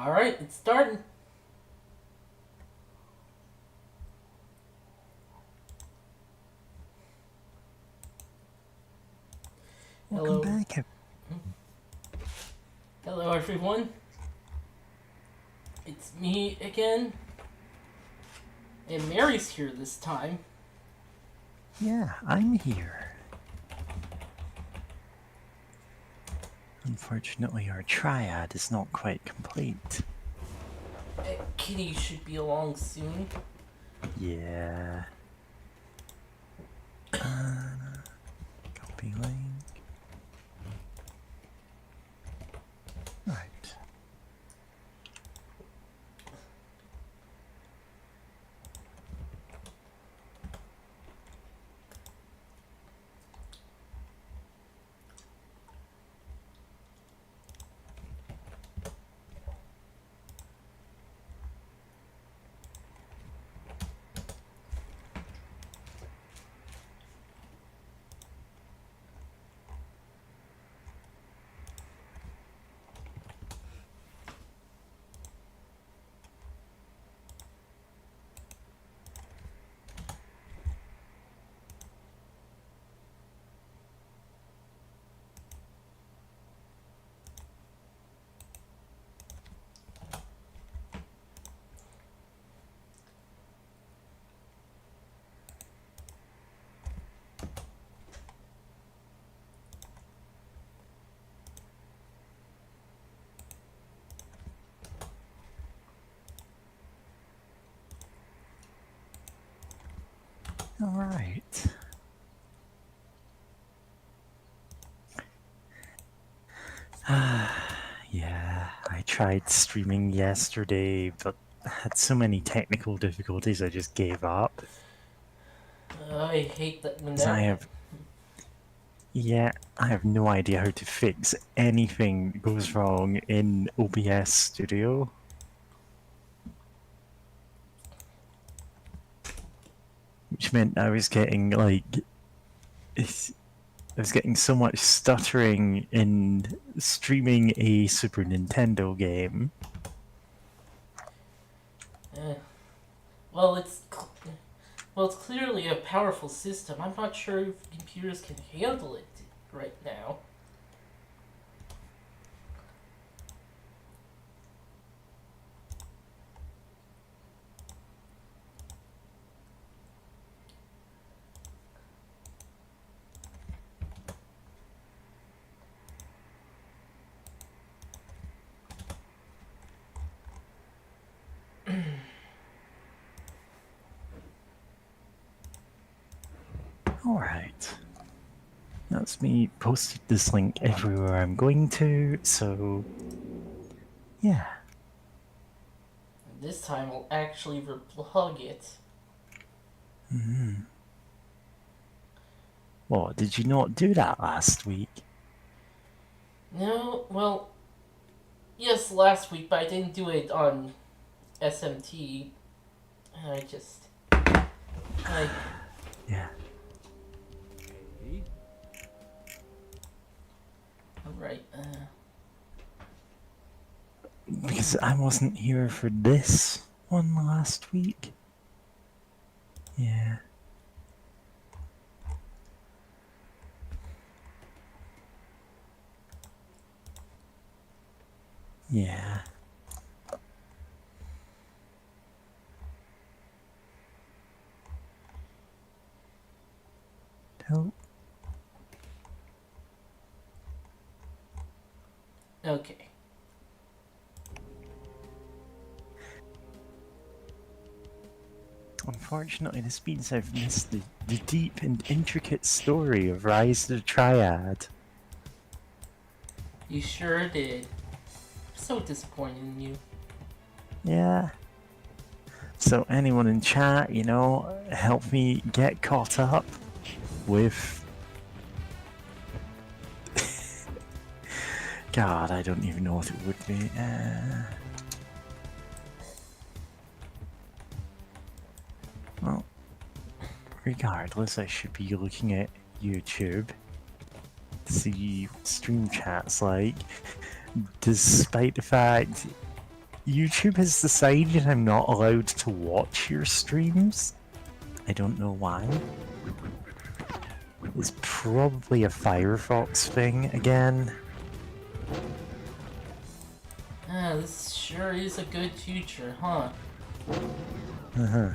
Alright, it's starting. Welcome Hello. back. Hello, everyone. It's me again. And Mary's here this time. Yeah, I'm here. Unfortunately, our triad is not quite complete. Kitty should be along soon. Yeah. Copy link. Right. All right. Yeah, I tried streaming yesterday, but had so many technical difficulties I just gave up. I hate that when 'Cause that. I have no idea how to fix anything that goes wrong in OBS Studio. Which meant I was getting I was getting so much stuttering in streaming a Super Nintendo game. Uh, well, it's clearly a powerful system. I'm not sure if computers can handle it right now. Alright. That's me posted this link everywhere I'm going to, so yeah. This time I'll actually replug it. What, did you not do that last week? No, well, yes, last week, but I didn't do it on SMT. I Yeah. right. Because I wasn't here for this one last week. Yeah. Yeah. Oh. Okay. Unfortunately, this means I've missed the deep and intricate story of Rise of the Triad. You sure did. So disappointed in you. Yeah. So anyone in chat, help me get caught up with... God, I don't even know what it would be. Well, regardless, I should be looking at YouTube to see what stream chat's like, despite the fact YouTube has decided I'm not allowed to watch your streams. I don't know why. It's probably a Firefox thing again. This sure is a good future, huh? Uh-huh.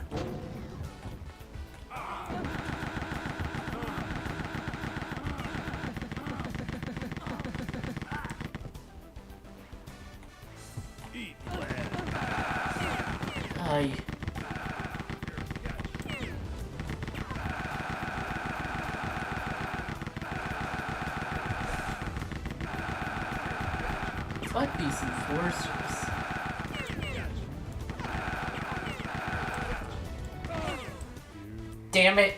I... Fuck these enforcers. Damn it!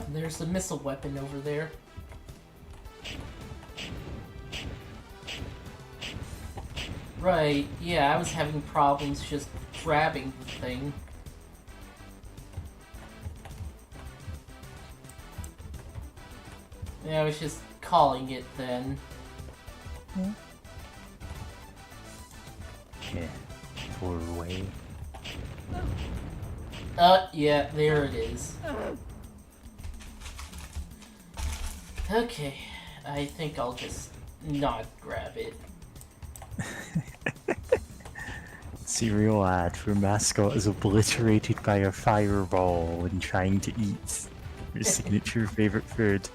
There's a missile weapon over there. Right, yeah, I was having problems just grabbing the thing. Yeah, I was just calling it then. Yeah, doorway. Yeah, there it is. Okay, I think I'll just not grab it. Serial ad where mascot is obliterated by a fireball when trying to eat your signature favorite food.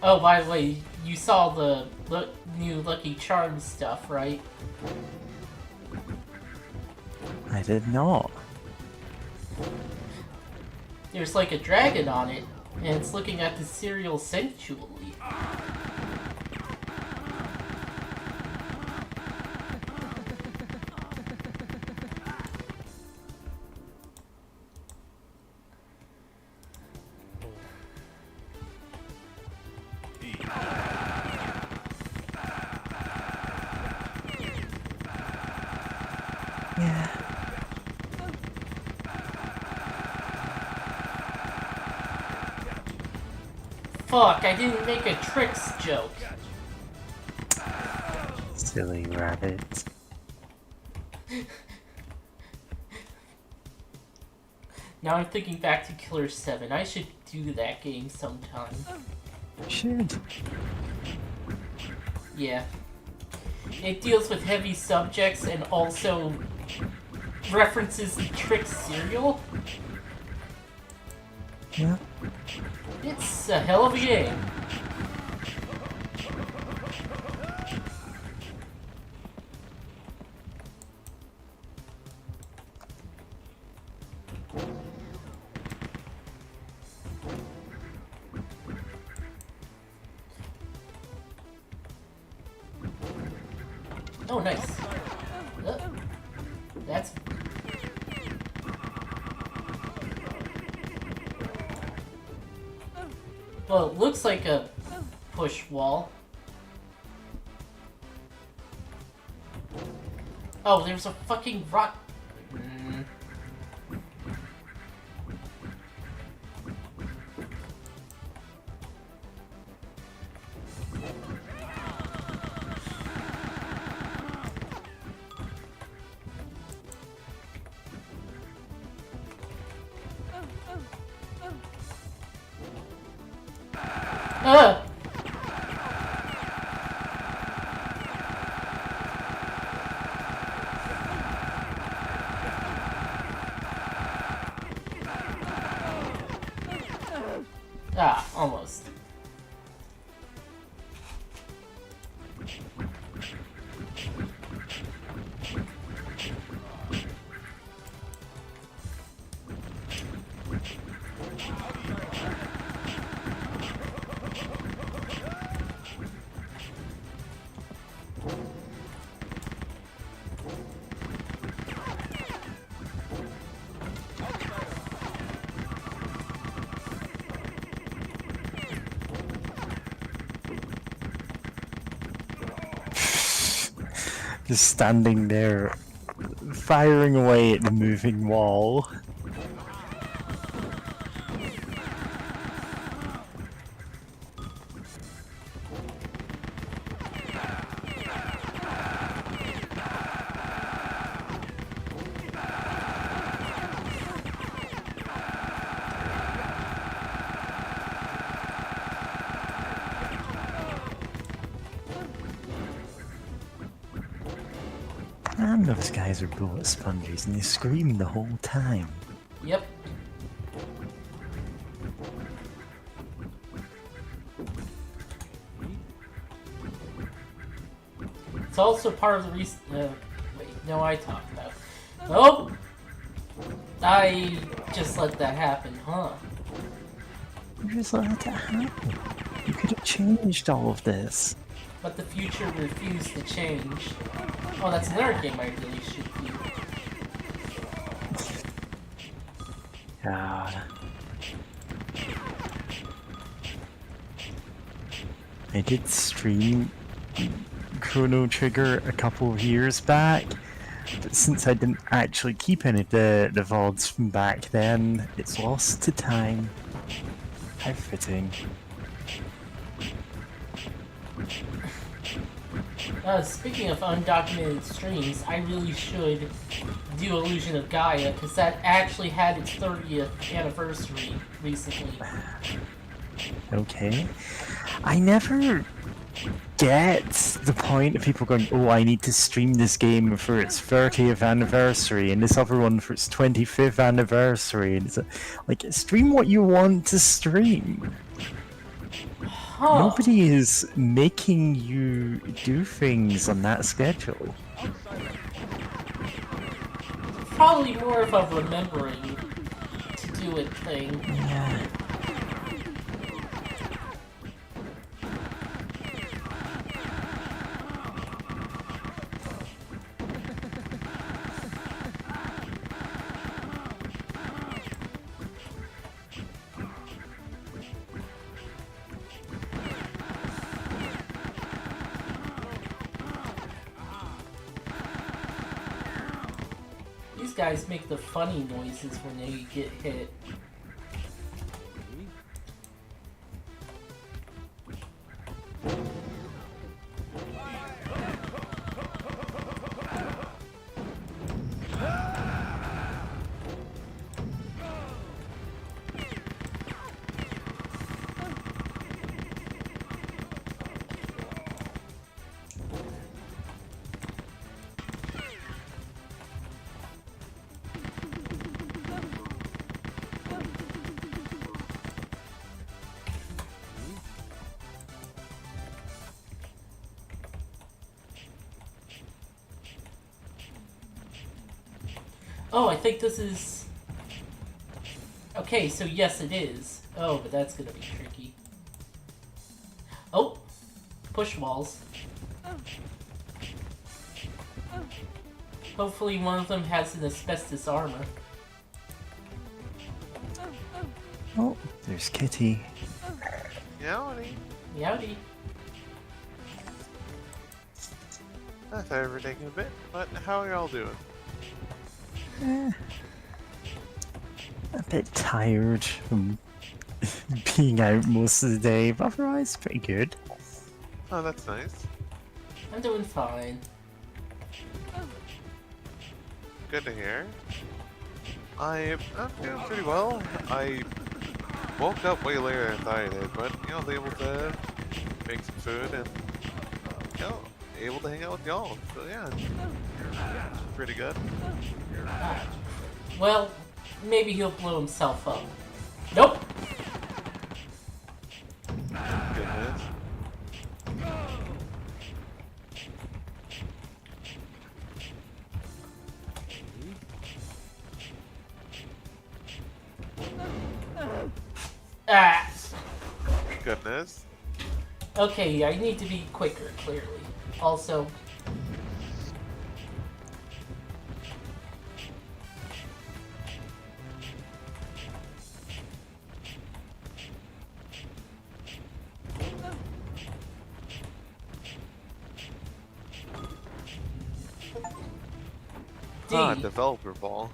Oh, by the way, you saw the new Lucky Charms stuff, right? I did not. There's like a dragon on it, and it's looking at the cereal sensually. Yeah. Fuck, I didn't make a tricks joke. Silly rabbit. Now I'm thinking back to Killer 7. I should do that game sometime. Should. Yeah. It deals with heavy subjects and also references the Trix cereal. Yeah. It's a hell of a game. Oh, nice. That's... Well, it looks like a push wall. Oh, there's a fucking rock... Ah! Ah, almost. Just standing there, firing away at the moving wall. And those guys are bullet sponges and they scream the whole time. Yep. It's also part of the reason. Wait, no, I talked about. Nope. I just let that happen, huh? You just let that happen. You could have changed all of this. But the future refused to change. Oh, that's another game I really should do. God. I did stream Chrono Trigger a couple of years back, but since I didn't actually keep any of the VODs from back then, it's lost to time. How fitting. Speaking of undocumented streams, I really should do Illusion of Gaia, because that actually had its 30th anniversary recently. Okay. I never get the point of people going, oh, I need to stream this game for its 30th anniversary and this other one for its 25th anniversary. And it's like, stream what you want to stream. Huh. Nobody is making you do things on that schedule. Probably more of a remembering to do it thing. Yeah. These guys make the funny noises when they get hit. Oh, I think this is... Okay, so yes it is. Oh, but that's gonna be tricky. Oh! Push walls. Hopefully one of them has an asbestos armor. Oh, there's Kitty. Yowdy. Yowdy. I thought we were taking a bit, but how are y'all doing? A bit tired from being out most of the day, but otherwise pretty good. Oh, that's nice. I'm doing fine. Good to hear. I'm doing pretty well. I woke up way later than I thought I did, but you know, I was able to make some food and you know, able to hang out with y'all. So yeah, it's pretty good. Well, maybe he'll blow himself up. Nope! Goodness. Ah! Goodness. Okay, I need to be quicker, clearly. Also... Ah, D. developer ball.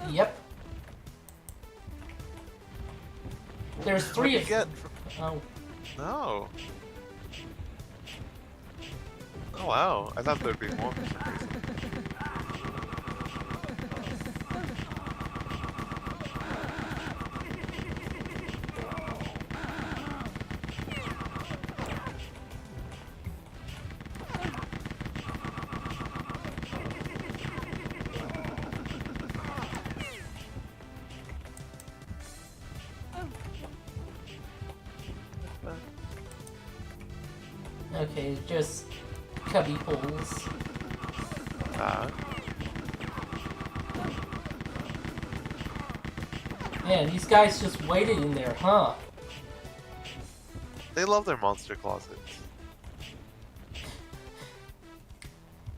Yep. There's What 3 do you of get? them. Oh. No. Oh wow, I thought there'd be more for some reason. Okay, just cubby holes. Ah, Man, these guys just waited in there, huh? they love their monster closets.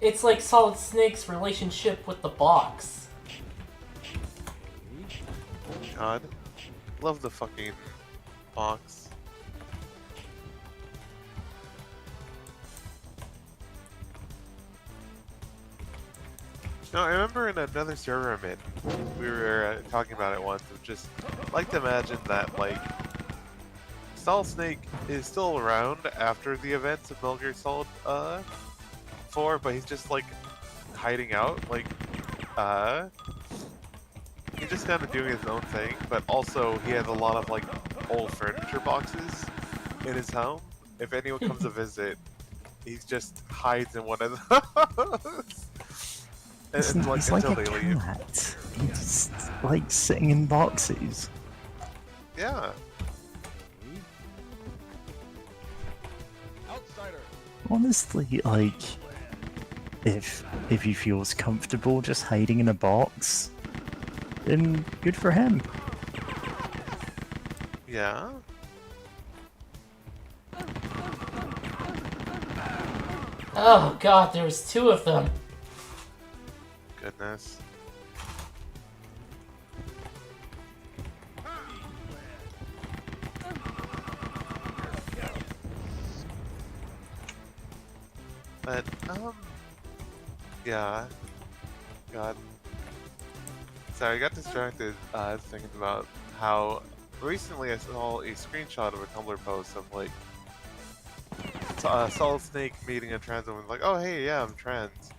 It's like Solid Snake's relationship with the box. God, love the fucking box. No, I remember in another server I'm in, we were talking about it once. Of just like to imagine that like Solid Snake is still around after the events of Metal Gear Solid 4, but he's just like hiding out, like he's just kind of doing his own thing. But also he has a lot of like old furniture boxes in his home. If anyone comes to visit, he just hides in one of those. And, like He's like until a they leave. cat. He's like sitting in boxes. Yeah. Honestly, like, if he feels comfortable just hiding in a box, then good for him. Yeah. Oh god, there's 2 of them. Goodness. But, yeah. God. Sorry, I got distracted, thinking about how recently I saw a screenshot of a Tumblr post of, like, Solid Snake meeting a trans woman, like, oh, hey, yeah, I'm trans.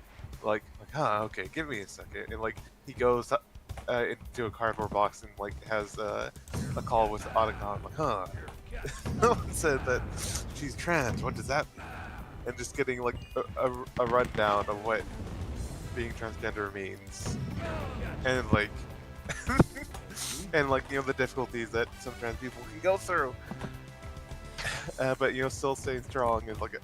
Like, huh, okay, give me a second. And, like, he goes into a cardboard box and, like, has a call with Otacon, like, huh. No one said that she's trans, what does that mean? And just getting, like, a rundown of what being transgender means. And, like, and, like, you know, the difficulties that some trans people can go through. But, you know, still staying strong and, like,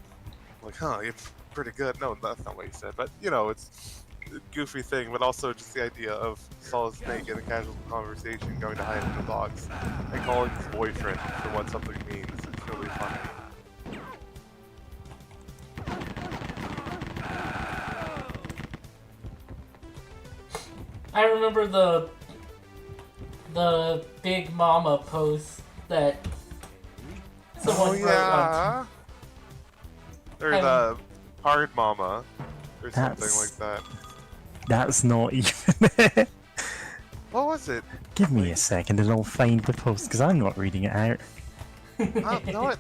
huh, you're pretty good. No, that's not what he said. But, you know, it's a goofy thing, but also just the idea of Solid Snake in a casual conversation going to hide in a box and calling his boyfriend for what something means. It's really funny. I remember the Big Mama post that someone wrote on. Or the Hard Mama, or something That's- like that. That's not even it. What was it? Give me a second and I'll find the post, because I'm not reading it out. No, it.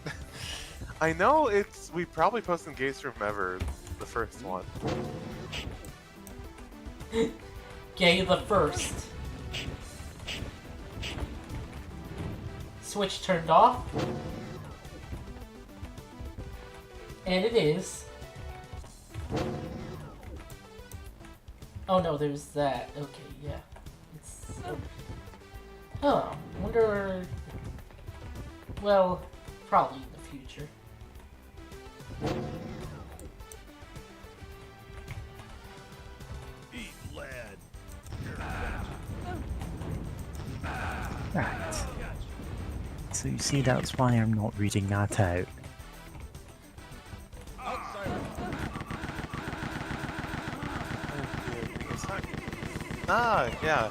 I know we probably posted Gates Room Ever, the first one. Gay the first. Switch turned off. And it is. Oh no, there's that. Okay, yeah. It's. Huh. Wonder. Well, probably in the future. Right. So you see, that's why I'm not reading that out. Ah, yeah.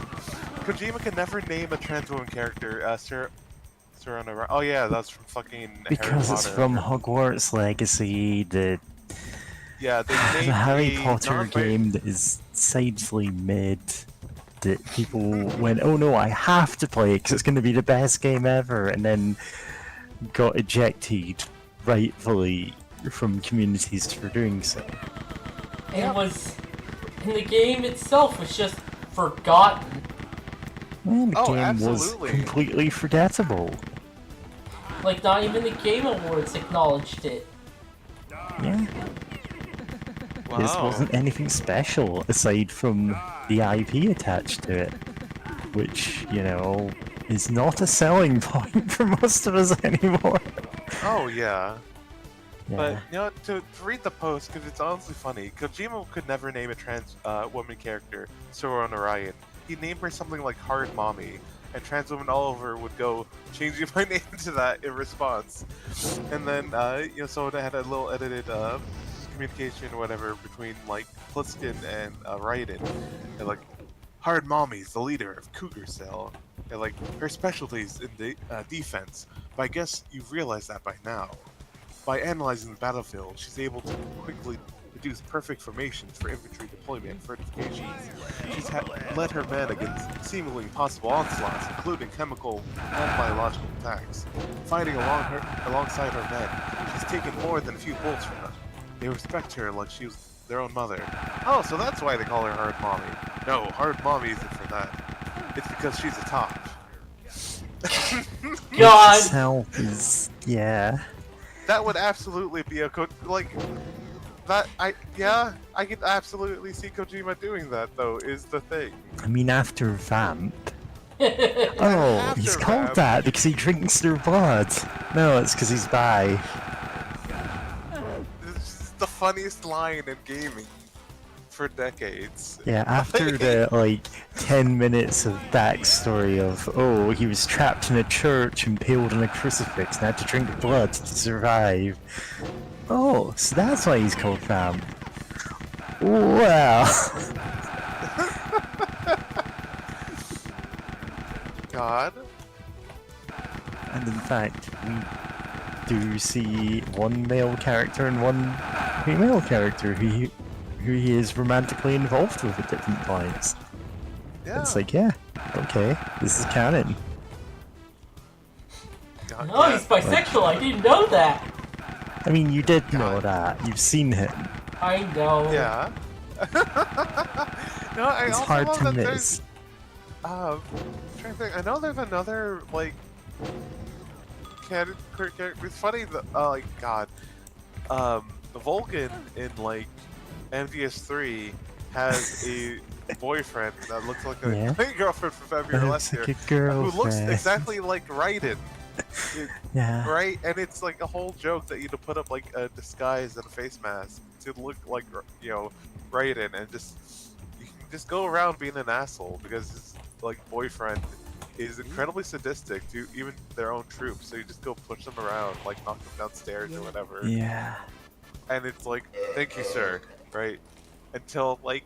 Kojima can never name a trans woman character. Oh yeah, that's from fucking Harry Because it's Potter. from Hogwarts Legacy, the Yeah, they The made Harry a Potter non-binary. game that is decidedly mid. That people went, oh no, I have to play it because it's going to be the best game ever, and then got ejected, rightfully, from communities for doing so. And the game itself was just forgotten. And the Oh, game was absolutely. completely forgettable. Like, not even the Game Awards acknowledged it. Yeah. This Wow. wasn't anything special aside from the IP attached to it, which, you know, is not a selling point for most of us anymore. Oh yeah. But Yeah. you know, to read the post, because it's honestly funny, Kojima could never name a trans woman character, Sora on Orion. He named her something like Hard Mommy, and trans women all over would go changing my name to that in response. And then you know, so it had a little edited communication or whatever between like Pliskin and Raiden, and like Hard Mommy's the leader of Cougar Cell, and like her specialties in the defense. But I guess you've realized that by now. By analyzing the battlefield, she's able to quickly deduce perfect formations for infantry deployment and fortifications. She's led her men against seemingly impossible onslaughts, including chemical and biological attacks. Fighting alongside her men, she's taken more than a few bullets from them. They respect her like she was their own mother. Oh, so that's why they call her Hard Mommy. No, Hard Mommy isn't for that. It's because she's a top. God! Itself is, yeah. That would absolutely be a like that. I could absolutely see Kojima doing that though. Is the thing. I mean, after Vamp. Oh, After he's called Vamp. that because he drinks their blood. No, it's because he's bi. This is the funniest line in gaming for decades. Yeah, after the, like, 10 minutes of backstory of, oh, he was trapped in a church, impaled on a crucifix, and had to drink blood to survive. Oh, so that's why he's called Vamp. Well. God. And in fact, we do see one male character and one female character who he is romantically involved with at different points. Yeah. It's like, yeah, okay, this is canon. God, Oh, yeah. he's bisexual, I didn't know that! I mean, you did know God. that. You've seen him. I know. Yeah. No, I It's also hard love to that miss. there's. I'm trying to think. I know there's another like. Character. It's funny that like God, the Vulcan in like MDS3 has a boyfriend that looks like a Yeah. girlfriend from February last Looks year, like a girlfriend. who looks exactly like Raiden. Yeah. Right, and it's like a whole joke that you to put up like a disguise and a face mask to look like Raiden, and just you can just go around being an asshole because his like boyfriend is incredibly sadistic to even their own troops. So you just go push them around, like knock them downstairs or whatever. Yeah. And it's like, thank you, sir. Right, until like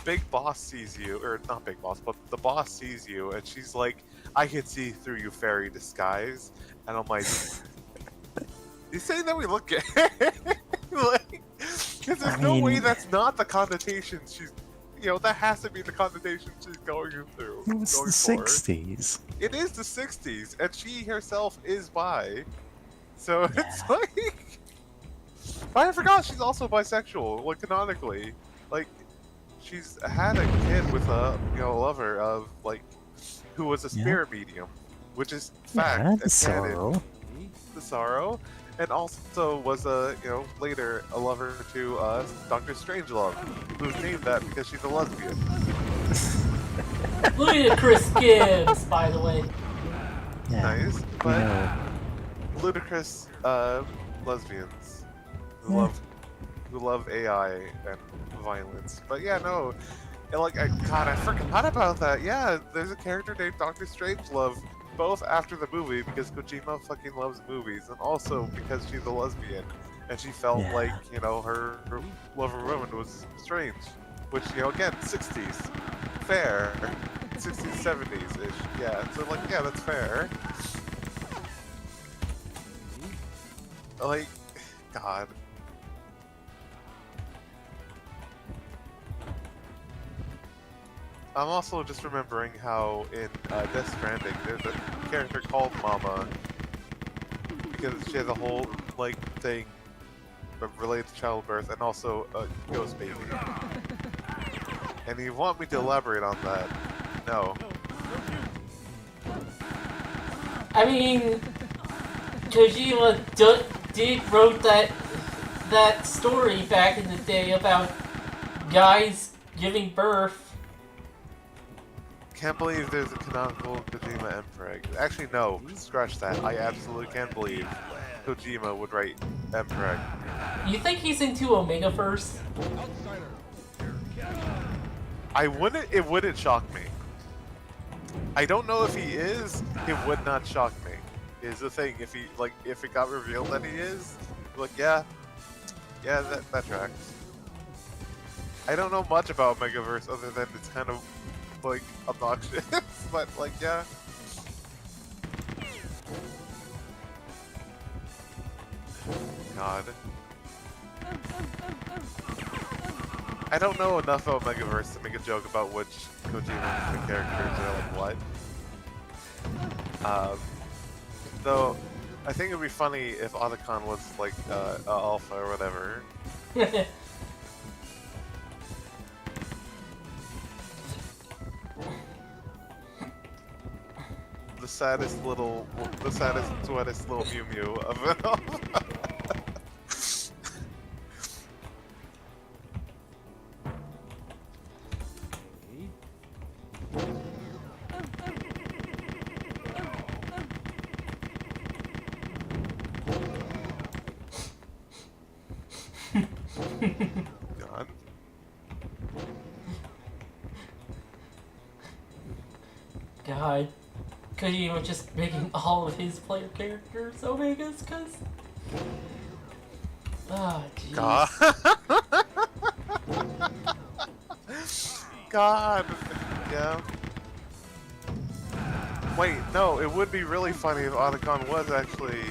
Big Boss sees you, or not Big Boss, but the boss sees you, and she's like, I can see through you, fairy disguise. And I'm like, you saying that we look at like, because there's no way that's not the connotation she's, that has to be the connotation she's going through. It was going the for. 60s. It is the 60s, and she herself is bi. So it's like, but I forgot she's also bisexual, like canonically. Like, she's had a kid with a lover of like, who was a spirit medium, which is fact Yeah, and the sorrow. the sorrow, and also was later a lover to Dr. Strangelove, who's named that because she's a lesbian. Ludicrous Gibbs, by the way. Yeah. Nice, You but know, ludicrous lesbians who Yeah. love AI and violence. But yeah, no. And like, God, I forgot about that. Yeah, there's a character named Dr. Strangelove, both after the movie because Kojima fucking loves movies, and also because she's a lesbian, and she felt Yeah. like her love of women was strange. Which again, 60s, fair, 60s, 70s ish. Yeah, so like, yeah, that's fair. Like, God. I'm also just remembering how in Death Stranding there's a character called Mama because she has a whole like thing related to childbirth and also a ghost baby. And you want me to elaborate on that? No. I mean, Kojima did wrote that story back in the day about guys giving birth. Can't believe there's a canonical Kojima Mpreg. Actually, no. Scratch that. I absolutely can't believe Kojima would write Mpreg. You think he's into Omegaverse? I wouldn't. It wouldn't shock me. I don't know if he is. It would not shock me. Is the thing. If he if it got revealed that he is, like yeah, that tracks. I don't know much about Megaverse other than it's kind of like obnoxious, but like yeah. God. I don't know enough about Megaverse to make a joke about which Kojima characters are like what. Though, I think it'd be funny if Otacon was like Alpha or whatever. The saddest, sweatest little Mew Mew of it all. God. God. Kojima just making all of his player characters Omegas, cause... Oh, jeez. God. God. Yeah. Wait, no, it would be really funny if Otacon was actually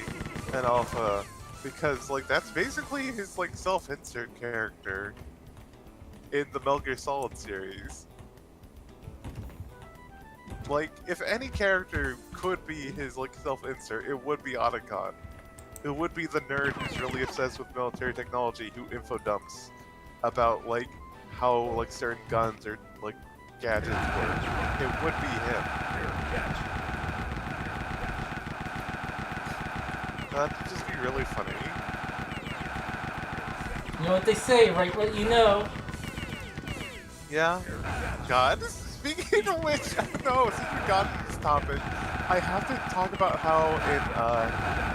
an alpha, because like that's basically his like self-insert character in the Metal Gear Solid series. Like, if any character could be his like self-insert, it would be Otacon. It would be the nerd who's really obsessed with military technology who info dumps about like how like certain guns or like gadgets work. It would be him. That'd just be really funny. You know what they say, right what you know. Yeah. God. Speaking of which, no, since we got to this topic, I have to talk about how in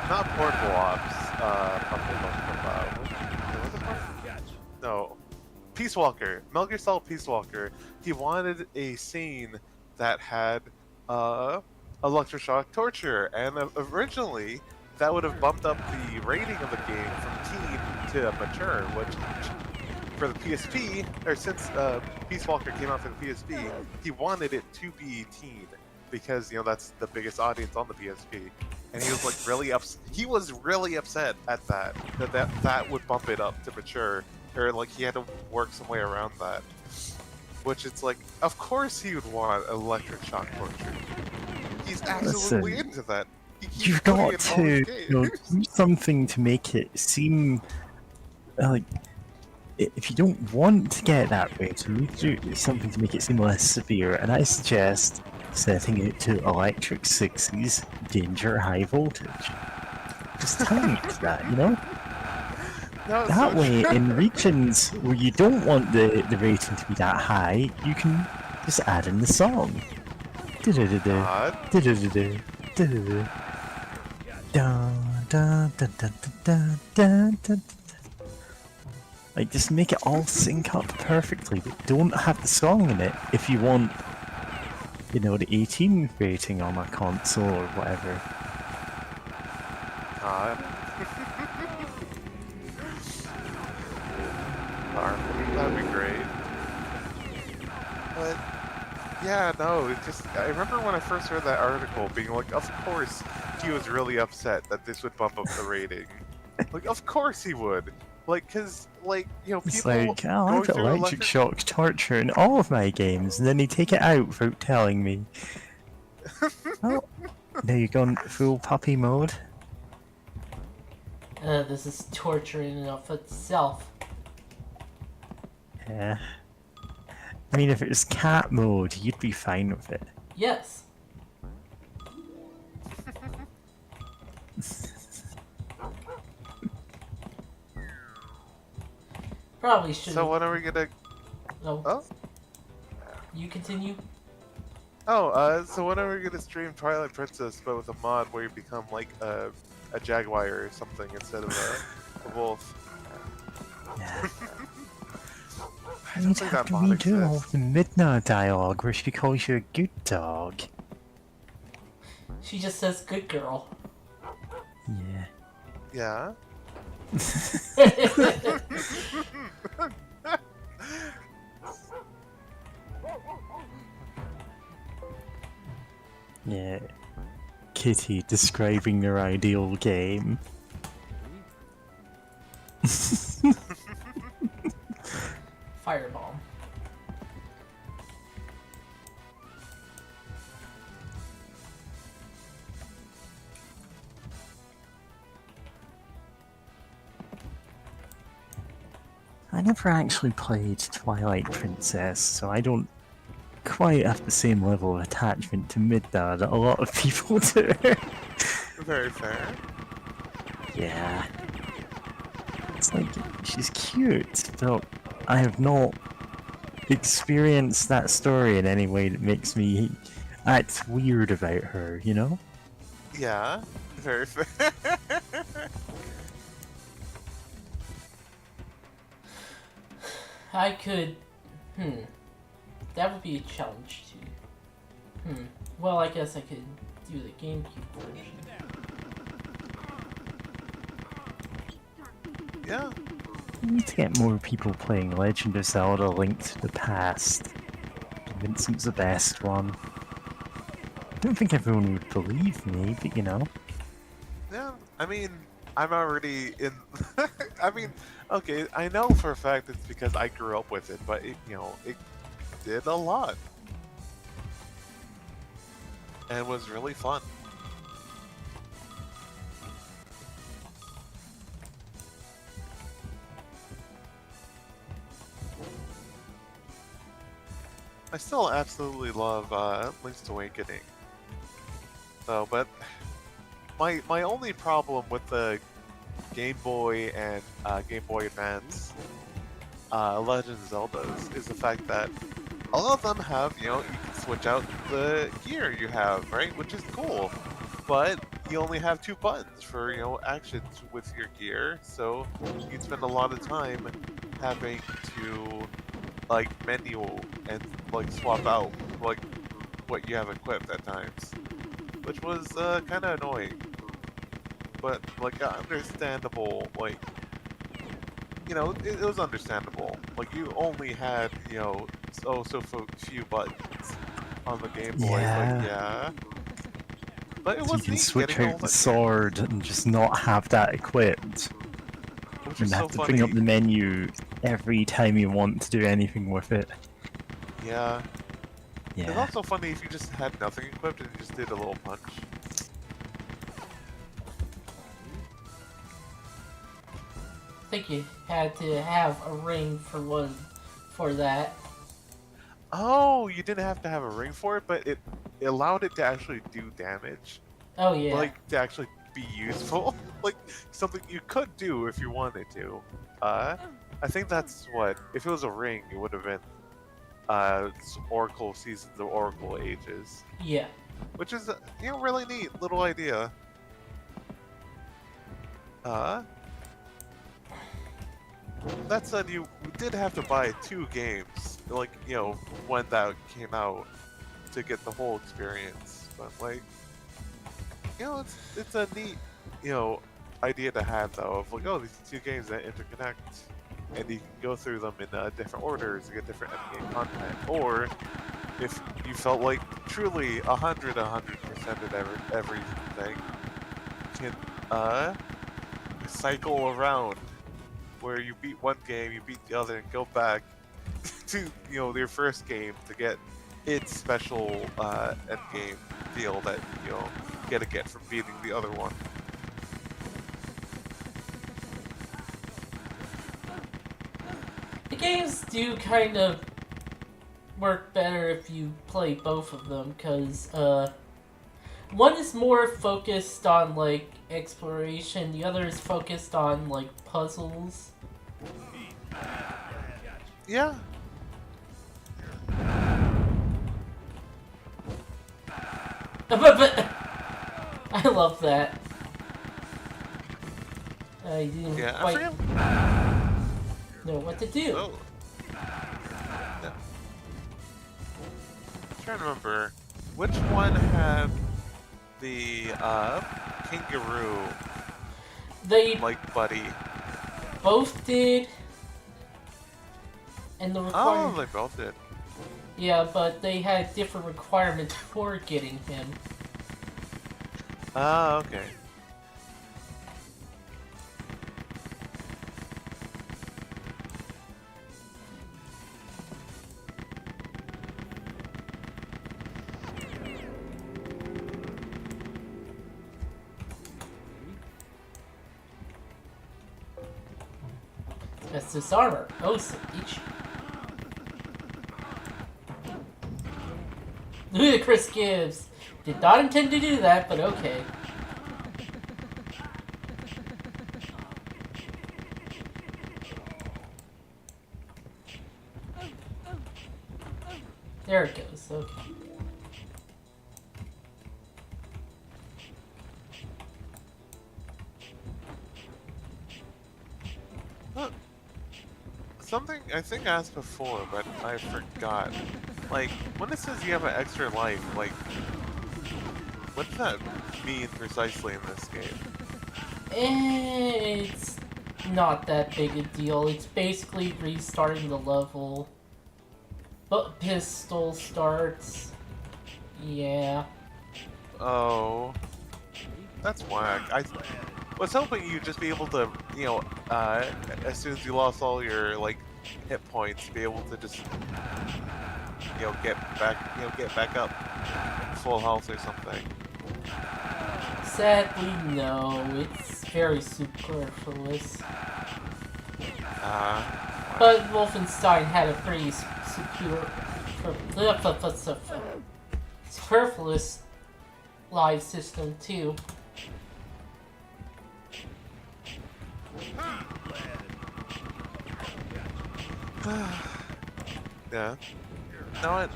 not Portable Ops, was it Portable? No, Peace Walker, Metal Gear Solid Peace Walker. He wanted a scene that had electroshock torture, and originally that would have bumped up the rating of the game from teen to mature, which for the PSP, or since Peace Walker came out for the PSP, he wanted it to be teen because you know that's the biggest audience on the PSP, and he was like really he was really upset at that would bump it up to mature, or like he had to work some way around that. Which it's like, of course he would want electric shock torture. He's absolutely into that. You've got to do something to make it seem like. If you don't want to get that way, you need to do something to make it seem less severe, and I suggest setting it to electric 60s, danger, high voltage. Just tying it to that, you know? No, that way, in regions where you don't want the rating to be that high, you can just add in the song. Like, just make it all sync up perfectly, but don't have the song in it if you want, you know, the 18 rating on a console or whatever. That'd be great. But, yeah, no, it just, I remember when I first read that article being like, of course he was really upset that this would bump up the rating. Like, of course he would. Like, cause like It's people like, oh, going I've got through electric shock torture in all of my games, and then they take it out without telling me. Oh, now you're going full puppy mode. This is torture in and of itself. Yeah. I mean, if it was cat mode, you'd be fine with it. Yes. Probably should. So when are we gonna? Oh, Oh, you continue. so when are we gonna stream Twilight Princess, but with a mod where you become like a jaguar or something instead of a wolf? Yeah. I You'd don't think have that to mod redo all exists. the Midna dialogue where she calls you a good dog. She just says "good girl." Yeah. Yeah. Yeah. Kitty describing their ideal game. Fireball. I never actually played Twilight Princess, so I don't quite have the same level of attachment to Midna that a lot of people do. Very fair. Yeah. It's like, she's cute, but I have not experienced that story in any way that makes me act weird about her, you know? Yeah. Very fair. I could. That would be a challenge too. Well, I guess I could do the GameCube version. Yeah. We need to get more people playing Legend of Zelda: Link to the Past. Convince it's the best one. I don't think everyone would believe me, but you know. Yeah. I mean, I'm already in. I mean, okay. I know for a fact it's because I grew up with it, but it did a lot, and was really fun. I still absolutely love Link's Awakening. So, but my only problem with the Game Boy and Game Boy Advance Legend of Zeldas is the fact that a lot of them have, you can switch out the gear you have, right? Which is cool. But you only have 2 buttons for, actions with your gear, so you spend a lot of time having to like menu and like swap out like what you have equipped at times, which was kind of annoying, but like understandable. Like it was understandable. Like you only had so few buttons on the Game Boy, but yeah. But it So you was can neat switch getting all out the that sword and just not have that equipped. gear, which And is so have to bring up funny. the menu every time you want to do anything with it. Yeah. It's Yeah. also funny if you just had nothing equipped and you just did a little punch. I think you had to have a ring for that. Oh, you didn't have to have a ring for it, but it allowed it to actually do damage. Oh yeah. Like, to actually be useful. Like, something you could do if you wanted to. I think that's what... If it was a ring, it would have been, Oracle Seasons of Oracle Ages. Yeah. Which is, really neat little idea. That said, you did have to buy 2 games, like, when that came out, to get the whole experience. But, like, it's a neat, idea to have, though, of like, oh, these 2 games that interconnect, and you can go through them in different orders to get different endgame content. Or, if you felt like truly 100% of everything, you can, cycle around where you beat one game, you beat the other, and go back to their first game to get its special end game deal that get from beating the other one. The games do kind of work better if you play both of them, because one is more focused on like exploration, the other is focused on like puzzles. Yeah. But I love that. I didn't Yeah, quite I forget. know what to do. Oh. Yeah. I'm trying to remember which one had the kangaroo They like buddy. both did, and the Oh, requirement. they both did. Yeah, but they had different requirements for getting him. Ah, okay. That's this armor. Oh, Sadichi. Chris Gibbs. Did not intend to do that, but okay. There it goes. Okay. Huh. Something I think I asked before, but I forgot. Like, when it says you have an extra life, like, what does that mean precisely in this game? It's not that big a deal. It's basically restarting the level. But pistol starts. Yeah. Oh, that's whack. I was hoping you'd just be able to, as soon as you lost all your like hit points, be able to just, get back up full health or something. Sadly, no. It's very superfluous. But Wolfenstein had a pretty superfluous live system too. Yeah. No,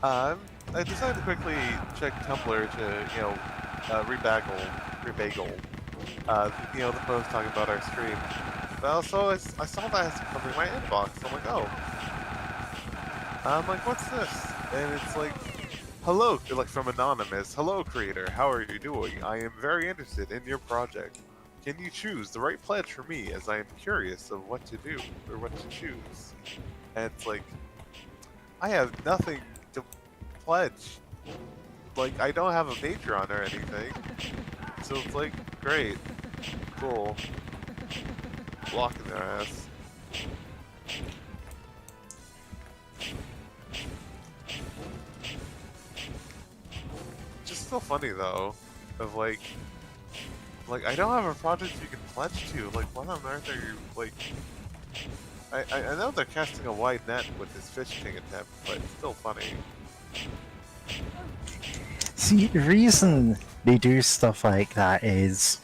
I decided to quickly check Tumblr to, rebaggle, the post talking about our stream. But also, I saw that covering my inbox. I'm like, oh. I'm like, what's this? And it's like, hello, like from Anonymous. Hello, creator. How are you doing? I am very interested in your project. Can you choose the right pledge for me, as I am curious of what to do or what to choose? And it's like, I have nothing to pledge. Like, I don't have a Patreon or anything. So it's like, great. Cool. Blocking their ass. Just so funny though, of like I don't have a project you can pledge to. Like, what on earth are you like? I know they're casting a wide net with this fishing attempt, but it's still funny. See, the reason they do stuff like that is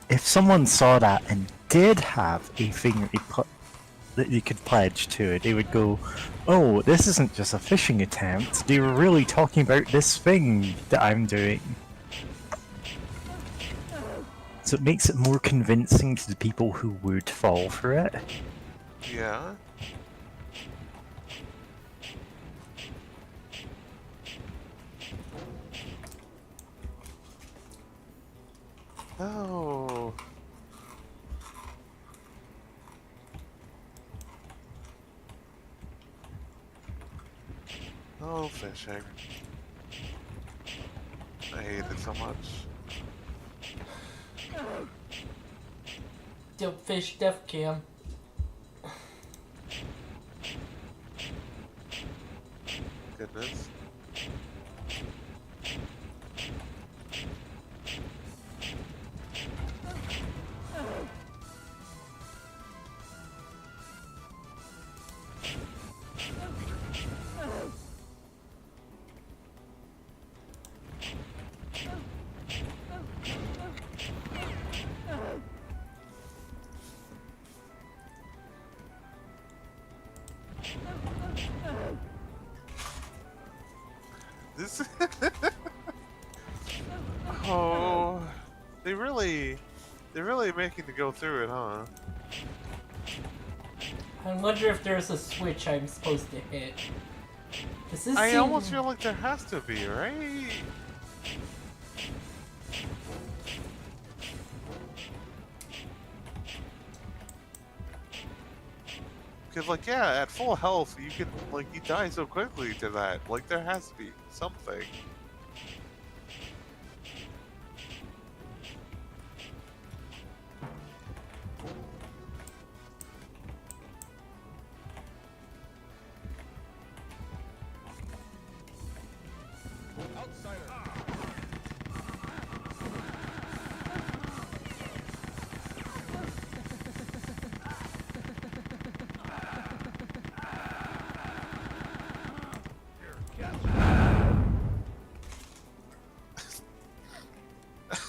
if someone saw that and did have a thing that you could pledge to it, they would go, oh, this isn't just a fishing attempt, they were really talking about this thing that I'm doing. So it makes it more convincing to the people who would fall for it. Yeah. Oh. Oh, fishing. I hate it so much. Dopefish Def Cam. Goodness. This. Oh, they're really making to go through it, huh? I wonder if there's a switch I'm supposed to hit. Does this I seem... almost feel like there has to be, right? Because, like, yeah, at full health, you can, like, you die so quickly to that. Like, there has to be something.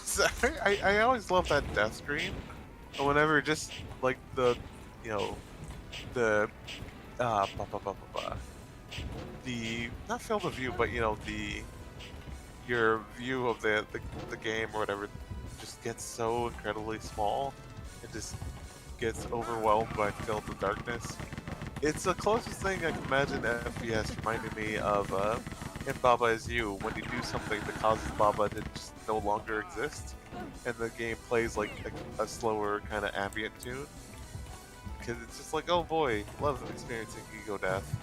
Sorry, I always love that death screen. And whenever just, like, the, you know, the, the, not field of view, but, you know, your view of the game or whatever just gets so incredibly small and just gets overwhelmed by filled with darkness. It's the closest thing I can imagine FPS reminding me of in Baba Is You, when you do something that causes Baba to just no longer exist, and the game plays like a slower kind of ambient tune. Because it's just like, oh boy, love experiencing ego death.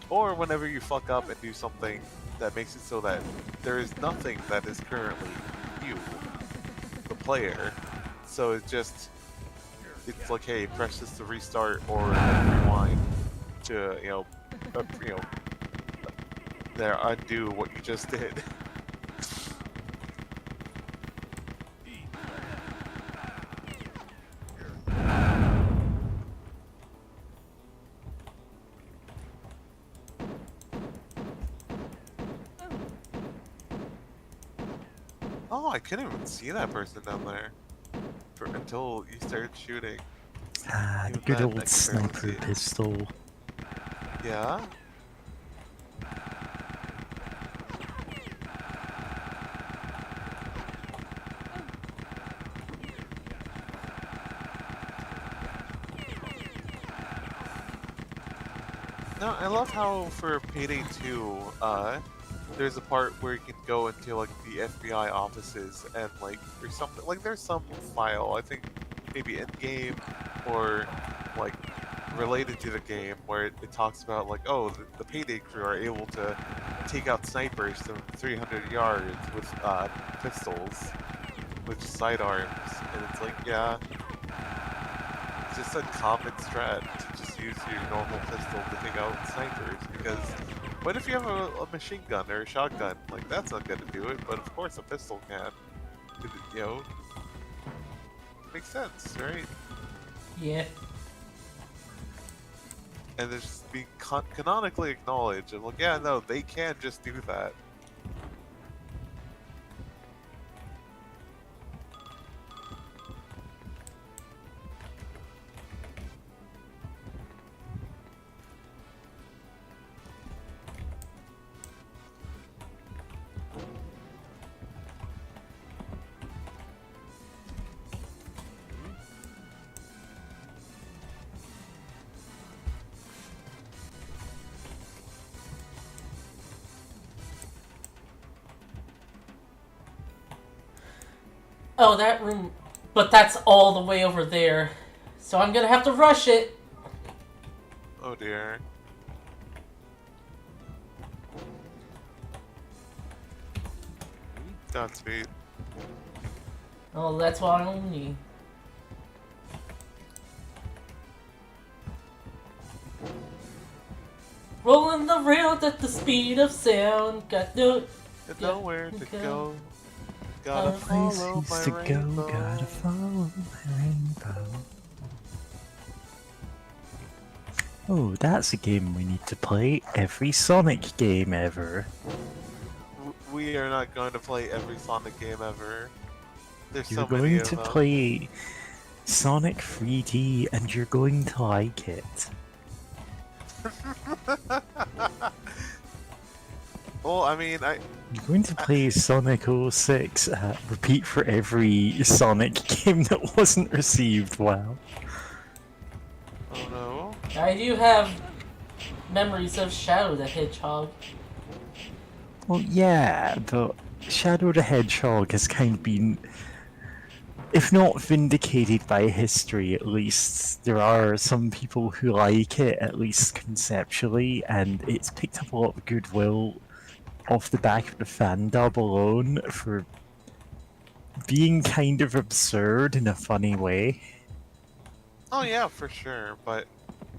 Or whenever you fuck up and do something that makes it so that there is nothing that is currently you, the player. So it's like, hey, press this to restart or rewind to, there, undo what you just did. Oh, I couldn't even see that person down there until you started shooting. Ah, the Even good then, I old could barely sniper see it. pistol. Yeah? No, I love how for Payday 2, there's a part where you can go into like the FBI offices and like there's something like there's some file, I think maybe in game or like related to the game where it talks about like, oh, the Payday crew are able to take out snipers from 300 yards with pistols with sidearms, and it's like, yeah, it's just a common strat to just use your normal pistol to take out snipers, because what if you have a machine gun or a shotgun? Like, that's not gonna do it, but of course a pistol can. You know, makes sense, right? Yeah. And it's just being canonically acknowledged, and like, yeah, no, they can just do that. Oh, that room... But that's all the way over there. So I'm gonna have to rush it. Oh dear. Godspeed. Oh, that's what I need. Rolling the rails at the speed of sound. Got no. Got nowhere to go. No Gotta Places follow my to go, rainbow. gotta follow my rainbow. Oh, that's a game we need to play. Every Sonic game ever. We are not going to play every Sonic game ever. There's You're so many going of to them. play Sonic 3D and you're going to like it. Well, I mean, You're going to play Sonic 06 repeat for every Sonic game that wasn't received well. oh no. I do have memories of Shadow the Hedgehog. Well, yeah, but Shadow the Hedgehog has kind of been, if not vindicated by history, at least there are some people who like it, at least conceptually, and it's picked up a lot of goodwill off the back of the fan dub alone for being kind of absurd in a funny way. Oh yeah, for sure. But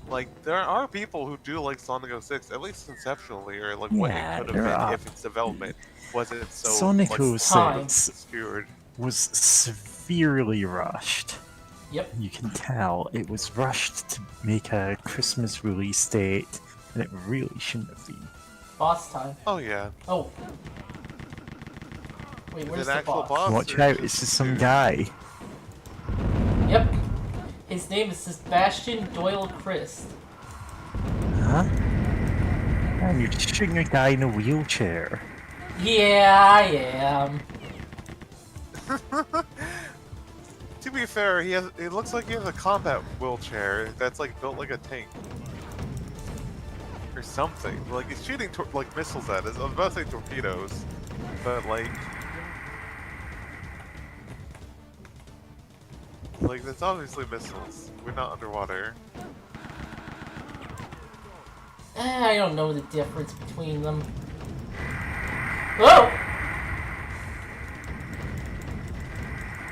like, there are people who do like Sonic 06, at least conceptually, or like what it Yeah, could have there been are. if its development wasn't so Sonic like, 06 obscured. was severely rushed. Yep. You can tell it was rushed to make a Christmas release date, and it really shouldn't have been. Boss time. Oh yeah. Oh. Wait, Is where's it the actual boss? boss? Watch or out, it's just some dude? guy. Yep. His name is Sebastian Doyle Christ. Huh? Man, you're just shooting a guy in a wheelchair. Yeah, I am. To be fair, it looks like he has a combat wheelchair that's like built like a tank. Or something. Like he's shooting like missiles at us. I was about to say torpedoes. But like that's obviously missiles. We're not underwater. I don't know the difference between them. Whoa!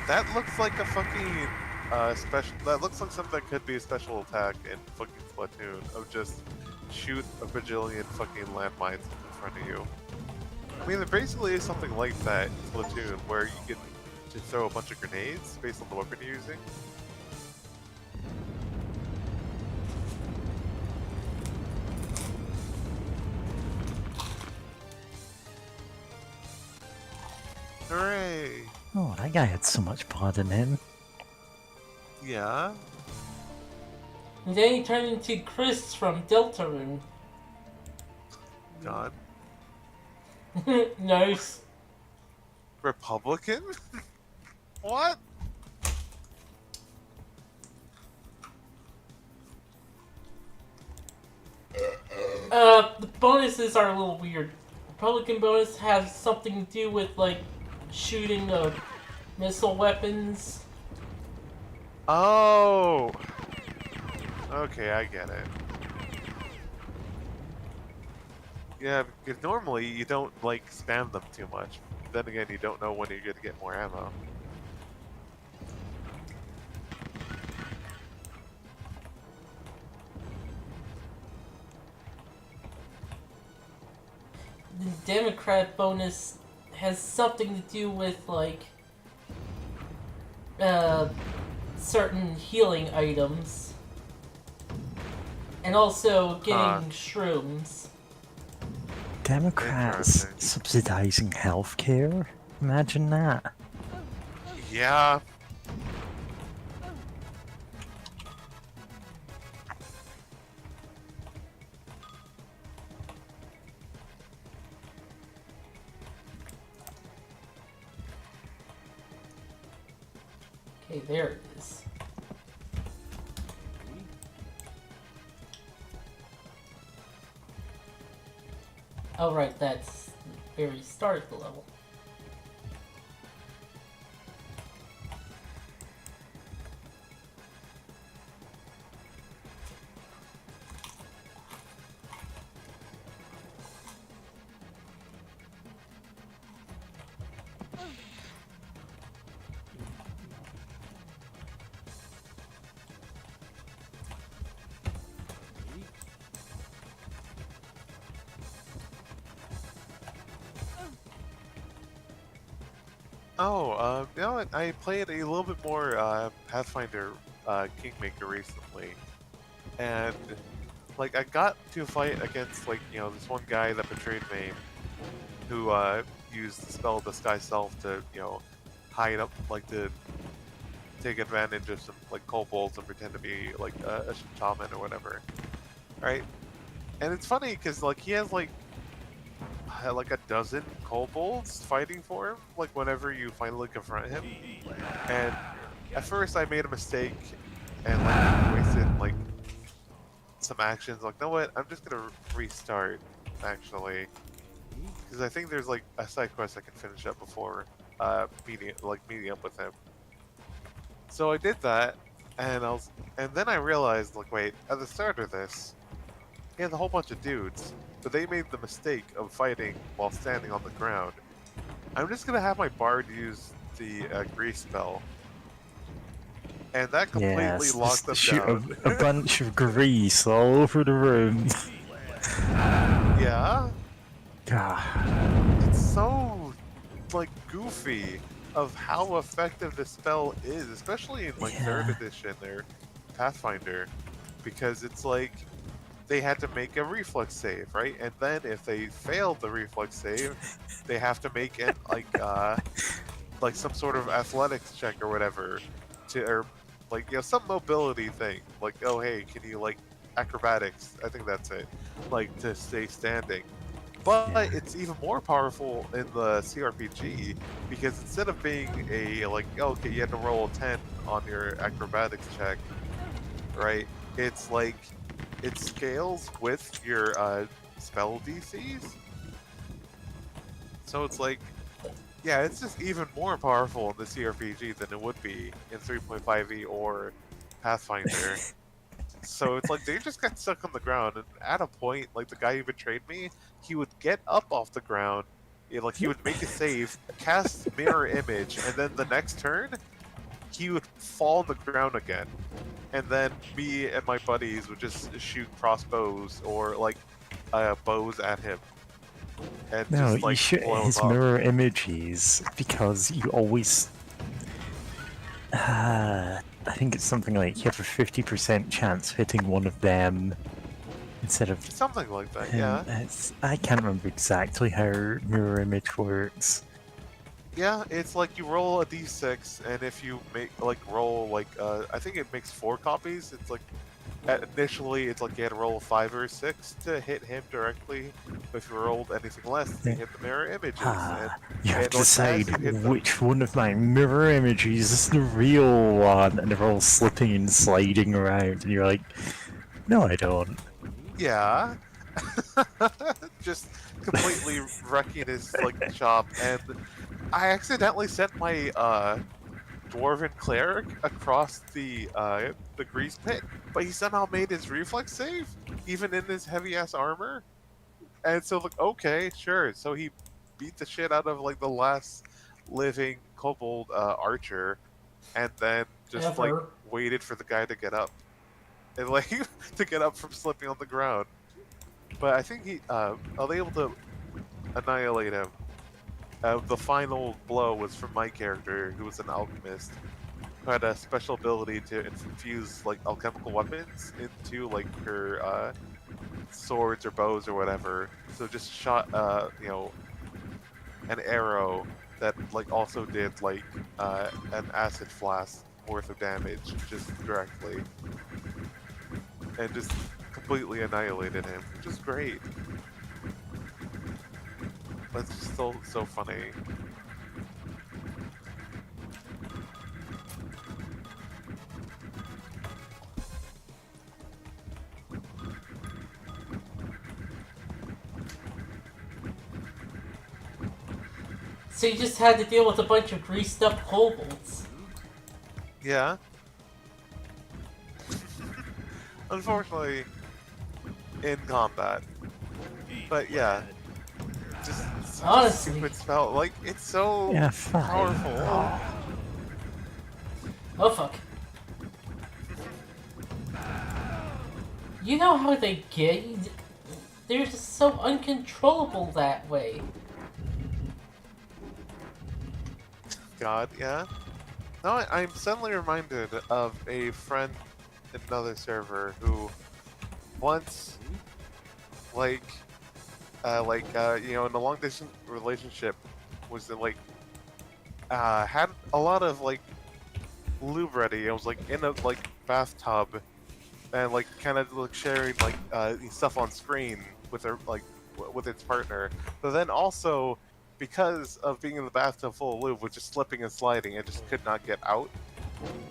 That looks like a fucking special. That looks like something that could be a special attack in fucking Splatoon of just shoot a bajillion fucking landmines in front of you. I mean, there basically is something like that in Splatoon where you get to throw a bunch of grenades based on the weapon you're using. Hooray! Oh, that guy had so much blood in him. Yeah. And then he turned into Chris from Deltarune. God. Nice. Republican? What? The bonuses are a little weird. Republican bonus has something to do with, like, shooting missile weapons. Oh! Okay, I get it. Yeah, because normally you don't, like, spam them too much. Then again, you don't know when you're going to get more ammo. The Democrat bonus has something to do with, like, certain healing items. And also getting shrooms. Democrats Interesting. subsidizing healthcare? Imagine that. Yeah. Okay, there it is. Oh right, that's the very start of the level. Oh, you know what? I played a little bit more Pathfinder Kingmaker recently, and like I got to a fight against like this one guy that betrayed me, who used the spell Disguise Self to hide up, like to take advantage of some like kobolds and pretend to be like a shaman or whatever, right? And it's funny because like he has like a dozen kobolds fighting for him, like whenever you finally confront him. And at first I made a mistake and like wasted like some actions. Like, know what? I'm just gonna restart actually, because I think there's like a side quest I can finish up before meeting up with him. So I did that, and then I realized like, wait, at the start of this, he has a whole bunch of dudes, but they made the mistake of fighting while standing on the ground. I'm just gonna have my bard use the grease spell, and that completely Yes, locked just them shoot down. a bunch of grease all over the room. Yeah, God. it's so like goofy of how effective the spell is, especially in like third Yeah. edition or Pathfinder, because it's like they had to make a reflex save, right? And then if they failed the reflex save, they have to make it like some sort of athletics check or whatever, or like some mobility thing. Like, oh hey, can you like acrobatics? I think that's it. Like to stay standing. But Yeah. it's even more powerful in the CRPG because instead of being a like okay, you had to roll a 10 on your acrobatics check, right? It's like it scales with your spell DCs. So it's like, yeah, it's just even more powerful in the CRPG than it would be in 3.5e or Pathfinder. So it's like they just got stuck on the ground, and at a point, like the guy who betrayed me, he would get up off the ground, like he would make a save, cast mirror image, and then the next turn, he would fall on the ground again. And then me and my buddies would just shoot crossbows or like bows at him, and No, just you like shoot blow him his up. mirror images because you always. I think it's something like you have a 50% chance of hitting one of them instead of Something like that, him. yeah. I can't remember exactly how mirror image works. Yeah, it's like you roll a d6, and if you make like roll like I think it makes 4 copies. It's like initially it's like you had to roll a 5 or a 6 to hit him directly. But if you rolled anything less, then you hit the mirror images, You have and to like as decide you hit them, which one of my mirror images is the real one, and they're all slipping and sliding around, and you're like, no, I don't. yeah, just completely wrecking his like shop, and I accidentally sent my dwarven cleric across the grease pit, but he somehow made his reflex save, even in his heavy ass armor. And so like, okay, sure. So he beat the shit out of like the last living kobold archer, and then just like Ever. waited for the guy to get up and like to get up from slipping on the ground. But I think I was able to annihilate him. The final blow was from my character, who was an alchemist, who had a special ability to infuse like alchemical weapons into like her swords or bows or whatever. So just shot an arrow that like also did like an acid flask worth of damage just directly, and just completely annihilated him, which is great. That's just so funny. So you just had to deal with a bunch of greased up kobolds. Yeah. Unfortunately, in combat. But yeah, just such a Honestly. stupid spell. Like it's so Yeah, fine. powerful. Oh fuck. You know how they get you? They're just so uncontrollable that way. god, yeah. Now I'm suddenly reminded of a friend in another server who once, you know, in a long distance relationship, was like, had a lot of like lube ready. It was like in a like bathtub, and like kind of like sharing like stuff on screen with her like with its partner. But then also, because of being in the bathtub full of lube, was just slipping and sliding and just could not get out,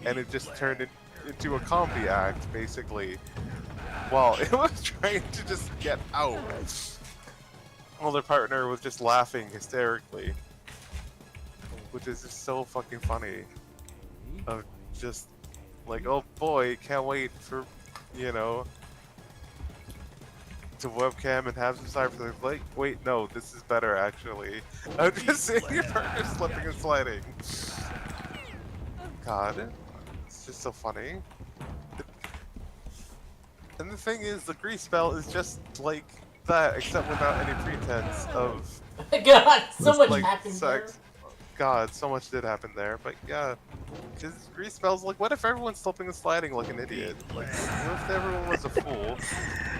and it just turned into a comedy act basically. While it was trying to just get out, while their partner was just laughing hysterically, which is just so fucking funny. Of just like, oh boy, can't wait for, you know, to webcam and have some cyber. Like, wait, no, this is better actually. I'm just seeing your partner slipping and sliding. God, it's just so funny. And the thing is, the grease spell is just like that, except without any pretense of God, so much like happened sex. God, so much did happen there, but yeah. Because grease spells, like, what if everyone's slipping and sliding like an idiot? Like, what if everyone was a fool?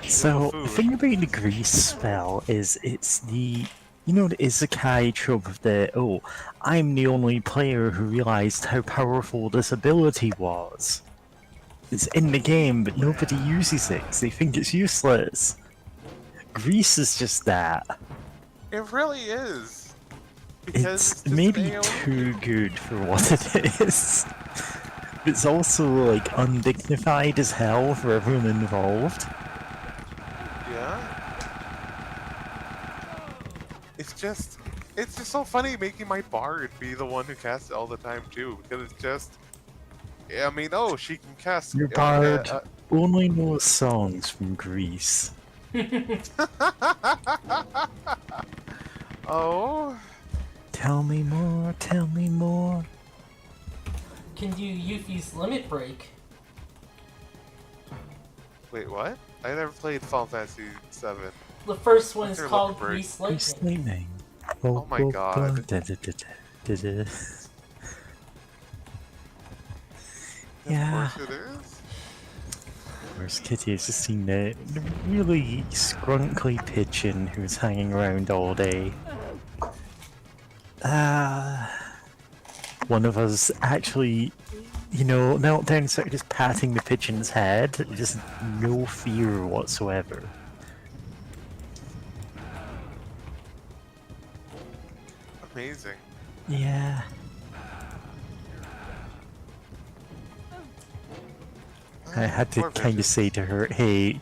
So, the Food. thing about the grease spell is it's the, you know, the isekai trope of the, oh, I'm the only player who realized how powerful this ability was. It's in the game, but nobody uses it because they think it's useless. Grease is just that. It really is. Because It's just an maybe AoE. too good for what it is. It's also, like, undignified as hell for everyone involved. Yeah. It's just so funny making my bard be the one who casts it all the time too, because it's just, I mean, oh, she can cast. Your bard only knows songs from Greece. Oh. Tell me more, tell me more. Can do Yuffie's Limit Break. Wait, what? I never played Final Fantasy VII. The first one What's is your called Limit Break? Grease Grease Lightning. lightning. Oh my god. Yeah. Of course it is. Where's Kitty? I've just seen the really scrunkly pigeon who's hanging around all day. One of us actually, you know, knelt down and started just patting the pigeon's head. Just no fear whatsoever. Amazing. Yeah. I had to Poor kind of pigeons. say to her, hey,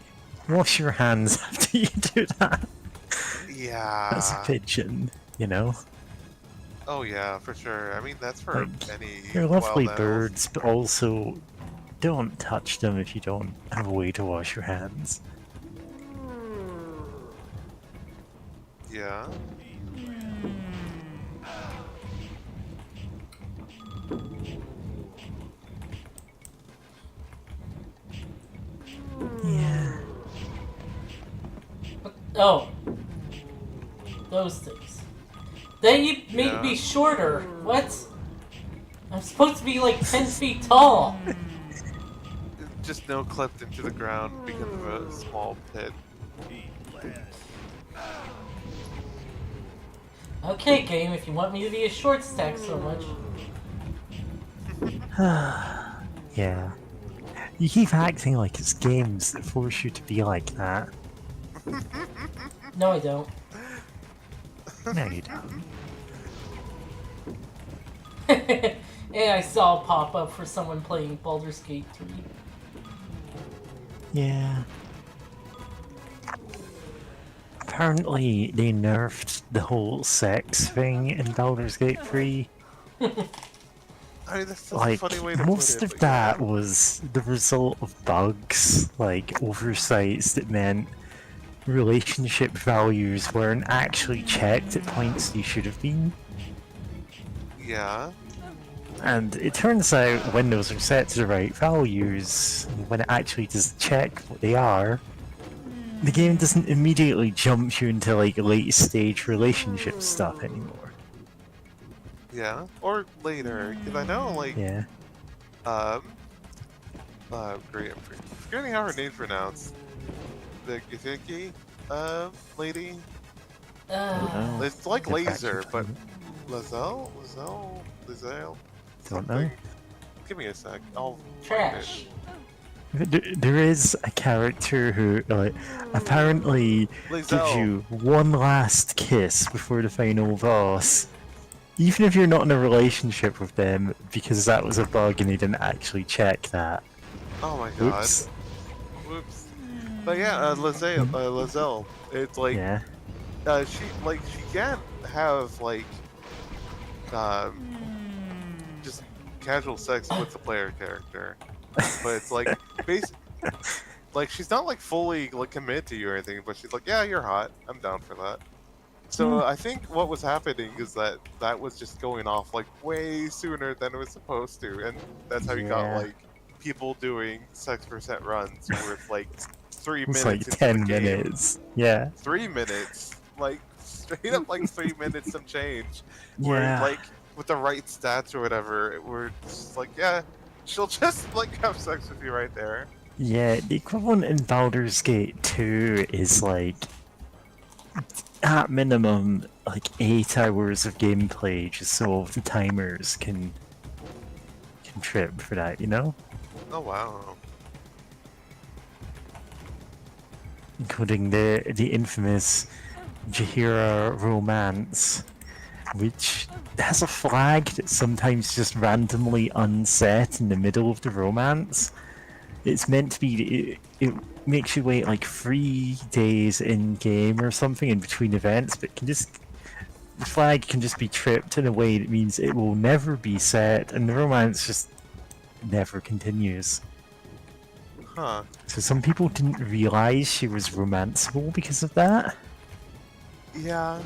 wash your hands after you do that. Yeah. That's a pigeon, you know? Oh yeah, for sure. I mean, that's for Like, any they're lovely wild animals. birds, but also don't touch them if you don't have a way to wash your hands. Yeah. Yeah. Oh. Those things. Then you made Yeah. me shorter. What? I'm supposed to be like 10 feet tall. Just no clipped into the ground because of a small pit. Okay, game, if you want me to be a short stack so much. Yeah. You keep acting like it's games that force you to be like that. No, I don't. No, you don't. And I saw a pop-up for someone playing Baldur's Gate 3. Yeah. Apparently, they nerfed the whole sex thing in Baldur's Gate 3. I mean, that's such a Like, funny way to most put it, of but that yeah. was the result of bugs, like oversights that meant relationship values weren't actually checked at points they should have been. Yeah. And it turns out when those are set to the right values, and when it actually does check what they are, the game doesn't immediately jump you into like late stage relationship stuff anymore. Yeah, or later, because I know, like, Yeah. um, great, I'm forgetting how her name's pronounced. The Githiki, lady? Don't know. It's like If I can laser, but find it. Lizelle, Don't know. something. Give me a sec, I'll find it. Trash. There is a character who, like, apparently gives Lizelle. you one last kiss before the final boss. Even if you're not in a relationship with them, because that was a bug and they didn't actually check that. Oh my god. Oops. Whoops. But yeah, Lizelle. It's like, Yeah. she can't have, like, um, just casual sex with the player character. But it's like, basic, like, she's not, like, fully, like, committed to you or anything, but she's like, yeah, you're hot. I'm down for that. So I think what was happening is that was just going off, like, way sooner than it was supposed to, and that's how you got, Yeah. like, people doing sex percent runs with, like, 3 It's minutes like into the 10 game. minutes. Yeah. 3 minutes, like, straight up, like, 3 minutes some change, where, Yeah. like, with the right stats or whatever, we're just like, yeah, she'll just, like, have sex with you right there. Yeah, the equivalent in Baldur's Gate 2 is like, at minimum, like 8 hours of gameplay just so the timers can trip for that, you know? Oh wow. Including the infamous Jahira romance, which has a flag that's sometimes just randomly unset in the middle of the romance. It's meant to be. It makes you wait like 3 days in game or something in between events, but the flag can just be tripped in a way that means it will never be set, and the romance just never continues. Huh. So some people didn't realize she was romanceable because of that. Yeah.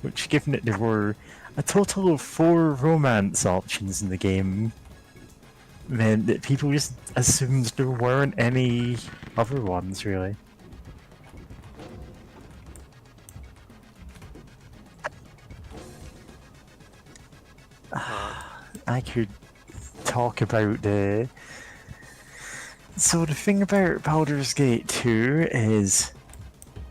Which, given that there were a total of 4 romance options in the game, meant that people just assumed there weren't any other ones, really. I could talk about the... So the thing about Baldur's Gate 2 is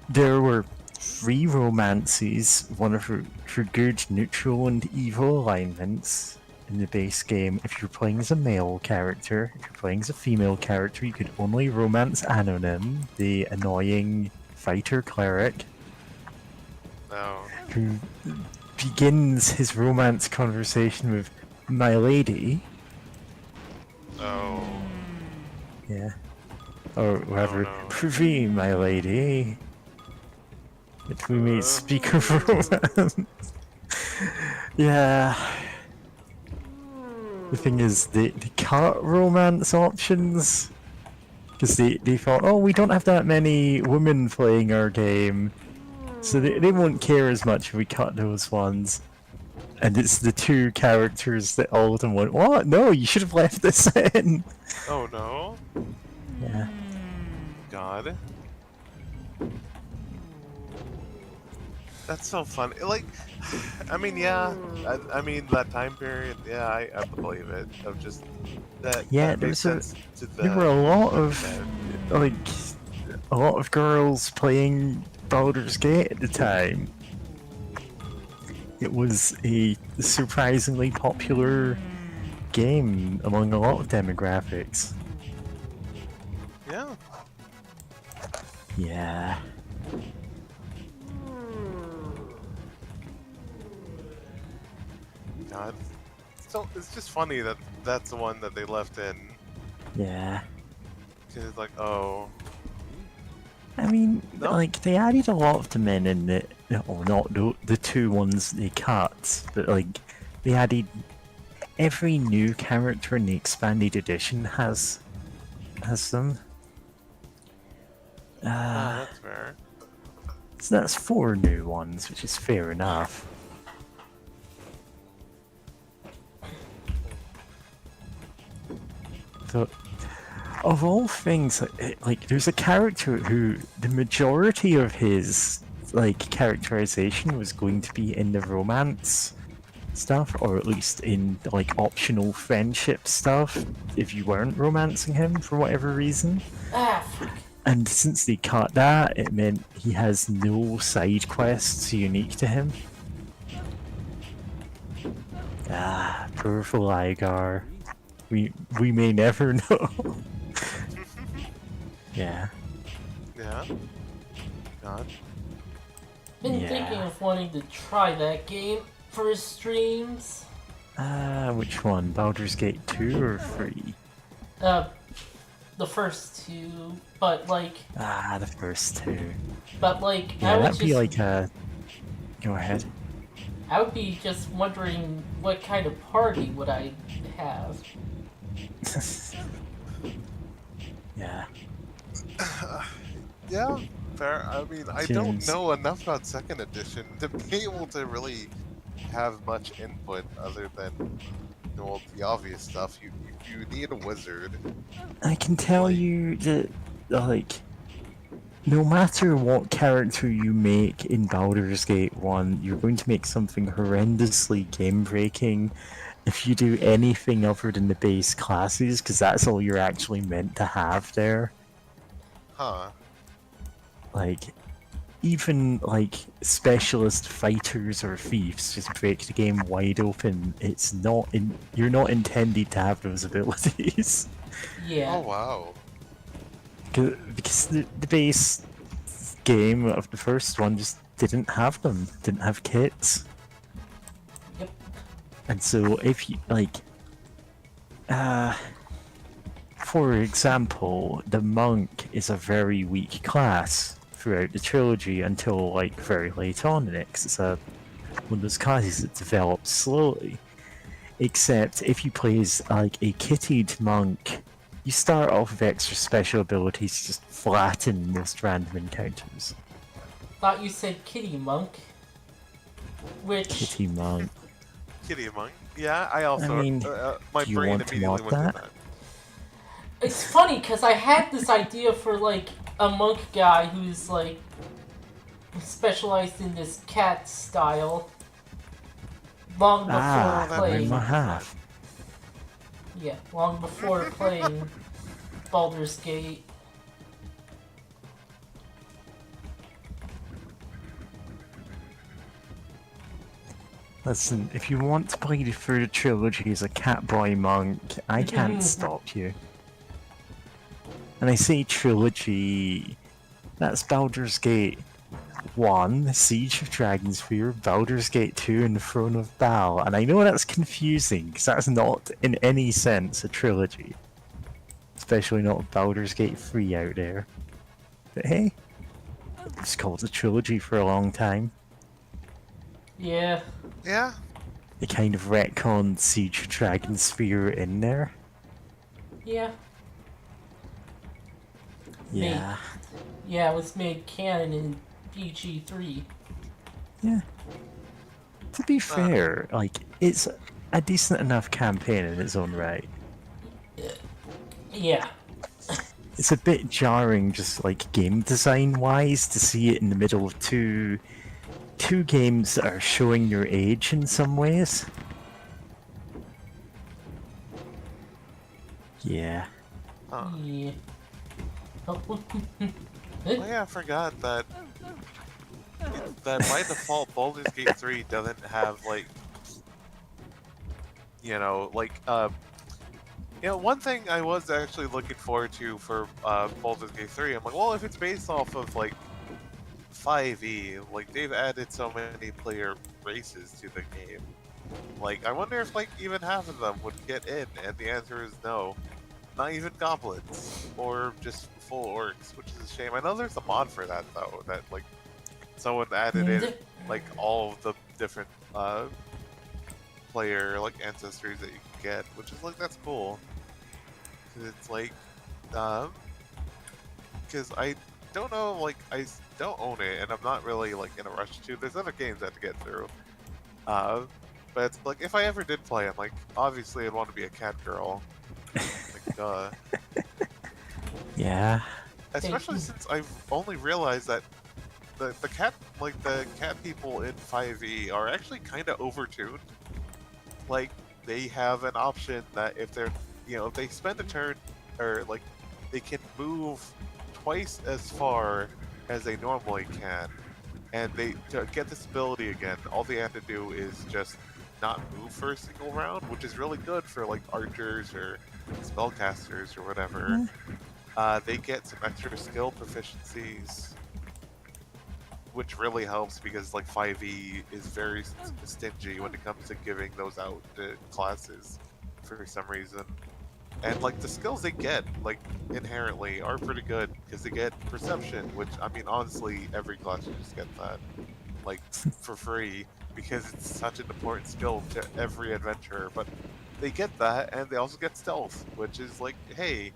there were 3 romances, one for good, neutral, and evil alignments in the base game. If you're playing as a male character, if you're playing as a female character, you could only romance Anonym, the annoying fighter cleric, No. who begins his romance conversation with "My lady." Oh. Yeah. Or whatever. no. "Prithee, my lady, that we may speak of romance." Yeah. The thing is, they cut romance options because they thought, oh, we don't have that many women playing our game, so they won't care as much if we cut those ones. And it's the 2 characters that all of them went, what? No, you should have left this in. Oh no. Yeah. God. That's so funny. Like, I mean, yeah. I mean, that time period, yeah, I believe it. Of just that. Yeah, that makes sense to there were a lot of that. like a lot of girls playing Baldur's Gate at the time. It was a surprisingly popular game among a lot of demographics. Yeah. Yeah. God. So it's just funny that that's the one that they left in. Yeah. Cause it's like, oh. I mean, No. like, they added a lot of them in the... Oh, not the 2 ones they cut, but, like, they added... Every new character in the expanded edition has them. That's fair. So that's 4 new ones, which is fair enough. So, of all things, like, there's a character who the majority of his, like, characterization was going to be in the romance stuff, or at least in like optional friendship stuff if you weren't romancing him for whatever reason. Ah, fuck. And since they cut that, it meant he has no side quests unique to him. Ah, poor Ligar. We may never know. Yeah. Yeah. God. Been Yeah. thinking of wanting to try that game for streams. Which one? Baldur's Gate 2 or 3? The first two, but like, The first two. I would that'd be just, like a... Go ahead. I would be just wondering what kind of party would I have. Yeah. Yeah, fair. I mean, I don't Tunes. know enough about second edition to be able to really have much input other than well, the obvious stuff. You need a wizard. I can tell Like- you that, like, no matter what character you make in Baldur's Gate 1, you're going to make something horrendously game-breaking if you do anything other than the base classes, because that's all you're actually meant to have there. Huh. Like, even, like, specialist fighters or thieves just break the game wide open. It's not in... You're not intended to have those abilities. Yeah. Oh wow. Because the base game of the first one just didn't have them. Didn't have kits. Yep. And so if you, like... for example, the monk is a very weak class throughout the trilogy until, like, very late on in it, because it's one of those classes that develops slowly. Except if you play as, like, a kitted monk, you start off with extra special abilities to just flatten most random encounters. Thought you said kitty monk. Which, Kitty monk. Kitty monk. Yeah, I also. I mean, my do you brain want to immediately mod went to that? that. it's funny because I had this idea for like a monk guy who's like specialized in this cat style long before playing. When I have. Yeah, long before playing Baldur's Gate. Listen, if you want to play through the trilogy as a Catboy monk, I can't stop you. And I say trilogy, that's Baldur's Gate 1, Siege of Dragonspear, Baldur's Gate 2, and Throne of Baal. And I know that's confusing, because that's not in any sense a trilogy. Especially not with Baldur's Gate 3 out there. But hey, it's called a trilogy for a long time. Yeah. Yeah. They kind of retconned Siege of Dragonspear in there. Yeah. Yeah. Yeah, it was made canon in PG3. Yeah. To be fair, like, it's a decent enough campaign in its own right. Yeah. It's a bit jarring, just like game design wise, to see it in the middle of two games that are showing your age in some ways. Yeah. Huh. Yeah. Oh, Oh yeah, I forgot that by default Baldur's Gate 3 doesn't have like one thing I was actually looking forward to for Baldur's Gate 3, I'm like, well, if it's based off of like 5e, like they've added so many player races to the game. Like, I wonder if like even half of them would get in, and the answer is no. Not even goblins, or just full orcs, which is a shame. I know there's a mod for that though, that like someone added in like all of the different player like ancestries that you can get, which is like that's cool. Cause it's like, because I don't know, like I don't own it, and I'm not really like in a rush to. There's other games I have to get through. But it's like if I ever did play, I'm like obviously I'd want to be a cat girl. Like, duh. Yeah. Especially since I've only realized that the cat people in 5e are actually kind of overtuned. like they have an option that if they're, if they spend a turn, or like they can move twice as far as they normally can, and they to get this ability again, all they have to do is just not move for a single round, which is really good for like archers or spellcasters or whatever. They get some extra skill proficiencies, which really helps because like 5e is very stingy when it comes to giving those out to classes for some reason. And like the skills they get, like inherently, are pretty good because they get perception, which I mean honestly every class should just get that, like for free, because it's such an important skill to every adventurer. But they get that, and they also get stealth, which is like, hey,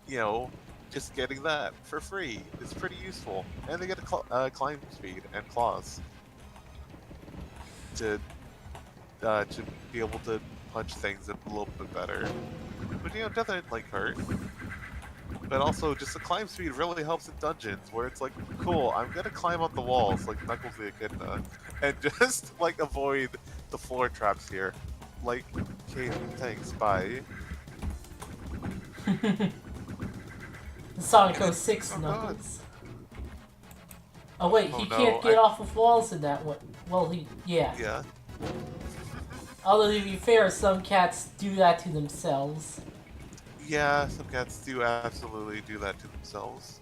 you know, just getting that for free is pretty useful. And they get a climb speed and claws to be able to punch things a little bit better. But it doesn't like hurt. But also, just the climb speed really helps in dungeons, where it's like, cool, I'm gonna climb up the walls like Knuckles the Echidna, and just like avoid the floor traps here. Like, okay, thanks, bye. Sonic 06 Oh, Knuckles. Oh wait, he no, can't get off of walls in that one. Well, yeah. Yeah. Although to be fair, some cats do that to themselves. Yeah, some cats do absolutely do that to themselves.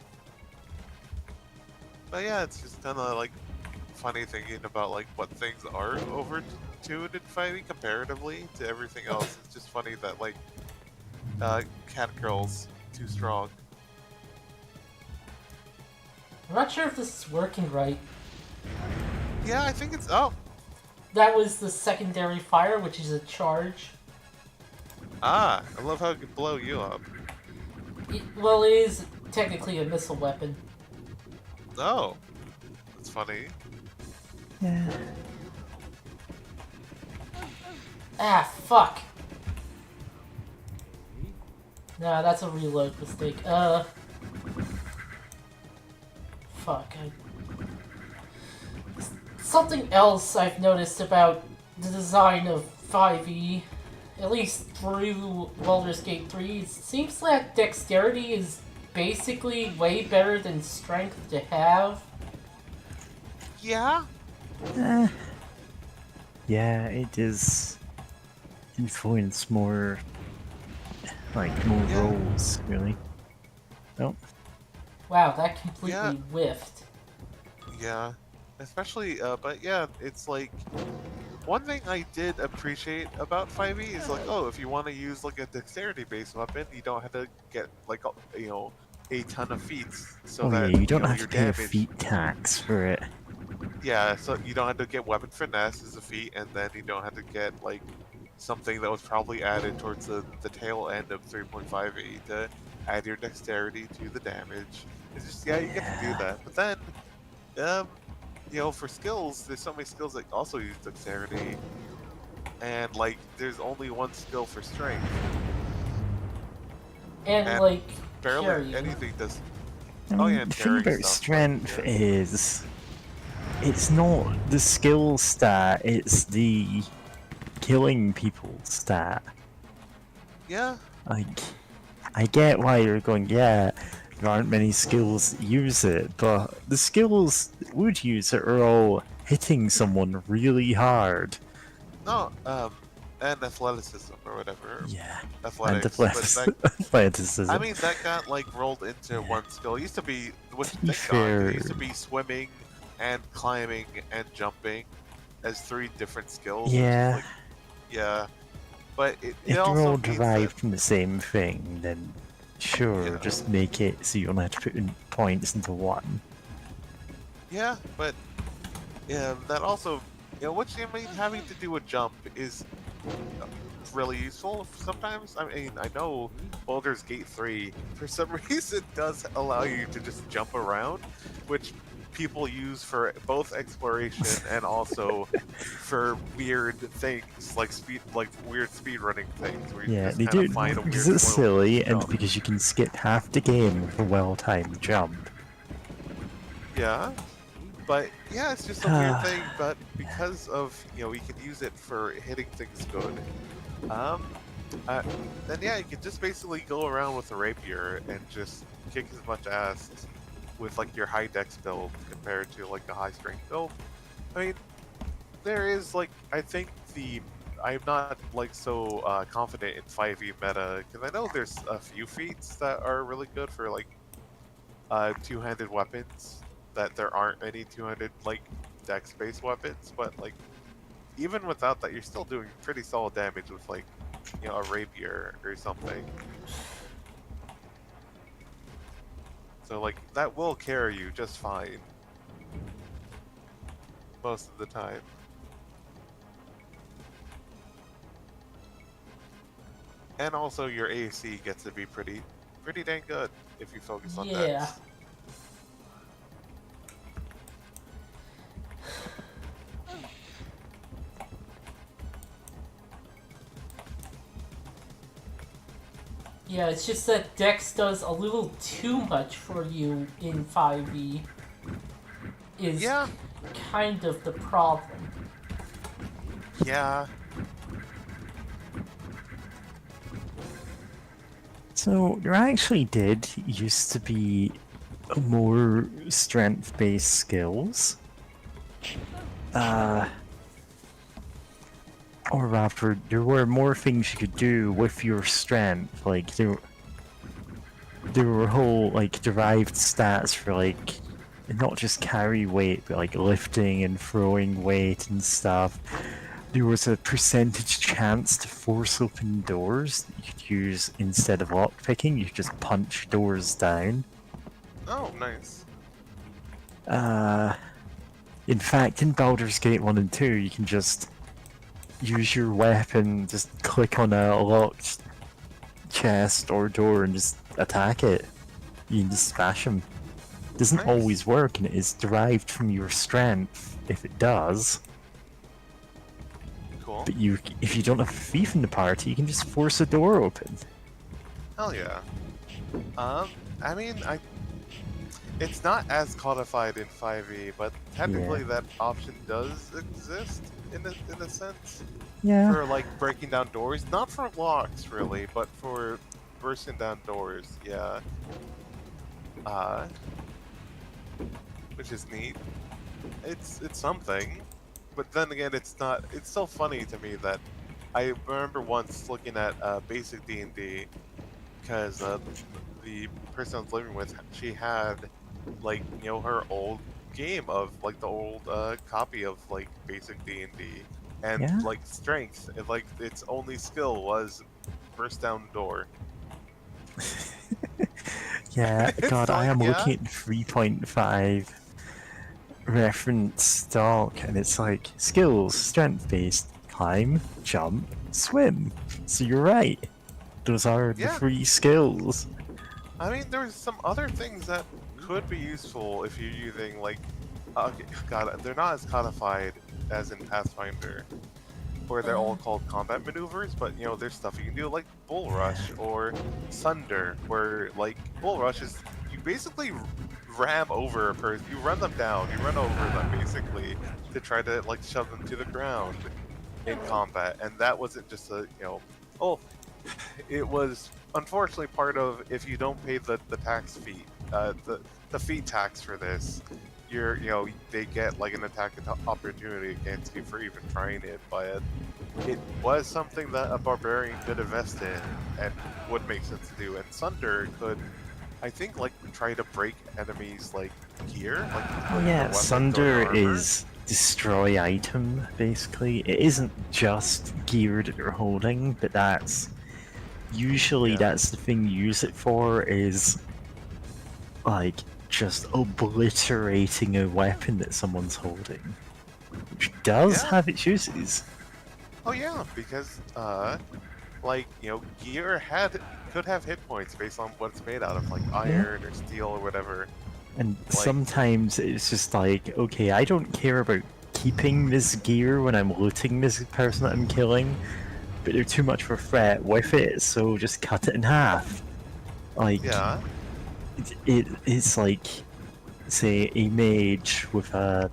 But yeah, it's just kind of like funny thinking about like what things are overtuned in 5e comparatively to everything else. It's just funny that like cat girl's too strong. I'm not sure if this is working right. Yeah, I think it's oh. That was the secondary fire, which is a charge. Ah, I love how it can blow you up. Well, it is technically a missile weapon. Oh, that's funny. Yeah. Ah, fuck. Nah, that's a reload mistake. Fuck. Something else I've noticed about the design of 5e, at least through Baldur's Gate 3, it seems that dexterity is basically way better than strength to have. Yeah. Yeah, it is influence more, like, more roles, really. Oh. Wow, that completely Yeah. whiffed. Yeah. Especially, but yeah, it's like, one thing I did appreciate about 5e is like, oh, if you want to use like a dexterity-based weapon, you don't have to get like, a ton of feats, so Oh that yeah, you don't have your to pay a damage. feat tax for it. Yeah, so you don't have to get weapon finesse as a feat, and then you don't have to get like something that was probably added towards the tail end of 3.5e to add your dexterity to the damage. It's just you get to do that. But then, for skills, there's so many skills that also use dexterity, and like there's only one skill for strength, And like, barely carrying. anything does. I Oh mean, yeah, and the thing carrying about stuff, strength but, yeah. is, it's not the skill stat, it's the killing people stat. Yeah. Like, I get why you're going, yeah, there aren't many skills that use it, but the skills that would use it are all hitting someone really hard. No, and athleticism or whatever. Yeah. Athletics. And But that, athleticism. I mean, that got like rolled into Yeah. one skill. It used to be, which To be thank God, fair- it used to be swimming and climbing and jumping as 3 different skills. which is, Yeah. like, yeah. But it If they're also all means derived that, from the same thing, then sure, Yeah. just make it so you only have to put in points into one. yeah, but yeah, that also, which I mean, having to do a jump is really useful sometimes. I mean, I know Baldur's Gate 3 for some reason does allow you to just jump around, which people use for both exploration and also for weird things like weird speed running things where you Yeah, just they kind do of find a because weird it's flow silly and jump. because you can skip half the game with a well-timed jump. Yeah, But yeah, it's just a weird thing. But because of we can use it for hitting things good. Um, uh, then yeah, you can just basically go around with a rapier and just kick as much ass with like your high dex build compared to like a high strength build. I mean, there is like I think I'm not like so confident in 5e meta because I know there's a few feats that are really good for like two-handed weapons. That there aren't any two-handed like dex-based weapons, but like even without that, you're still doing pretty solid damage with like a rapier or something. So like that will carry you just fine most of the time. And also your AC gets to be pretty dang good if you focus on Yeah. dex. Yeah, it's just that Dex does a little too much for you in 5e. Is Yeah. kind of the problem. Yeah. So there actually did used to be more strength-based skills. Or rather, there were more things you could do with your strength. Like there were whole like derived stats for like not just carry weight, but like lifting and throwing weight and stuff. There was a percentage chance to force open doors that you could use instead of lockpicking. You could just punch doors down. Oh, nice. In fact, in Baldur's Gate 1 and 2, you can just use your weapon, just click on a locked chest or door and just attack it. You can just smash them. It doesn't Nice. always work, and it is derived from your strength, if it does. Cool. But if you don't have a thief in the party, you can just force a door open. Hell yeah. I mean, it's not as codified in 5e, but technically that option does exist in a sense. Yeah. For like breaking down doors, not for locks really, but for bursting down doors. Yeah. Which is neat. It's something, but then again, it's not. It's so funny to me that I remember once looking at basic D&D because the person I was living with, she had like her old game of like the old copy of like basic D&D, and Yeah. like strength, like its only skill was burst down door. Yeah, It's God, I like, am yeah. looking at 3.5 reference stock, and it's like skills, strength-based, climb, jump, swim. So you're right. Those are the Yeah. 3 skills. I mean, there's some other things that could be useful if you're using like, God, they're not as codified as in Pathfinder, where they're all called combat maneuvers. But there's stuff you can do like Bull Rush or Sunder, where like Bull Rush is you basically ram over a person, you run them down, you run over them basically to try to like shove them to the ground in combat, and that wasn't just a it was unfortunately part of if you don't pay the tax fee, the fee tax for this, they get like an attack opportunity against you for even trying it. But it was something that a barbarian could invest in and would make sense to do. And Sunder could, I think, like try to break enemies like gear. Like, Oh their yeah, weapons or Sunder armor. is destroy item, basically. It isn't just gear that you're holding, but that's usually Yeah. that's the thing you use it for, is like just obliterating a weapon that someone's holding. Which does Yeah. have its uses. Oh yeah, because like gear could have hit points based on what it's made out of, like iron or steel or whatever. And Like- sometimes it's just like, okay, I don't care about keeping this gear when I'm looting this person that I'm killing, but they're too much of a threat with it, so just cut it in half. Like, Yeah. it's like say, a mage with a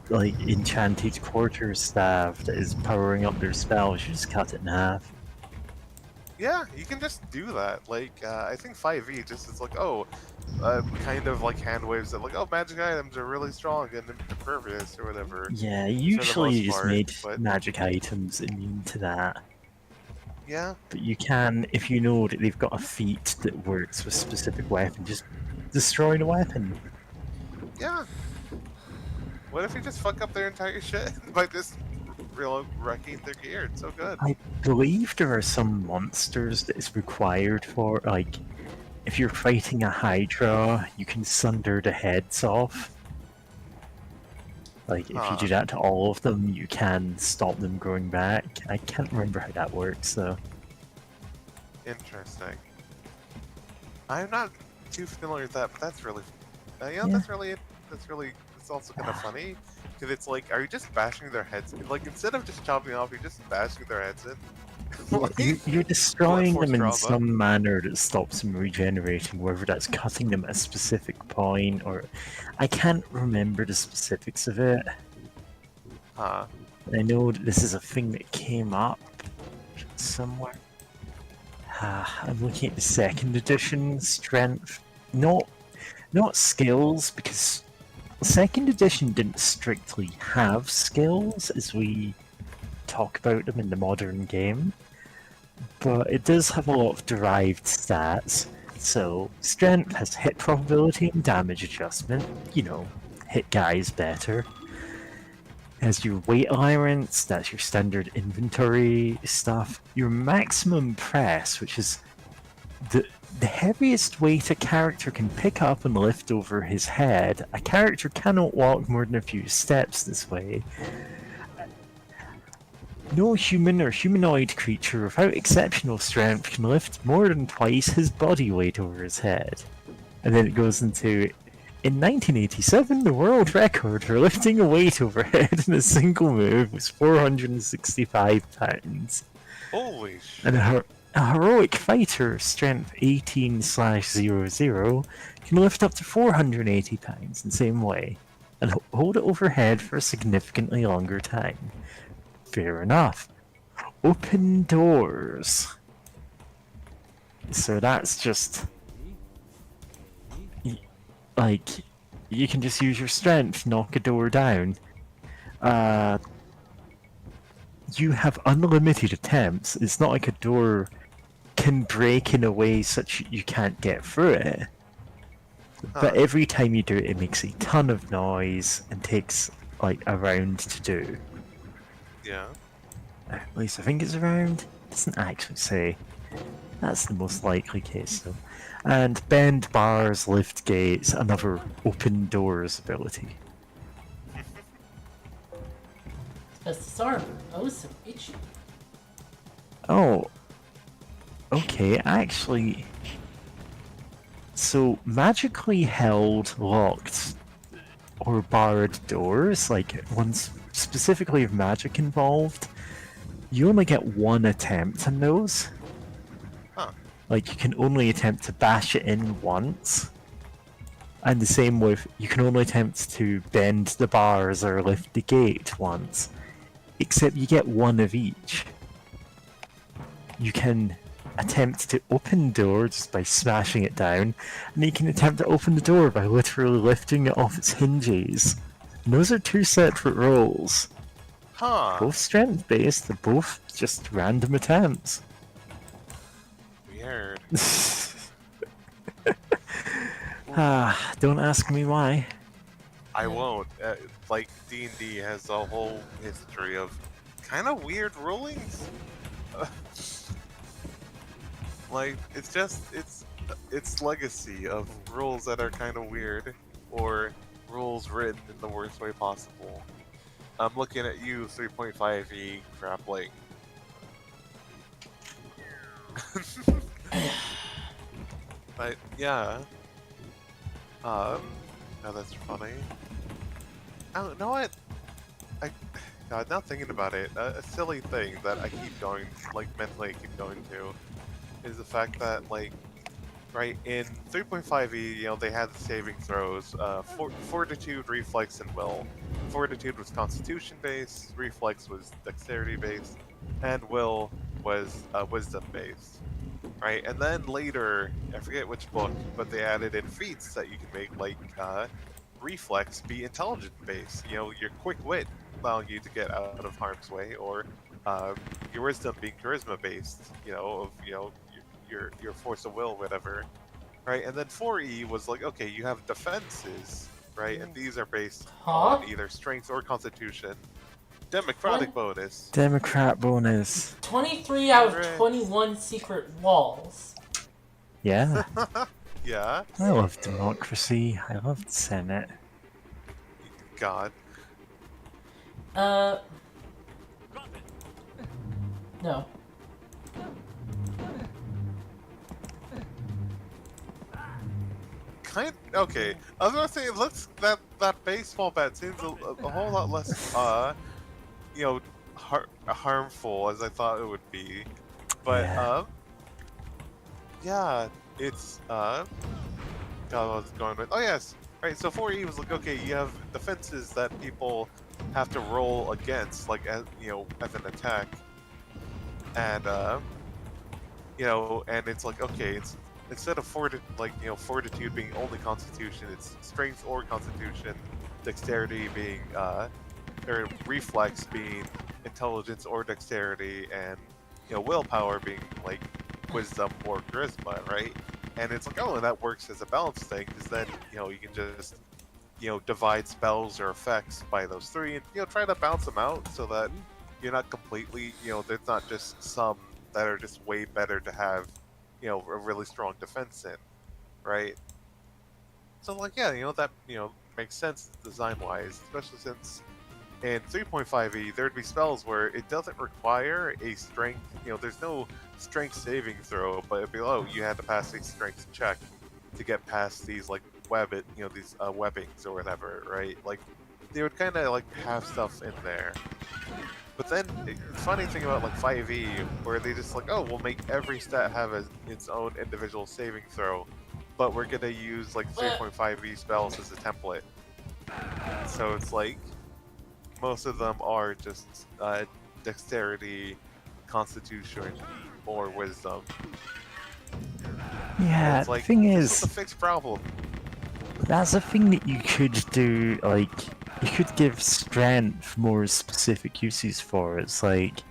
like enchanted quarterstaff that is powering up their spell, you just cut it in half. Yeah, you can just do that. Like, I think 5e just is like, oh, kind of like hand waves that like, oh, magic items are really strong and impervious or whatever. Yeah, For the most usually it's part, made but magic items immune to that. yeah, But you can, if you know that they've got a feat that works with specific weapon, just destroy the weapon. yeah. What if you just fuck up their entire shit by just real wrecking their gear? It's so good. I believe there are some monsters that is required for, like, if you're fighting a Hydra, you can sunder the heads off. Like, if you do Huh. that to all of them, you can stop them growing back. I can't remember how that works, though. Interesting. I'm not too familiar with that, but that's really, Yeah. that's really, it's also kind of funny because it's like, are you just bashing their heads? Like instead of just chopping off, you're just bashing their heads in. Like, You're destroying force them in trauma. some manner that stops them regenerating, whether that's cutting them at a specific point or... I can't remember the specifics of it. Huh. I know that this is a thing that came up somewhere. I'm looking at the second edition strength. Not skills, because second edition didn't strictly have skills as we talk about them in the modern game, but it does have a lot of derived stats. So strength has hit probability and damage adjustment, you know, hit guys better. Has your weight allowance, that's your standard inventory stuff. Your maximum press, which is the heaviest weight a character can pick up and lift over his head. A character cannot walk more than a few steps this way. No human or humanoid creature without exceptional strength can lift more than twice his body weight over his head. And then it goes into, in 1987, the world record for lifting a weight overhead in a single move was 465 pounds. Holy shit. And a heroic fighter, strength 18/00, can lift up to 480 pounds in the same way, and hold it overhead for a significantly longer time. Fair enough. Open doors. So that's just... like, you can just use your strength, knock a door down. You have unlimited attempts. It's not like a door can break in a way such you can't get through it. But every time you do it, it makes a ton of noise and takes, like, a round to do. Yeah. At least I think it's a round. It doesn't actually say. That's the most likely case, though. And bend bars, lift gates, another open doors ability. Asbestos armor. Oh, so itchy. Oh. Okay, actually... So, magically held, locked, or barred doors, like ones specifically of magic involved, you only get one attempt on those. Huh. Like, you can only attempt to bash it in once. And the same with, you can only attempt to bend the bars or lift the gate once. Except you get one of each. You can attempt to open door just by smashing it down, and you can attempt to open the door by literally lifting it off its hinges. And those are two separate rolls. Huh. Both strength based, they're both just random attempts. Weird. Don't ask me why. I won't. Like D&D has a whole history of kind of weird rulings. Like it's just it's legacy of rules that are kind of weird or rules written in the worst way possible. I'm looking at you, 3.5e grappling. But yeah. No, that's funny. Oh, know what? God, now thinking about it, a silly thing that I keep going, like mentally I keep going to, is the fact that like right? In 3.5e, they had the saving throws: fortitude, reflex, and will. Fortitude was Constitution based, reflex was Dexterity based, and will was Wisdom based. Right, and then later, I forget which book, but they added in feats that you can make, like reflex be intelligent based. Your quick wit allowing you to get out of harm's way, or uh, your wisdom being charisma based. Of your force of will, whatever. Right, and then 4e was like, okay, you have defenses, right, and these are based on Huh? either strength or constitution. Twen- Democratic bonus. Democrat bonus. 23 out of Right. 21 secret walls. Yeah. Yeah. I love democracy. I love the Senate. God. Uh, no. Okay. I was gonna say, that baseball bat seems a whole lot less you know harmful as I thought it would be, but Yeah. yeah, it's God, what was I going with? Oh yes, right. So 4E was like, okay, you have defenses that people have to roll against, like as an attack, and and it's like, okay, it's instead of fortitude being only Constitution, it's strength or Constitution, dexterity being or reflex being intelligence or dexterity, and willpower being like wisdom or charisma, right? And it's like, oh, and that works as a balance thing, because then you can just divide spells or effects by those three, and try to balance them out so that you're not completely there's not just some that are just way better to have a really strong defense in, right? So like, yeah, that makes sense design wise, especially since in 3.5e there'd be spells where it doesn't require a strength, there's no strength saving throw, but it'd be, oh, you had to pass a strength check to get past these like these webbings or whatever, right? Like they would kind of like have stuff in there. But then the funny thing about like 5e, where they just like, oh, we'll make every stat have its own individual saving throw, but we're gonna use like But 3.5e spells as a template. So it's like most of them are just dexterity, constitution, or wisdom. And Yeah, it's the like, thing this was a is, fixed problem. that's a thing that you could do, like, you could give strength more specific uses for. It's like,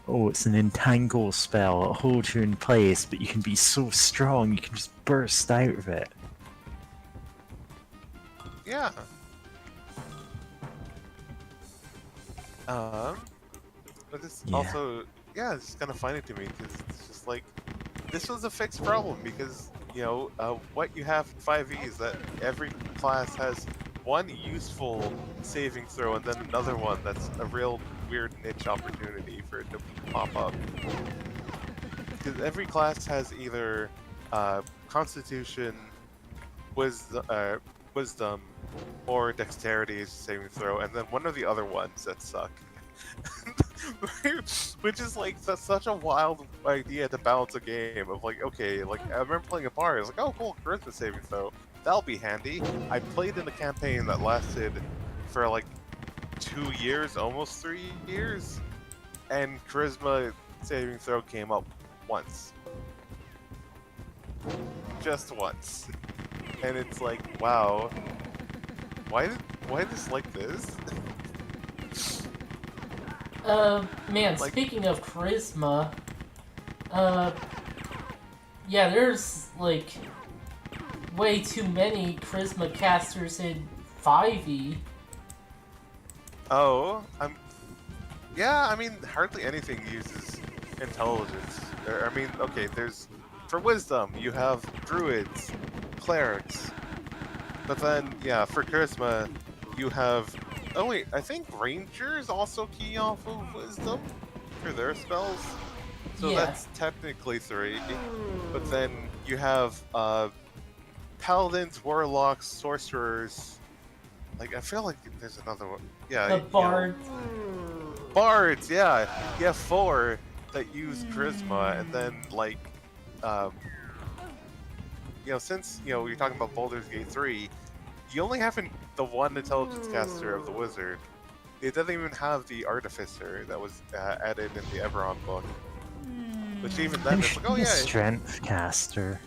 oh, it's an entangle spell, it'll hold you in place, but you can be so strong, you can just burst out of it. Yeah. Um, but this Yeah. also, yeah, it's kind of funny to me because it's just like, this was a fixed problem because what you have in 5e is that every class has one useful saving throw and then another one that's a real weird niche opportunity for it to pop up. Because every class has either Constitution, Wisdom, or Dexterity as a saving throw, and then one of the other ones that suck. Which is like such a wild idea to balance a game of like, okay, like I remember playing a bar, I was like, oh cool, charisma saving throw, that'll be handy. I played in a campaign that lasted for like 2 years, almost 3 years, and charisma saving throw came up once. Just once. And it's like, wow, why this like this? Man, Like, speaking of charisma, uh, yeah, there's, like, way too many charisma casters in 5e. oh, yeah, I mean, hardly anything uses intelligence. I mean, okay, for wisdom, you have druids, clerics, but then, yeah, for charisma, you have, oh wait, I think rangers also key off of wisdom for their spells. So Yeah. that's technically 3, but then you have paladins, warlocks, sorcerers. Like, I feel like there's another one. Yeah, The bard. bards. Yeah, you have 4 that use charisma, and then like, um, since you're talking about Baldur's Gate 3, you only have the one intelligence caster of the wizard. It doesn't even have the artificer that was added in the Everon book. Which even then, There it's should like, oh be a yeah. strength caster.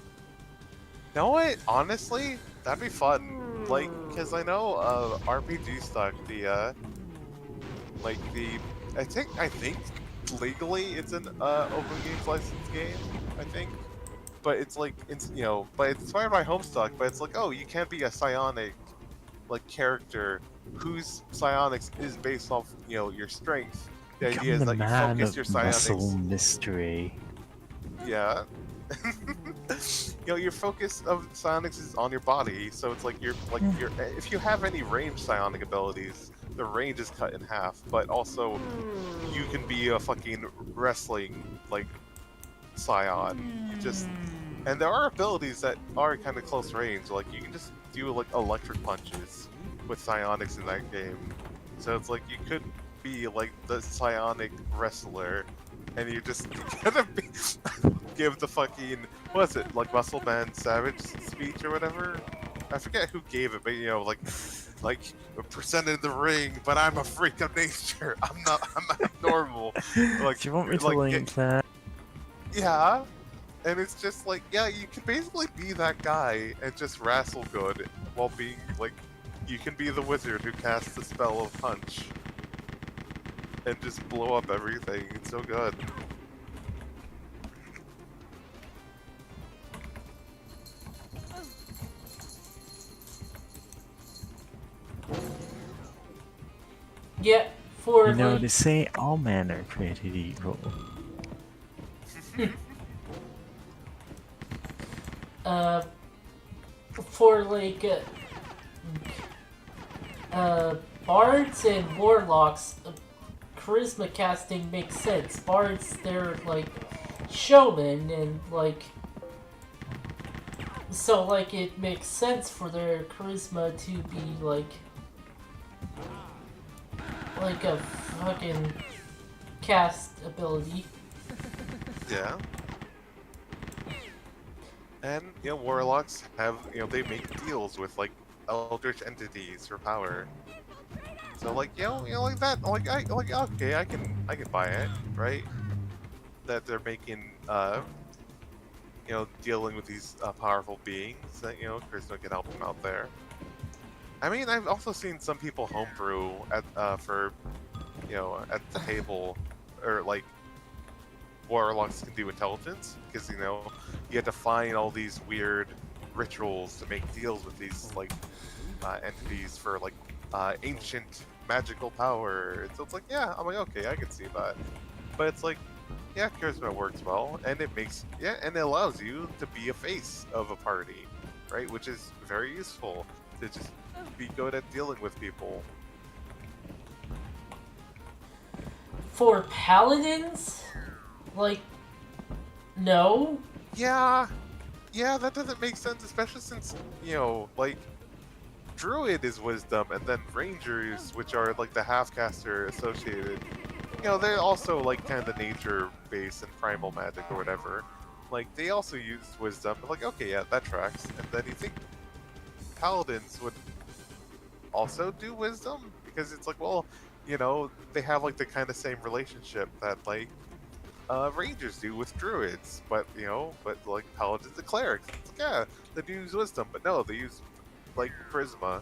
You know what? Honestly, that'd be fun. Like, because I know RPG stuck I think legally it's an open games license game. I think, but it's like but it's inspired by Homestuck. But it's like, oh, you can't be a psionic character whose psionics is based off your strength. The idea Become is the that you man focus of your muscle psionics. mystery. Yeah. Your focus of psionics is on your body, so it's like if you have any range psionic abilities, the range is cut in half. But also, you can be a fucking wrestling scion. And there are abilities that are kind of close range. Like you can just do electric punches with psionics in that game. So it's like you could be the psionic wrestler, and you gotta give the fucking what's it Muscle Man Savage speech or whatever. I forget who gave it, but presented in the ring, but I'm a freak of nature. I'm not normal. Do you want me to link that? Yeah. And it's just you can basically be that guy and just wrestle good while being you can be the wizard who casts the spell of punch and just blow up everything. It's so good. Yeah, for They say all men are created equal. for bards and warlocks, charisma casting makes sense. Bards, they're showmen, and so it makes sense for their charisma to be a fucking cast ability. Yeah. And warlocks have they make deals with eldritch entities for power. So like that okay, I can buy it, right? That they're making dealing with these powerful beings that charisma can help them out there. I mean, I've also seen some people homebrew at for at the table, or warlocks can do intelligence, because you have to find all these weird rituals to make deals with these entities for ancient magical power. So it's yeah, I'm okay, I can see that. But it's yeah, charisma works well, and it allows you to be a face of a party, right? Which is very useful to just be good at dealing with people. For paladins, no. Yeah, that doesn't make sense, especially since druid is wisdom, and then rangers, which are the half-caster associated, they're also kind of nature-based and primal magic or whatever. They also use wisdom. Okay, yeah, that tracks. And then you think paladins would also do wisdom, because it's well, they have the kind of same relationship that rangers do with druids, but paladins and clerics. It's yeah, they do use wisdom, but no, they use charisma.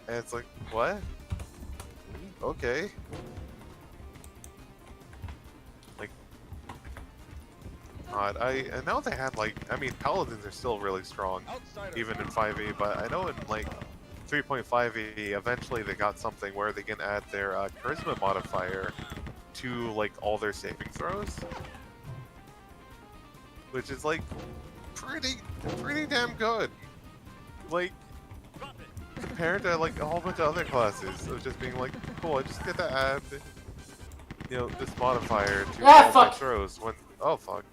And it's what? Okay. God, I know they had I mean, paladins are still really strong, even in 5e, but I know in 3.5e, eventually they got something where they can add their charisma modifier to all their saving throws, which is pretty damn good. Compared to a whole bunch of other classes of just being cool, I just get to add this modifier to all my throws when fuck.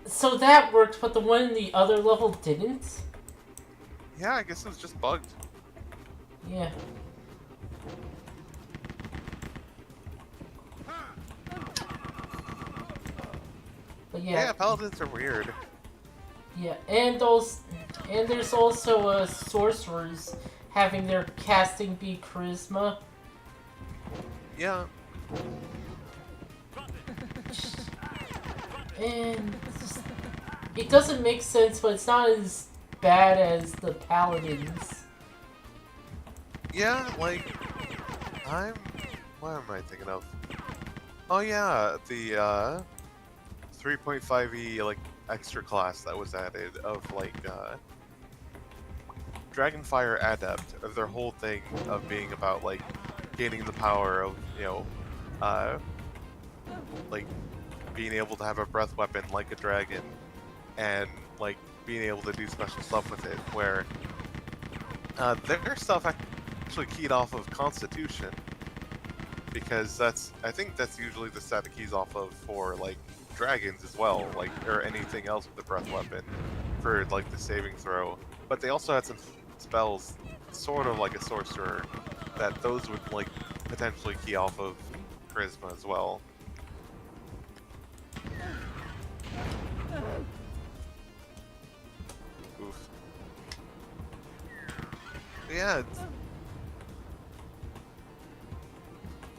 So that worked, but the one in the other level didn't? Yeah, I guess it was just bugged. Yeah. But Yeah, paladins are weird. Yeah, and there's also sorcerers having their casting be charisma. Yeah, And it doesn't make sense, but it's not as bad as the paladins. yeah, like, what am I thinking of? Oh yeah, the 3.5e like extra class that was added of like Dragonfire Adept, of their whole thing of being about like gaining the power of, uh like being able to have a breath weapon like a dragon, and like being able to do special stuff with it, where their stuff actually keyed off of Constitution, because I think that's usually the stat it keys off of for like dragons as well, like, or anything else with a breath weapon for like the saving throw. But they also had some spells, sort of like a sorcerer, that those would like potentially key off of charisma as well. Oof. Yeah,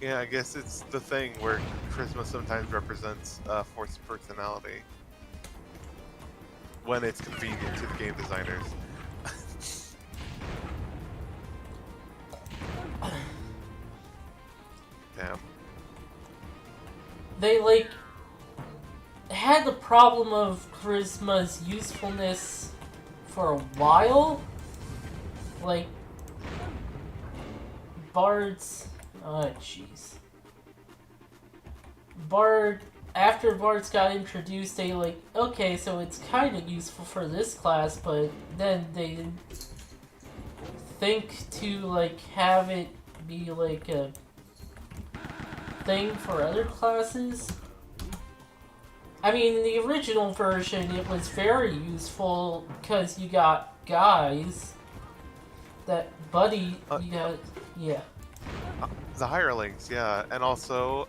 yeah, I guess it's the thing where charisma sometimes represents force of personality when it's convenient to the game designers. Damn. They like had the problem of charisma's usefulness for a while. Like bards, oh jeez. Bard After bards got introduced, they like, okay, so it's kind of useful for this class, but then they didn't think to like have it be like a thing for other classes. I mean, in the original version, it was very useful because you got guys. That buddy, you got, yeah. The hirelings, yeah, and also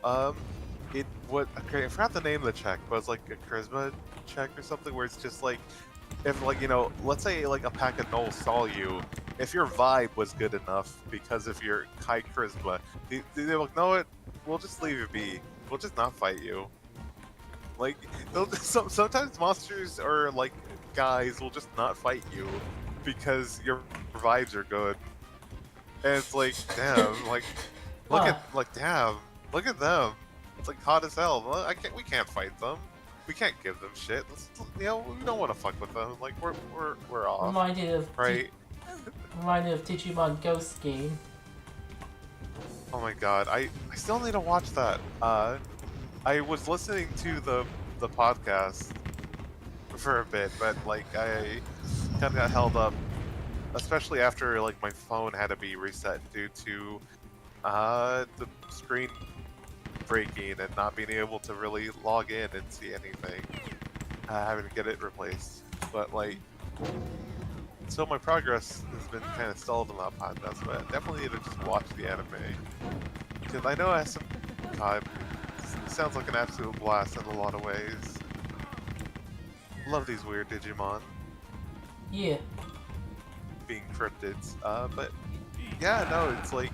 okay, I forgot the name of the check, but it's like a charisma check or something, where it's just like, if like, let's say like a pack of gnolls saw you, if your vibe was good enough because of your high charisma, they're like, no, we'll just leave it be. We'll just not fight you. Like, sometimes monsters or like guys will just not fight you because your vibes are good. And it's like, damn, like, damn, look at them. It's like hot as hell. Well, we can't fight them. We can't give them shit. We don't want to fuck with them. Like, we're off. Right? Reminded of Digimon Ghost game. Oh my god, I still need to watch that. I was listening to the podcast for a bit, but like I kind of got held up, especially after like my phone had to be reset due to the screen breaking and not being able to really log in and see anything, having to get it replaced. But like, so my progress has been kind of stalled on that podcast, but I definitely need to just watch the anime, because I know it has some, God, it sounds like an absolute blast in a lot of ways. Love these weird Digimon Yeah. being cryptids, but yeah, no, it's like,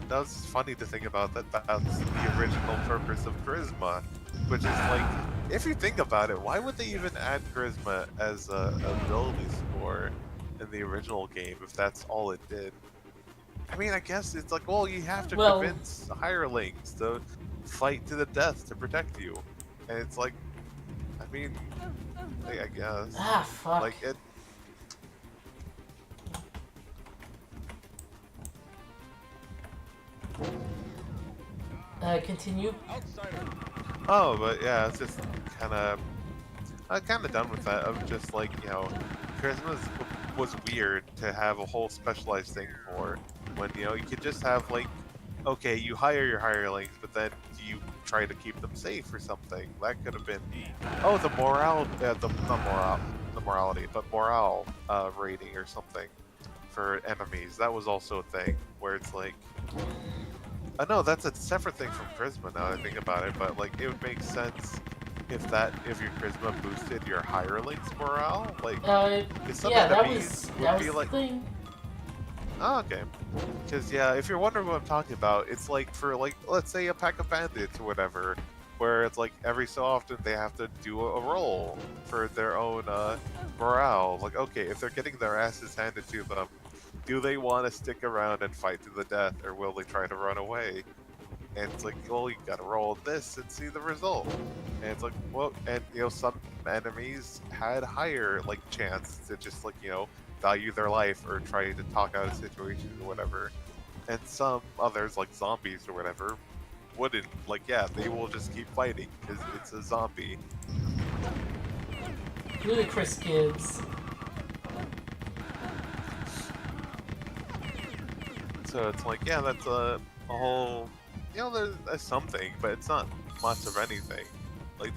that was funny to think about that's the original purpose of charisma, which is like, if you think about it, why would they even add charisma as a ability score in the original game if that's all it did? I mean, I guess it's like, well, you have to convince hirelings to fight to the death to protect you, and it's like, I mean, I guess. Ah, fuck. Like it. Continue. Oh, but yeah, it's just I'm kind of done with that. Of just like, charisma was weird to have a whole specialized thing for, when you could just have like, okay, you hire your hirelings, but then you try to keep them safe or something. That could have been, oh, the morality, but morale rating or something for enemies. That was also a thing where it's like, I know that's a separate thing from charisma now that I think about it, but like it would make sense if your charisma boosted your hirelings morale, like, Uh, 'cause some yeah, enemies would that be was the like, thing. oh, okay. Because, yeah, if you're wondering what I'm talking about, it's like for, like, let's say a pack of bandits or whatever, where it's like every so often they have to do a roll for their own morale. Like, okay, if they're getting their asses handed to them, do they want to stick around and fight to the death, or will they try to run away? And it's like, well, you gotta roll this and see the result. And it's like, well, and some enemies had higher like chance to just like value their life or try to talk out a situation or whatever. And some others, like zombies or whatever, wouldn't. Like, yeah, they will just keep fighting because it's a zombie. Ludicrous Gibbs. So it's like, yeah, that's a whole, there's something, but it's not much of anything. Like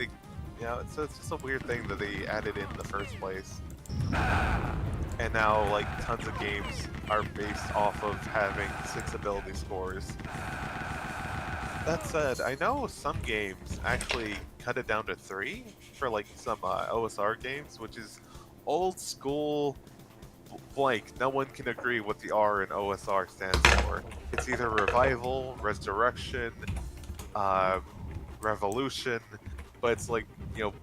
it's just a weird thing that they added in the first place. And now, like, tons of games are based off of having 6 ability scores. That said, I know some games actually cut it down to 3 for, like, some OSR games, which is old school blank. No one can agree what the R in OSR stands for. It's either revival, resurrection, revolution, but it's like,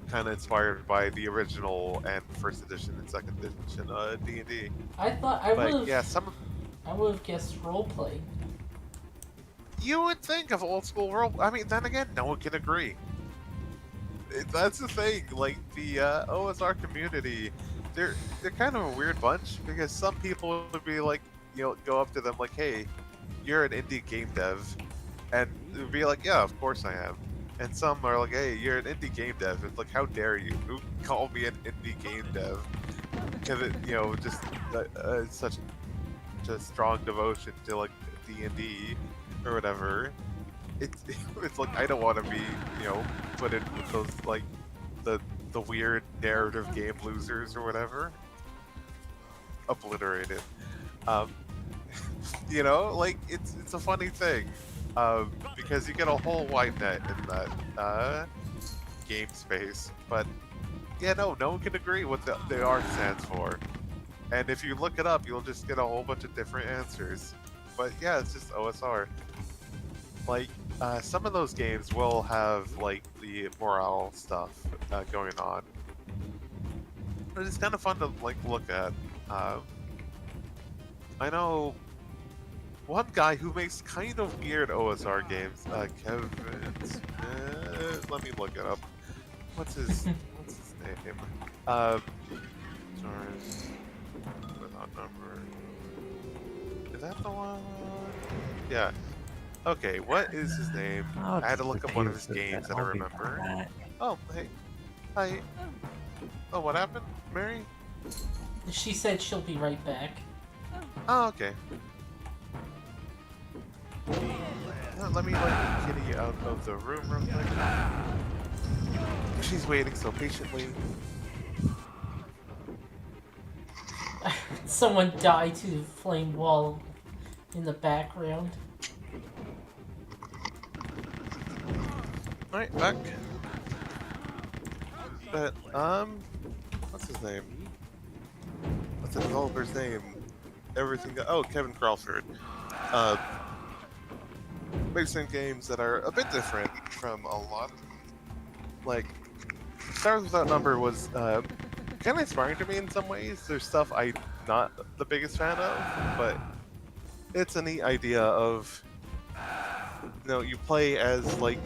kind of inspired by the original and first edition and second edition D&D. I thought But yeah, I would have guessed roleplay. you would think of old school role. I mean, then again, no one can agree. That's the thing. Like the OSR community, they're kind of a weird bunch because some people would be like, go up to them like, "Hey, you're an indie game dev," and it would be like, "Yeah, of course I am." And some are like, "Hey, you're an indie game dev." It's like, "How dare you? Who call me an indie game dev?" Because it, just such a strong devotion to like D&D or whatever. It's like I don't want to be put in with those like the weird narrative game losers or whatever. Obliterated. Um, like it's a funny thing, because you get a whole wide net in that game space, but yeah, no one can agree what the R stands for. And if you look it up, you'll just get a whole bunch of different answers. But yeah, it's just OSR. Like, some of those games will have, like, the morale stuff going on. But it's kind of fun to, like, look at. I know one guy who makes kind of weird OSR games, Kevin... let me look it up. What's his name? Stars without number. Is that the one? Yeah. Okay, what is his name? I had to look up one of his games that I remember. Oh, hey. Hi. Oh, what happened, Mary? She said she'll be right back. Oh, okay. Let me let Kitty out of the room real quick. She's waiting so patiently. Someone died to the flame wall in the background. Alright, back. But, what's his name? What's the developer's name? Oh, Kevin Crawford. Makes some games that are a bit different from a lot. Like, Stars Without Number was, kind of inspiring to me in some ways. There's stuff I'm not the biggest fan of, but it's a neat idea of, you play as, like,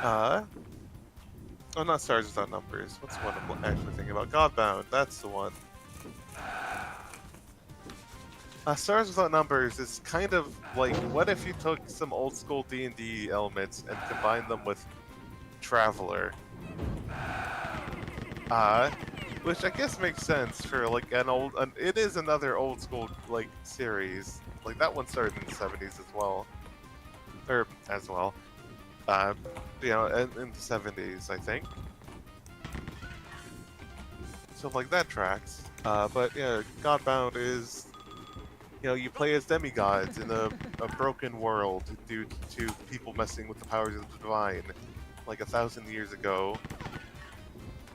oh, not Stars Without Numbers. What's the one I'm actually thinking about? Godbound, that's the one. Stars Without Numbers is kind of like, what if you took some old school D&D elements and combined them with Traveler? Which I guess makes sense for like it is another old school like series. Like that one started in the 70s as well. In the 70s, I think. So like that tracks. But yeah, Godbound is, you play as demigods in a broken world due to people messing with the powers of the divine. like 1,000 years ago,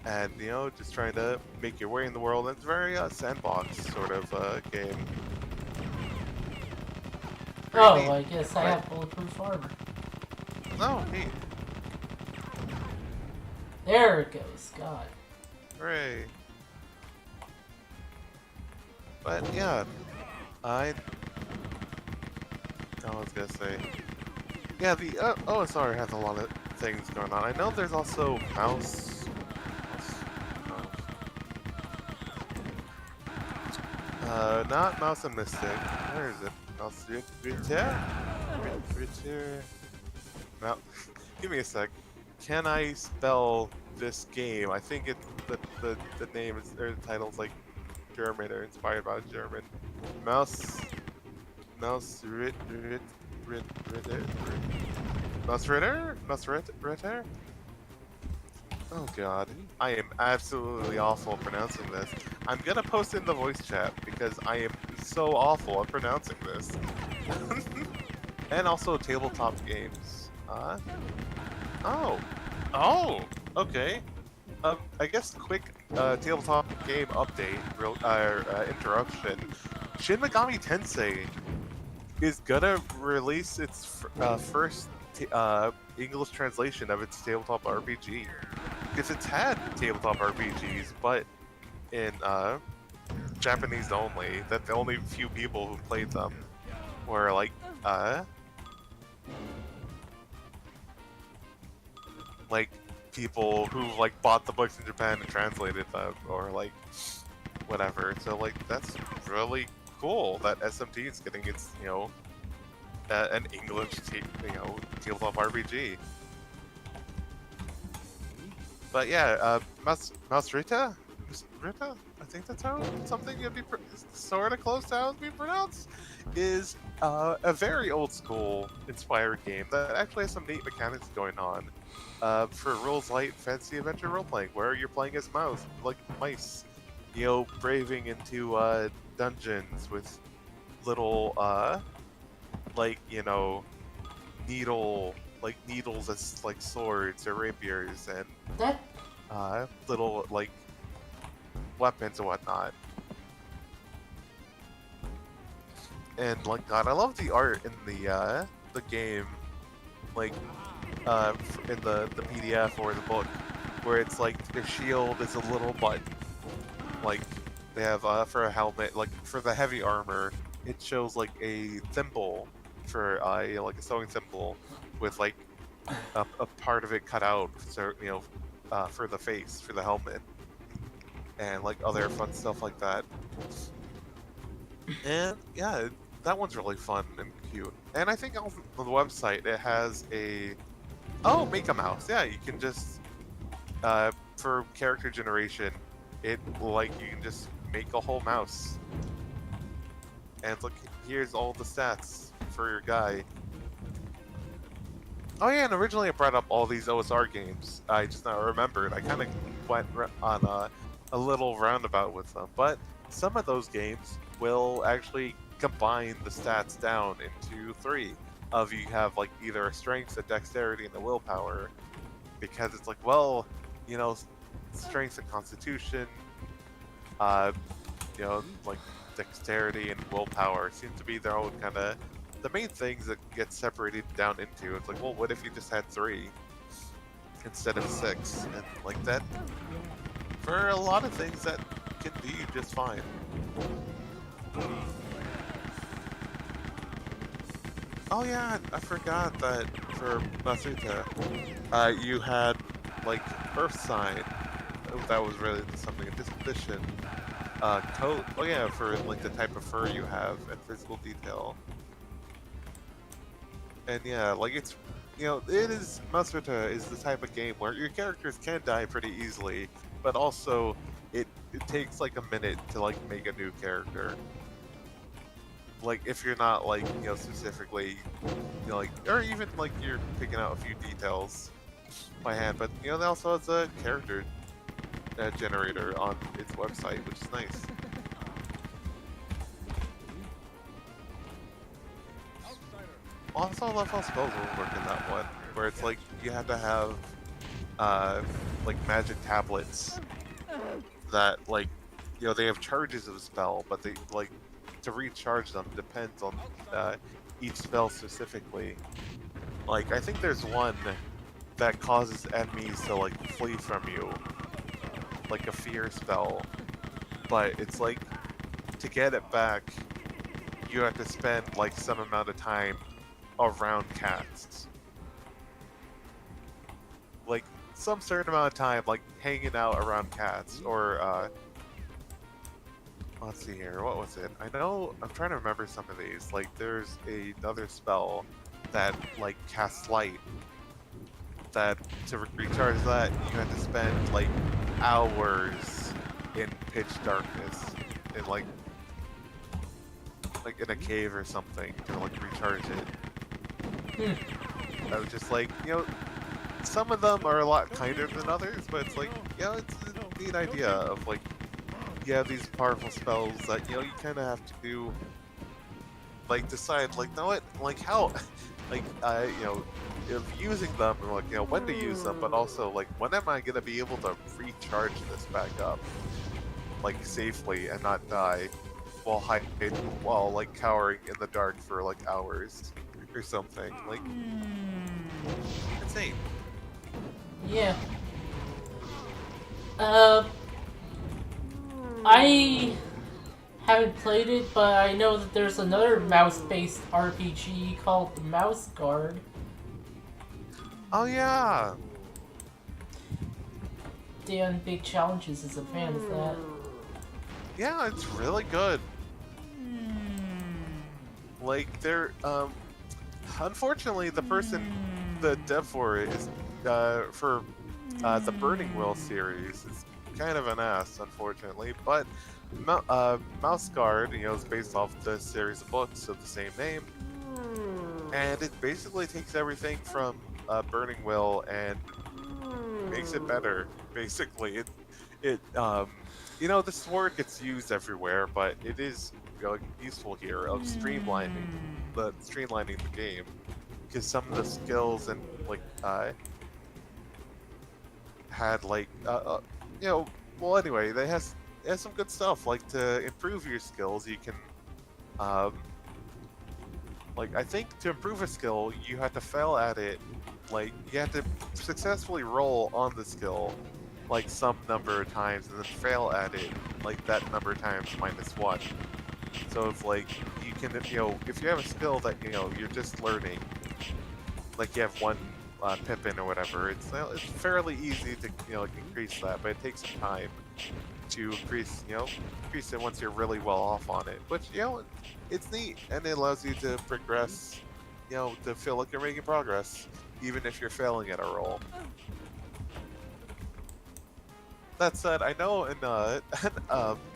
and you know, just trying to make your way in the world. And it's very sandbox sort of game. Pretty Oh, neat. I guess I Right. have bulletproof armor. Oh, neat. There it goes. God. Hooray. But yeah, I was gonna say, yeah, the OSR has a lot of things going on. I know there's also not Mouse and Mystic. Where is it? Mouse Ritter? No, give me a sec. Can I spell this game? I think the name is, or the title's like German or inspired by German. Mouse Ritter? Mouse Ritter? Oh god, I am absolutely awful at pronouncing this. I'm gonna post in the voice chat because I am so awful at pronouncing this. And also tabletop games. Oh, okay. I guess quick tabletop game update, interruption. Shin Megami Tensei is gonna release its first English translation of its tabletop RPG. Because it's had tabletop RPGs, but in Japanese only. That the only few people who played them were like people who like bought the books in Japan and translated them, or like whatever. So like that's really cool that SMT is getting its an English tabletop RPG. But yeah, Masrita? Rita? I think that's how something would be sort of close to how it's being pronounced. Is a very old school inspired game that actually has some neat mechanics going on. For rules light fantasy adventure role playing, where you're playing as mice, braving into dungeons with little needles as like swords or rapiers, and That little like weapons and whatnot. And like God, I love the art in the game, like in the PDF or the book, where it's like their shield is a little button, like they have for a helmet, like for the heavy armor, it shows like a thimble for like a sewing thimble with like a part of it cut out, so for the face, for the helmet, and like other fun stuff like that. And yeah, that one's really fun and cute. And I think on the website it has make a mouse. Yeah, you can just for character generation, you can just make a whole mouse. And look, here's all the stats for your guy. Oh yeah, and originally I brought up all these OSR games. I just now remembered. I kind of went on a little roundabout with them, but some of those games will actually combine the stats down into 3. You have like either a strength, a dexterity, and a willpower, because it's like, well, strength and constitution, like dexterity and willpower seem to be their own kind of the main things that get separated down into. It's like, well, what if you just had 3 instead of 6? And like that, for a lot of things, that can be just fine. Oh yeah, I forgot that for Masuta, you had like Earth Sign. That was really something, a disposition. Coat. Oh yeah, for like the type of fur you have and physical detail. And yeah, like it is, Masuta is the type of game where your characters can die pretty easily, but also it takes like a minute to like make a new character. Like if you're not like specifically or even like you're picking out a few details by hand, but they also has a character generator on its website, which is nice. Also, I love how spells will work in that one, where it's like you have to have like magic tablets that like they have charges of spell, but they like to recharge them depends on each spell specifically. Like I think there's one that causes enemies to like flee from you, like a fear spell, but it's like to get it back, you have to spend like some amount of time around cats. Like some certain amount of time, like hanging out around cats, or let's see here, what was it? I know I'm trying to remember some of these. Like there's another spell that like casts light. That to recharge that, you have to spend like hours in pitch darkness, in like in a cave or something to like recharge it. I was just like, some of them are a lot kinder than others, but it's like, it's a neat idea of like, these powerful spells that you kind of have to do, like decide like, know what, like how, like if using them, or like when to use them, but also like when am I gonna be able to recharge this back up, like safely and not die while hiding, while like cowering in the dark for like hours or something, like insane. Yeah. I haven't played it, but I know that there's another mouse-based RPG called the Mouse Guard. Oh yeah. Dan Big Challenges is a fan of that. Yeah, it's really good. Like they're unfortunately the person, the dev for it is for the Burning Wheel series is kind of an ass, unfortunately, but Mouse Guard, is based off the series of books of the same name, and it basically takes everything from Burning Wheel and makes it better. Basically, the sword gets used everywhere, but it is useful here of streamlining the game, because some of the skills and like had like well anyway, it has some good stuff. Like to improve your skills, you can like I think to improve a skill you have to fail at it, like you have to successfully roll on the skill like some number of times and then fail at it like that number of times -1. So it's like you can, if you have a skill that you're just learning, like you have one Pippin or whatever, it's fairly easy to increase that, but it takes some time to increase it once you're really well off on it. Which it's neat, and it allows you to progress, to feel like you're making progress, even if you're failing at a roll. That said, I know in a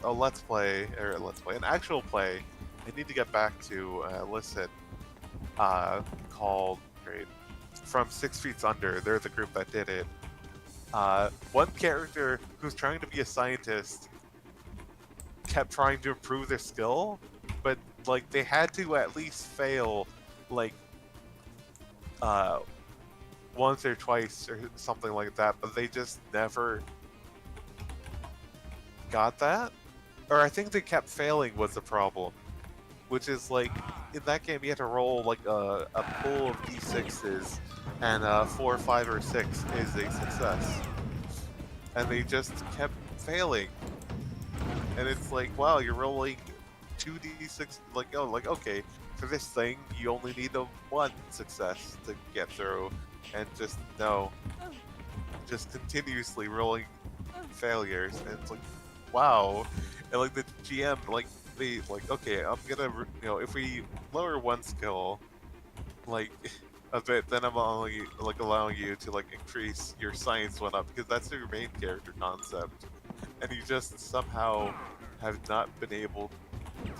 let's play, an actual play, I need to get back to listen, called From 6 Feet Under. They're the group that did it. One character who's trying to be a scientist kept trying to improve their skill, but like they had to at least fail like once or twice or something like that, but they just never got that, or I think they kept failing was the problem, which is like in that game you had to roll like a pool of d6s, and 4, 5, or 6 is a success, and they just kept failing, and it's like, wow, you're rolling 2d6, like okay, for this thing you only need a 1 success to get through, and just continuously rolling failures, and it's like, wow. And like the GM, like they like, okay, I'm gonna if we lower one skill like a bit, then I'm only like allowing you to like increase your science one up, because that's your main character concept, and you just somehow have not been able,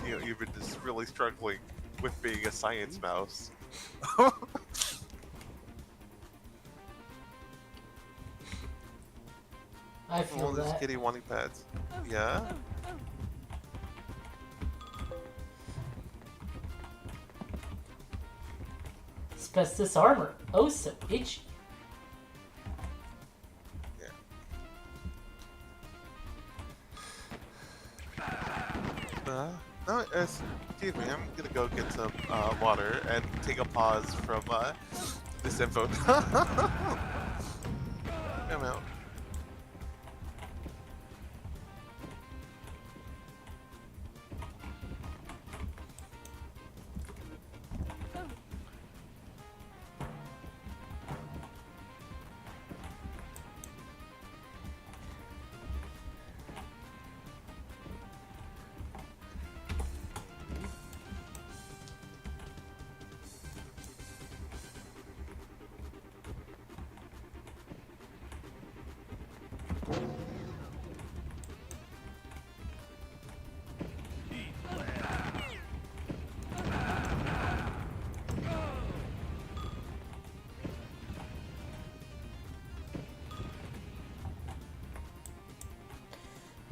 you've been just really struggling with being a science mouse. I feel This that. kitty wanting pets. Yeah. Asbestos armor. Oh, so itchy. No, excuse me, I'm gonna go get some water and take a pause from this info. I'm out.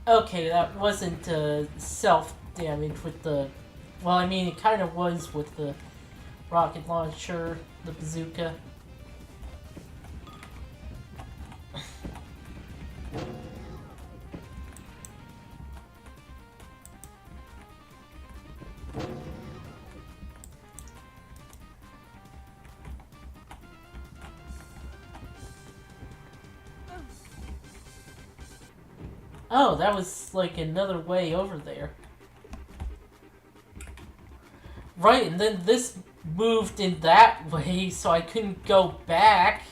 Okay, that wasn't self-damage with the... Well, I mean, it kind of was with the rocket launcher, the bazooka. Oh, that was like another way over there. Right, and then this moved in that way, so I couldn't go back.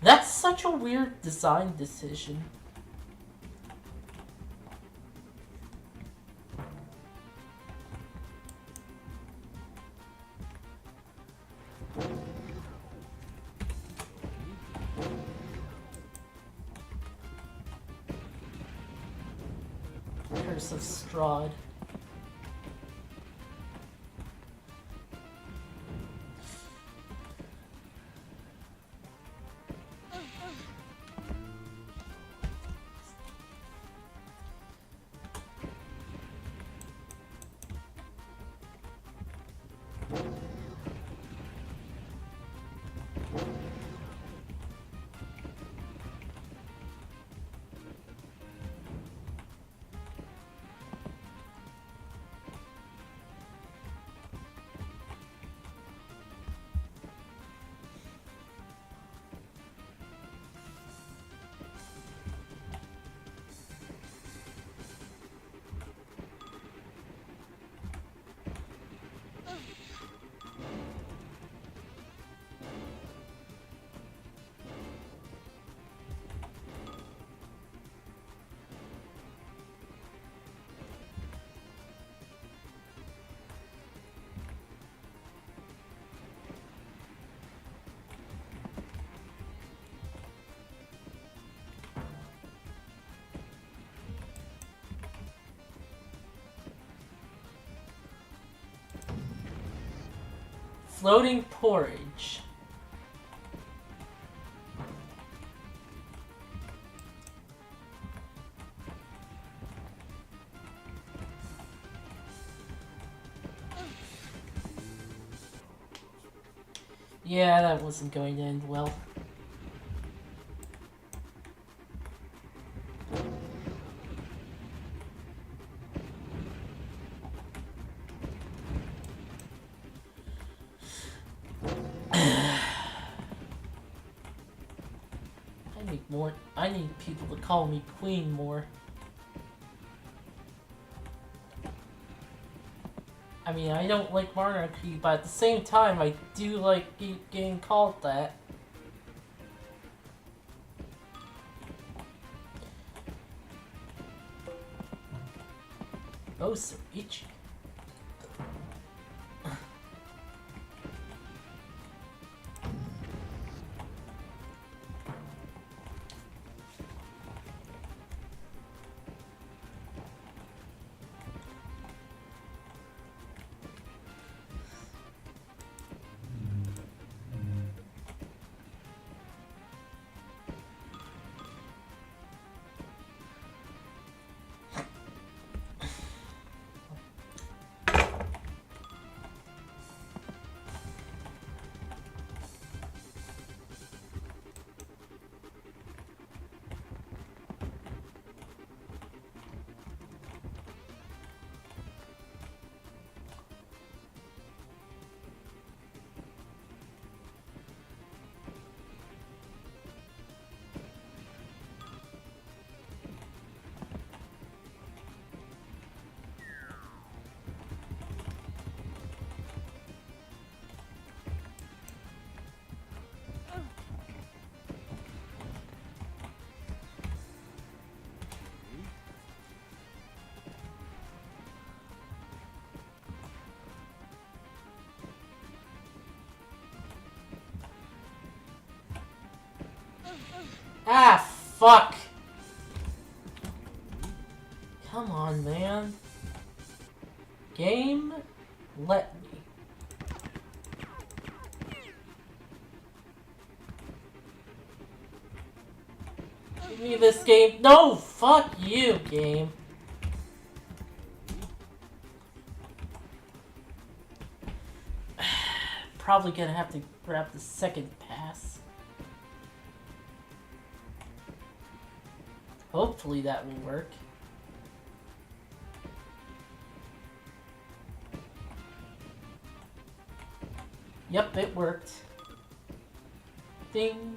That's such a weird design decision. Curse of Strahd. Floating porridge. Yeah, that wasn't going to end well. I need people to call me Queen more. I mean, I don't like monarchy, but at the same time, I do like getting called that. Oh, so itchy. Ah, fuck! Come on, man. Game? Let me. Give me this game. No! Fuck you, game. Probably gonna have to grab the second pass. Hopefully that will work. Yep, it worked. Ding.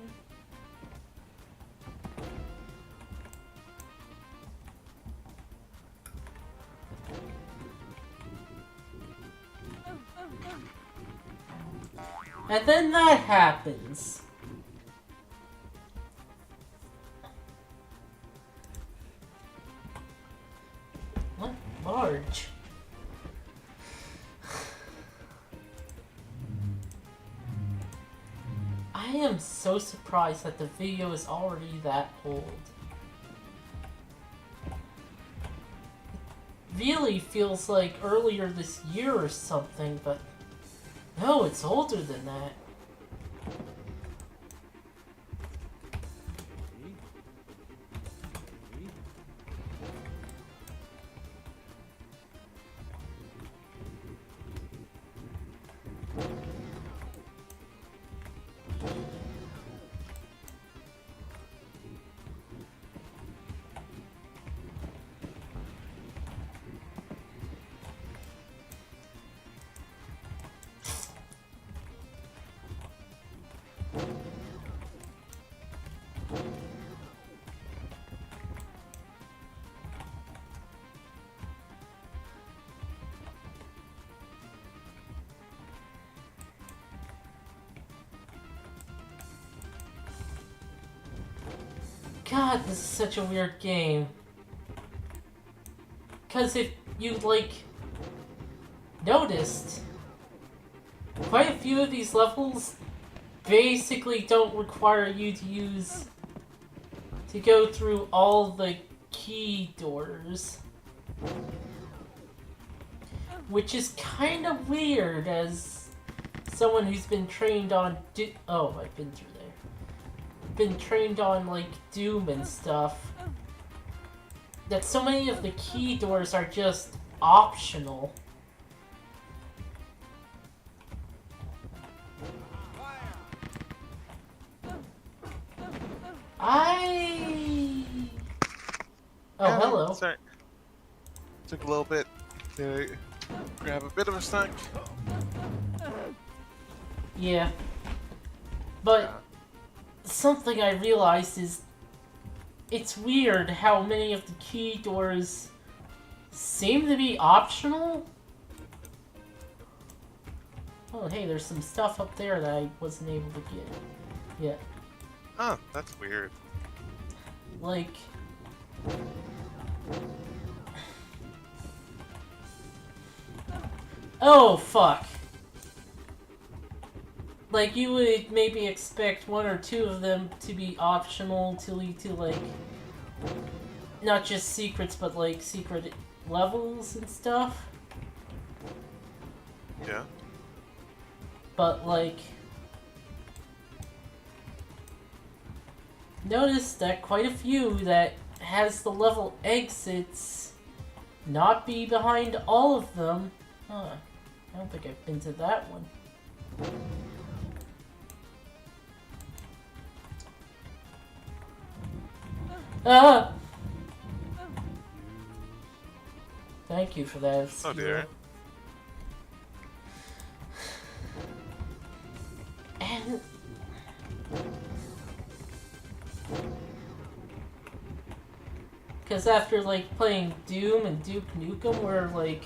And then that happens. What? Large. I am so surprised that the video is already that old. It really feels like earlier this year or something, but no, it's older than that. God, this is such a weird game. Because if you, like, noticed, quite a few of these levels basically don't require you to go through all the key doors. Which is kind of weird as someone who's been trained on oh, I've been through there. Been trained on, like, Doom and stuff. That so many of the key doors are just optional. Oh, hello. Sorry. Took a little bit to grab a bit of a snack. Yeah. But something I realized is it's weird how many of the key doors seem to be optional. Oh, hey, there's some stuff up there that I wasn't able to get yet. Oh, that's weird. Like... Oh, fuck. Like, you would maybe expect one or two of them to be optional to lead to, like, not just secrets, but, like, secret levels and stuff. Yeah. But, like, notice that quite a few that has the level exits not be behind all of them. Huh. I don't think I've been to that one. Ah! Thank you for that. Oh dear. And... Because after, like, playing Doom and Duke Nukem, where, like,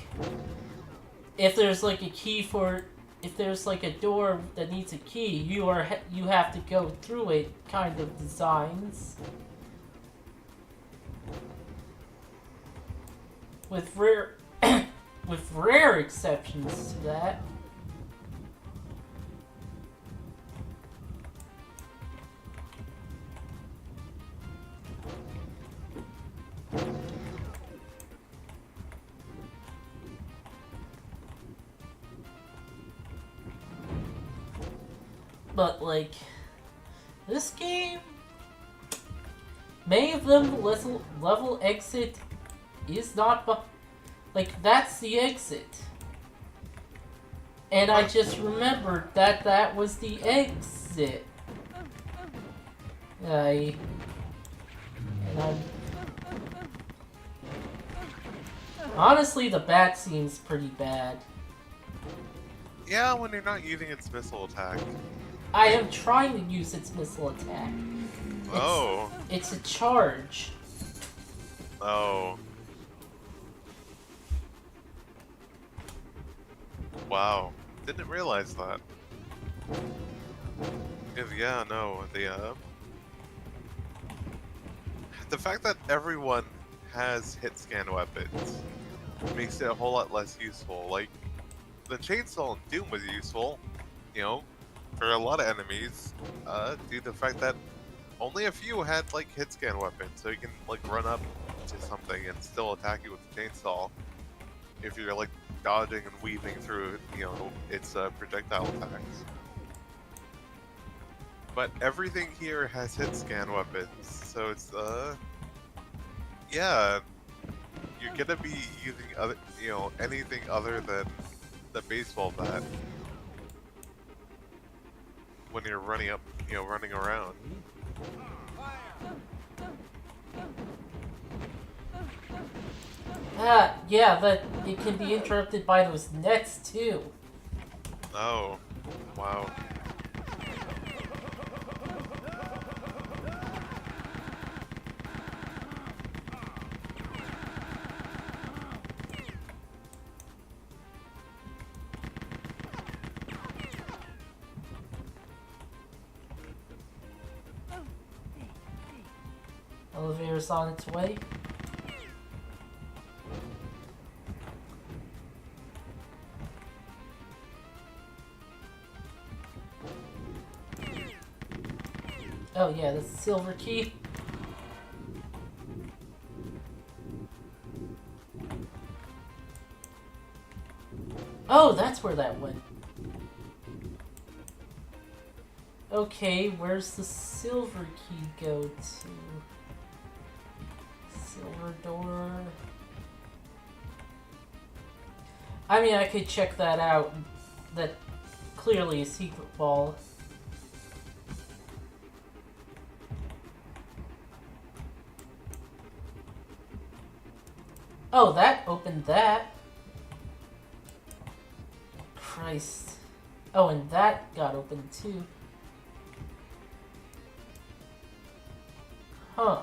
if there's, like, a key for... If there's, like, a door that needs a key, you have to go through it kind of designs. With rare... with rare exceptions to that. But like this game, many of them level exit is not like that's the exit. And I just remembered that that was the exit. And honestly, the bat seems pretty bad. Yeah, when you're not using its missile attack. I am trying to use its missile attack. Oh. It's a charge. Oh. Wow. Didn't realize that. Because, yeah, no, the fact that everyone has hit scan weapons makes it a whole lot less useful. Like, the chainsaw in Doom was useful, you know, for a lot of enemies, due to the fact that only a few had, like, hit scan weapons, so you can, like, run up to something and still attack you with the chainsaw if you're, like, dodging and weaving through, you know, its projectile attacks. But everything here has hit scan weapons, so it's, yeah, you're gonna be using other, you know, anything other than the baseball bat when you're running up, you know, running around. Yeah, that it can be interrupted by those nets too. Oh, wow. Elevator's on its way. Oh yeah, the silver key. Oh, that's where that went. Okay, where's the silver key go to? Silver door. I mean, I could check that out. That clearly a secret wall. Oh, that opened that. Christ. Oh, and that got opened too. Huh.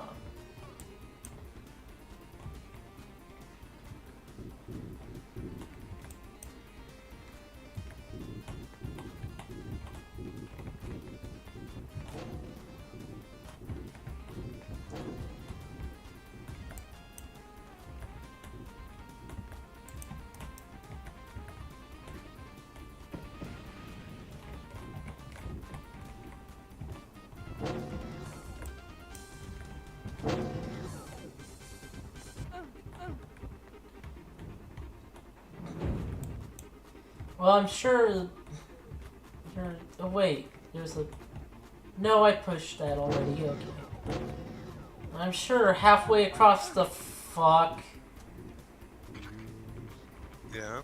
Well, I'm sure... Oh, wait. There's a... No, I pushed that already. Okay. I'm sure halfway across the fuck... Yeah.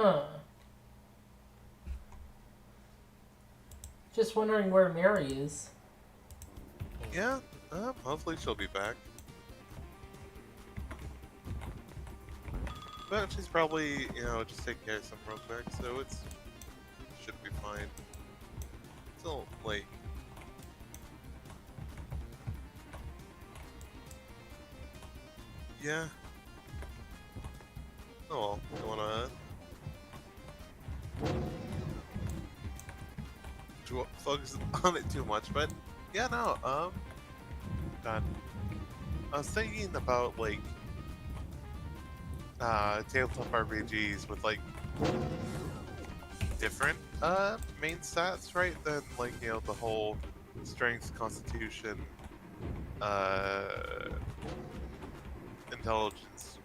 Huh. Just wondering where Mary is. Yeah, hopefully she'll be back. But she's probably, just taking care of some rogueback, so should be fine. Still late. Yeah. Oh well, don't wanna focus on it too much, but yeah, no, God. I was thinking about like tabletop RPGs with like different main stats, right? Than like, the whole strength, constitution, intelligence,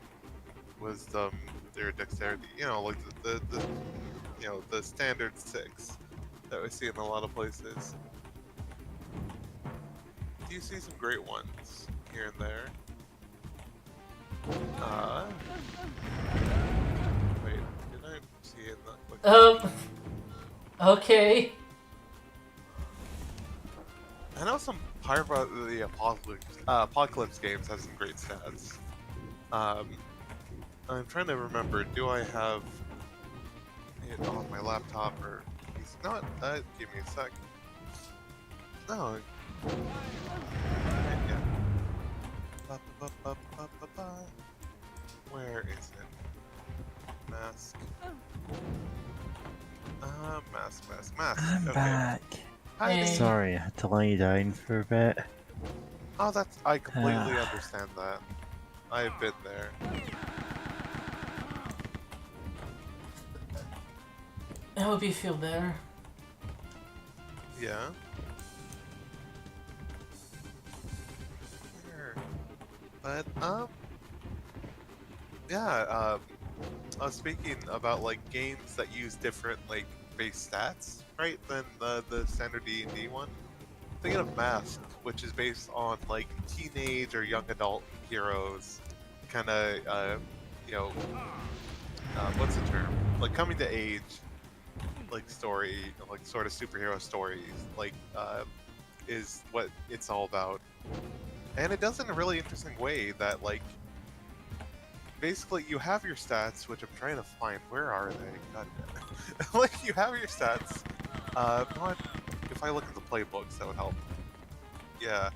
wisdom, their dexterity, like the standard 6 that we see in a lot of places. You see some great ones here and there. Wait, did I see it not quick? Okay. I know some the Apocalypse games have some great stats. I'm trying to remember, do I have it on my laptop or... No, give me a sec. No. Yeah. Where is it? Mask. Mask. I'm Okay. back. Hi, Hey. Dave. Sorry, I had to lie down for a bit. Oh, I completely understand that. I've been there. I hope you feel better. Yeah. Sure. But yeah. I was speaking about like games that use different like base stats, right, than the standard D&D one. Thinking of Mask, which is based on like teenage or young adult heroes, kind of what's the term? Like coming to age, like story, like sort of superhero stories, like is what it's all about. And it does it in a really interesting way that like basically you have your stats, which I'm trying to find. Where are they? God damn. Like you have your stats. Not if I look at the playbooks, that would help. Yeah.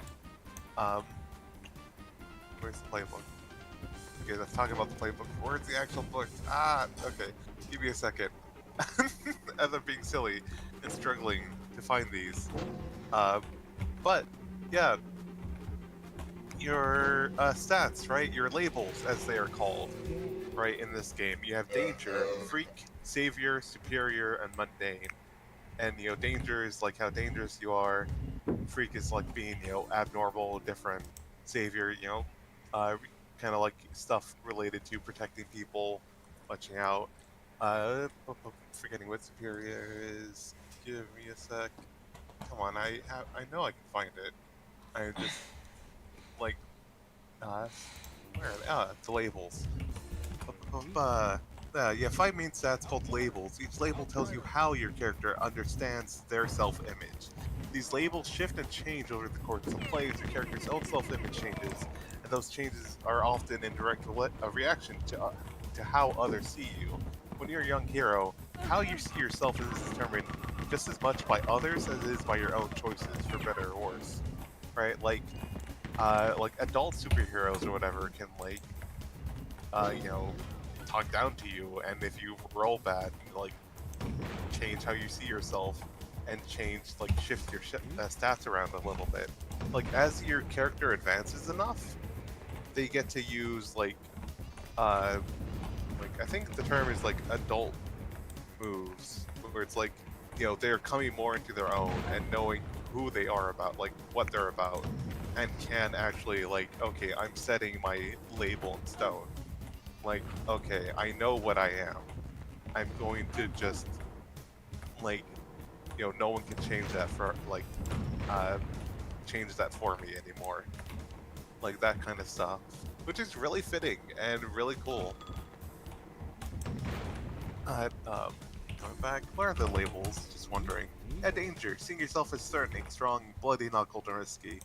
Where's the playbook? Okay, let's talk about the playbook. Where's the actual book? Okay. Give me a second. As I'm being silly and struggling to find these. But, yeah. Your stats, right? Your labels, as they are called, right, in this game. You have Danger, Freak, Savior, Superior, and Mundane. And, Danger is like how dangerous you are. Freak is like being, abnormal, different. Savior, kind of like stuff related to protecting people, watching out. Forgetting what Superior is. Give me a sec. Come on, I know I can find it. I just like where are they? It's labels. Yeah, 5 main stats called labels. Each label tells you how your character understands their self-image. These labels shift and change over the course of play as your character's own self-image changes, and those changes are often in direct reaction to how others see you. When you're a young hero, how you see yourself is determined just as much by others as it is by your own choices, for better or worse. Right? Like adult superheroes or whatever can talk down to you, and if you roll bad, change how you see yourself and shift your stats around a little bit. Like as your character advances enough, they get to use I think the term is adult moves, where it's they're coming more into their own and knowing who they are about, what they're about, and can actually okay, I'm setting my label in stone. Okay, I know what I am. I'm going to just no one can change that for me anymore. That kind of stuff, which is really fitting and really cool. Going back, what are the labels? Just wondering. A danger. Seeing yourself as threatening, strong, bloody knuckled, and risky.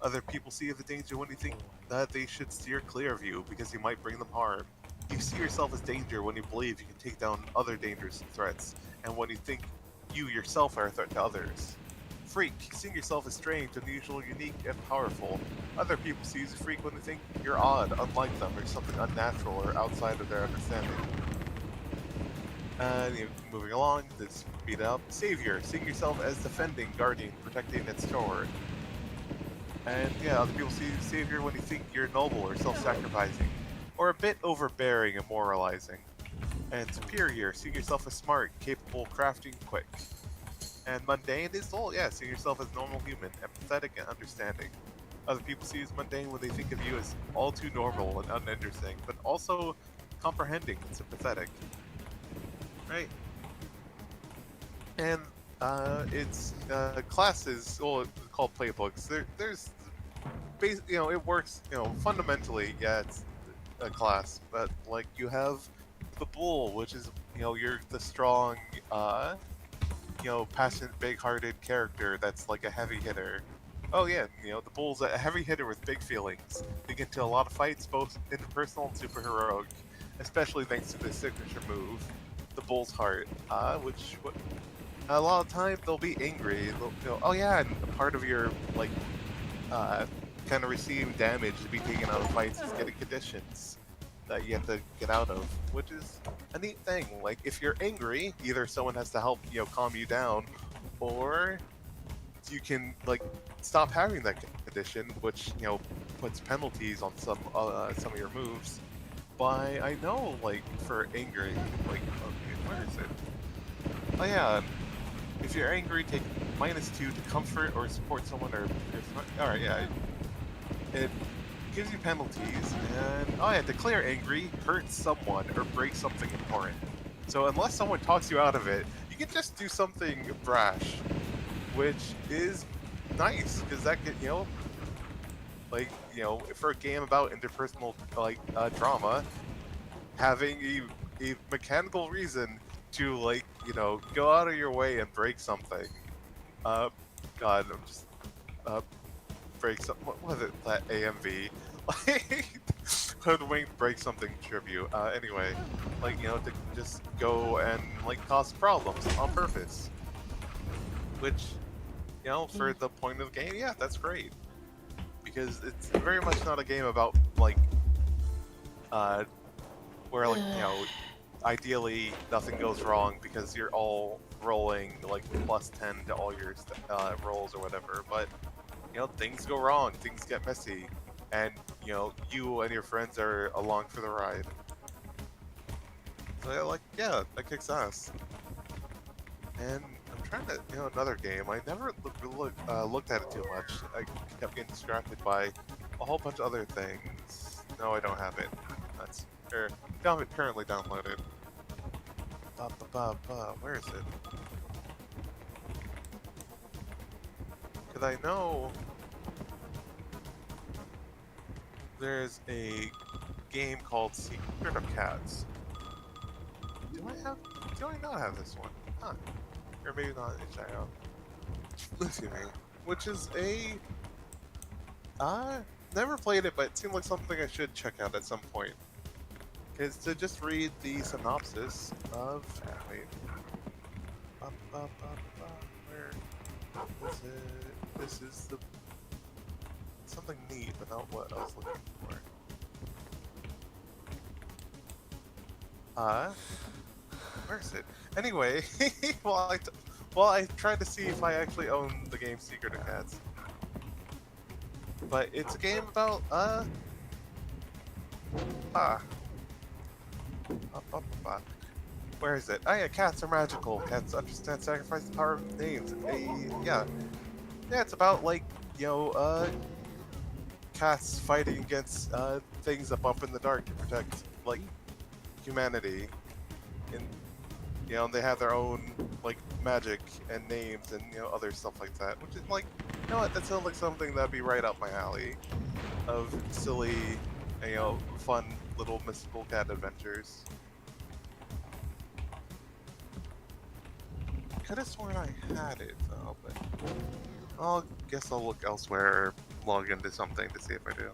Other people see the danger when you think that they should steer clear of you because you might bring them harm. You see yourself as danger when you believe you can take down other dangerous threats, and when you think you yourself are a threat to others. Freak. Seeing yourself as strange, unusual, unique, and powerful. Other people see you as a freak when they think you're odd, unlike them, or something unnatural or outside of their understanding. Moving along, let's speed up. Savior, seeing yourself as defending, guarding, protecting, and stored. And yeah, other people see you as Savior when you think you're noble or self-sacrificing, or a bit overbearing and moralizing. And Superior, seeing yourself as smart, capable, crafting, quick. And Mundane is seeing yourself as normal human, empathetic, and understanding. Other people see you as mundane when they think of you as all too normal and uninteresting, but also comprehending and sympathetic. Right. And it's classes, called playbooks. There's it works. Fundamentally, yeah, it's a class, but like you have the bull, which is you're the strong, passionate, big-hearted character that's like a heavy hitter. Oh yeah, the bull's a heavy hitter with big feelings. They get into a lot of fights, both interpersonal and superheroic, especially thanks to this signature move, the bull's heart, which a lot of time they'll be angry. They'll oh yeah, and a part of your kind of receiving damage to be taken out of fights is getting conditions that you have to get out of, which is a neat thing. Like if you're angry, either someone has to help calm you down, or you can stop having that condition, which puts penalties on some of your moves. By I know for angry, okay, where is it? Oh yeah, if you're angry, take -2 to comfort or support someone alright, yeah. It gives you penalties, and declare angry, hurt someone, or break something important. So unless someone talks you out of it, you can just do something brash, which is nice, because that could, for a game about interpersonal, drama, having a mechanical reason to, go out of your way and break something. God, I'm just, break some, what was it, that AMV? Hoodwink break something tribute. Anyway, to just go and, cause problems on purpose. Which, for the point of the game, yeah, that's great. Because it's very much not a game about, where, ideally nothing goes wrong because you're all rolling, +10 to all your rolls or whatever, but, things go wrong, things get messy, and, you and your friends are along for the ride. So, yeah, that kicks ass. And I'm trying to, another game. I never looked at it too much. I kept getting distracted by a whole bunch of other things. No, I don't have it. That's don't have it currently downloaded. Where is it? Because I know there's a game called Secret of Cats. Do I not have this one? Huh. Or maybe not HIO. Let's see, which is never played it, but it seemed like something I should check out at some point. Is to just read the synopsis of. Wait. Where is it? This is the. Something neat, but not what I was looking for. Where is it? Anyway, well, I tried to see if I actually own the game Secret of Cats. But it's a game about, where is it? Oh yeah, cats are magical. Cats understand, sacrifice the power of names. Yeah, it's about, cats fighting against, things that bump in the dark to protect, humanity. And, they have their own, magic and names and, other stuff like that. Which is, what? That sounds like something that'd be right up my alley. Of silly, fun little mystical cat adventures. could have sworn I had it though, but I'll guess I'll look elsewhere or log into something to see if I do.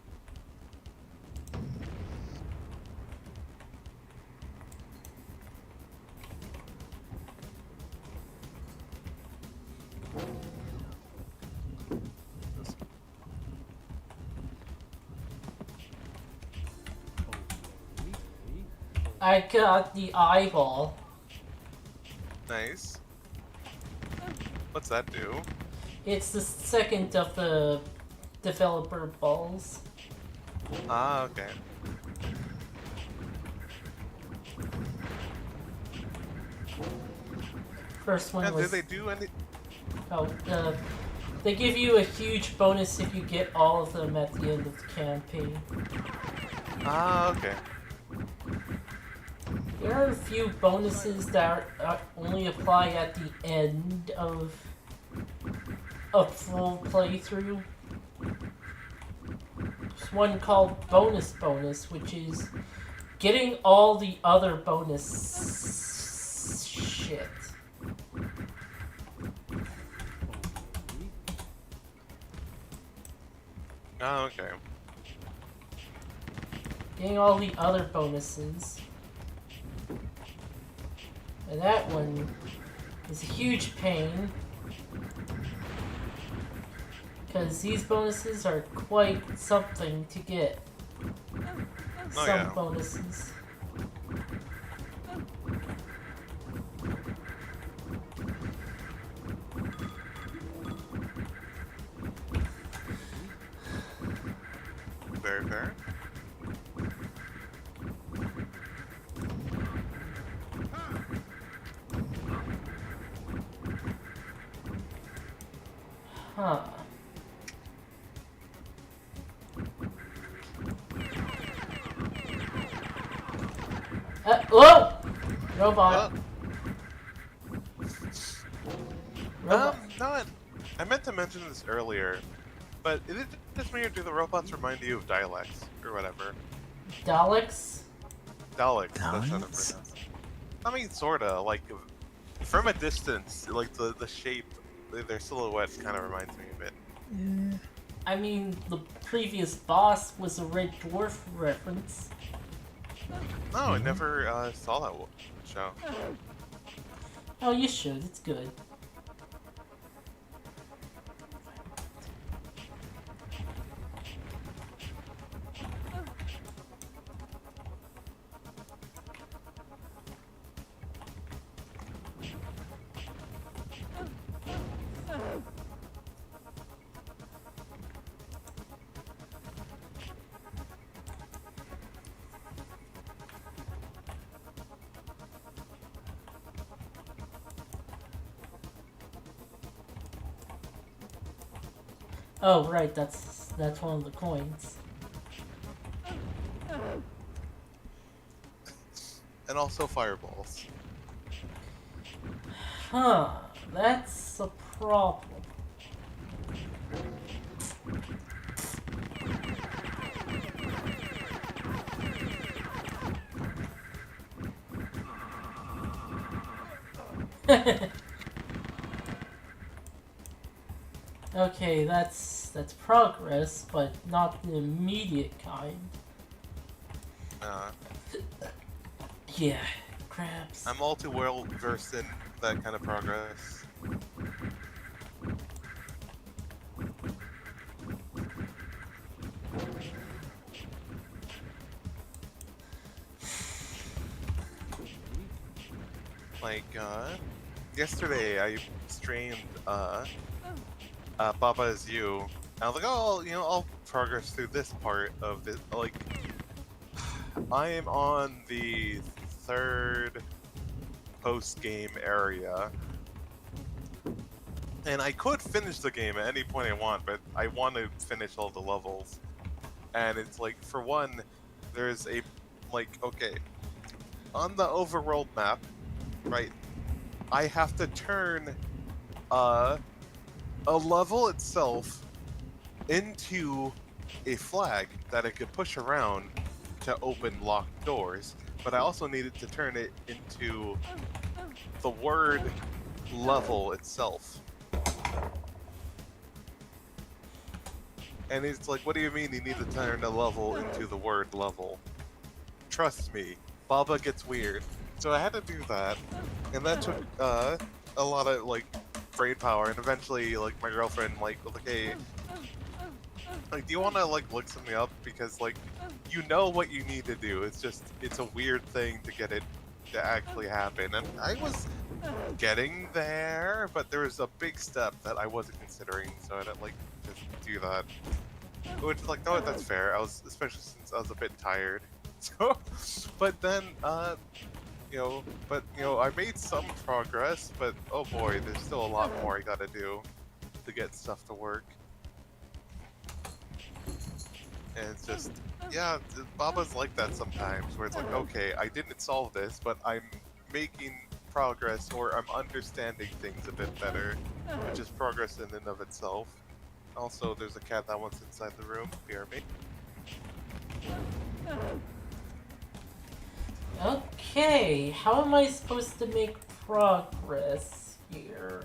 I got the eyeball. Nice. What's that do? It's the second of the developer balls. Ah, okay. First one Yeah, was... did they do any? Oh, they give you a huge bonus if you get all of them at the end of the campaign. Ah, okay. There are a few bonuses that only apply at the end of a full playthrough. There's one called Bonus Bonus, which is getting all the other bonus shit. Oh, okay. Getting all the other bonuses. And that one is a huge pain. Because these bonuses are quite something to get. Oh, Some yeah. bonuses. Very fair. Huh. Whoa! Robot. Robot. Not. I meant to mention this earlier, but is it just me or do the robots remind you of dialects or whatever? Daleks? Daleks. That's how to Daleks? pronounce it. I mean, sorta. Like from a distance, like the shape, their silhouettes kind of reminds me of it. Yeah. I mean, the previous boss was a Red Dwarf reference. No, I never saw that show. Oh, you should. It's good. Oh, right. That's one of the coins. And also fireballs. Huh. That's a problem. Okay, that's progress, but not the immediate kind. Uh, Yeah, crabs. I'm all too well versed in that kind of progress. Like, yesterday I streamed, Baba Is You. I was like, oh, you know, I'll progress through this part of it. Like, I am on the third post-game area. And I could finish the game at any point I want, but I want to finish all the levels. And it's like, for one, there's a, like, okay, on the overworld map, right, I have to turn a level itself into a flag that I could push around to open locked doors, but I also needed to turn it into the word level itself. And he's like, what do you mean you need to turn a level into the word level? Trust me, Baba gets weird. So I had to do that, and that took a lot of like brain power. And eventually, like my girlfriend, like, hey, like, do you want to like look something up? Because like, you know what you need to do. It's just it's a weird thing to get it to actually happen. And I was getting there, but there was a big step that I wasn't considering, so I didn't like just do that. Which is like, no, that's fair. I was, especially since I was a bit tired. So, but then, I made some progress, but oh boy, there's still a lot more I gotta do to get stuff to work. And it's just, yeah, Baba's like that sometimes, where it's like, okay, I didn't solve this, but I'm making progress, or I'm understanding things a bit better, which is progress in and of itself. Also, there's a cat that wants inside the room. BRB. Okay, how am I supposed to make progress here?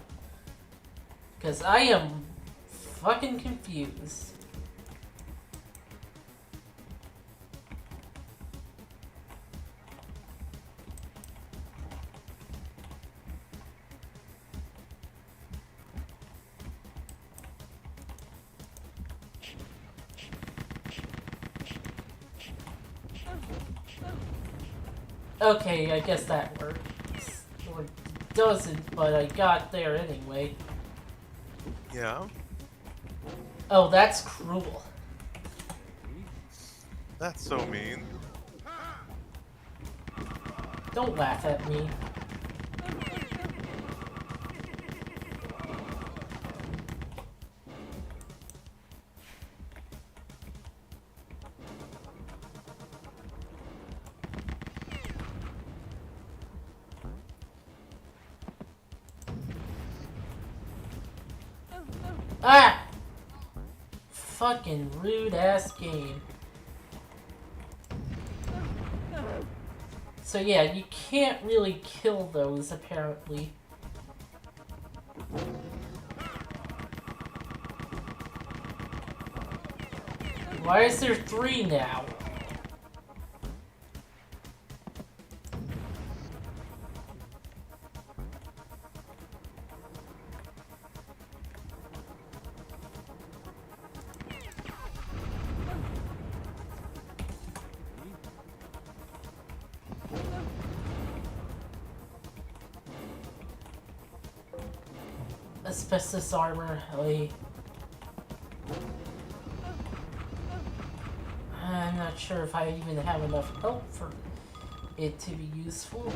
Because I am fucking confused. Okay, I guess that works. Or it doesn't, but I got there anyway. Yeah, Oh, that's cruel. that's so mean. Don't laugh at me. Ah! Fucking rude ass game. So yeah, you can't really kill those apparently. Why is there 3 now? Asbestos armor, I'm not sure if I even have enough help for it to be useful.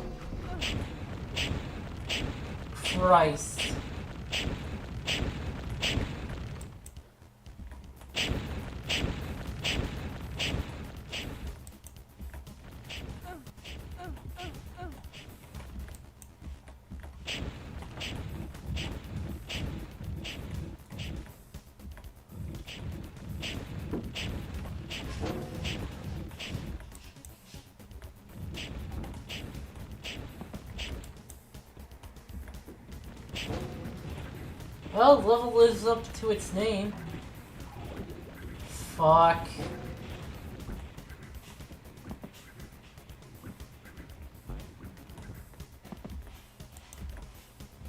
Christ. Well, level lives up to its name. Fuck.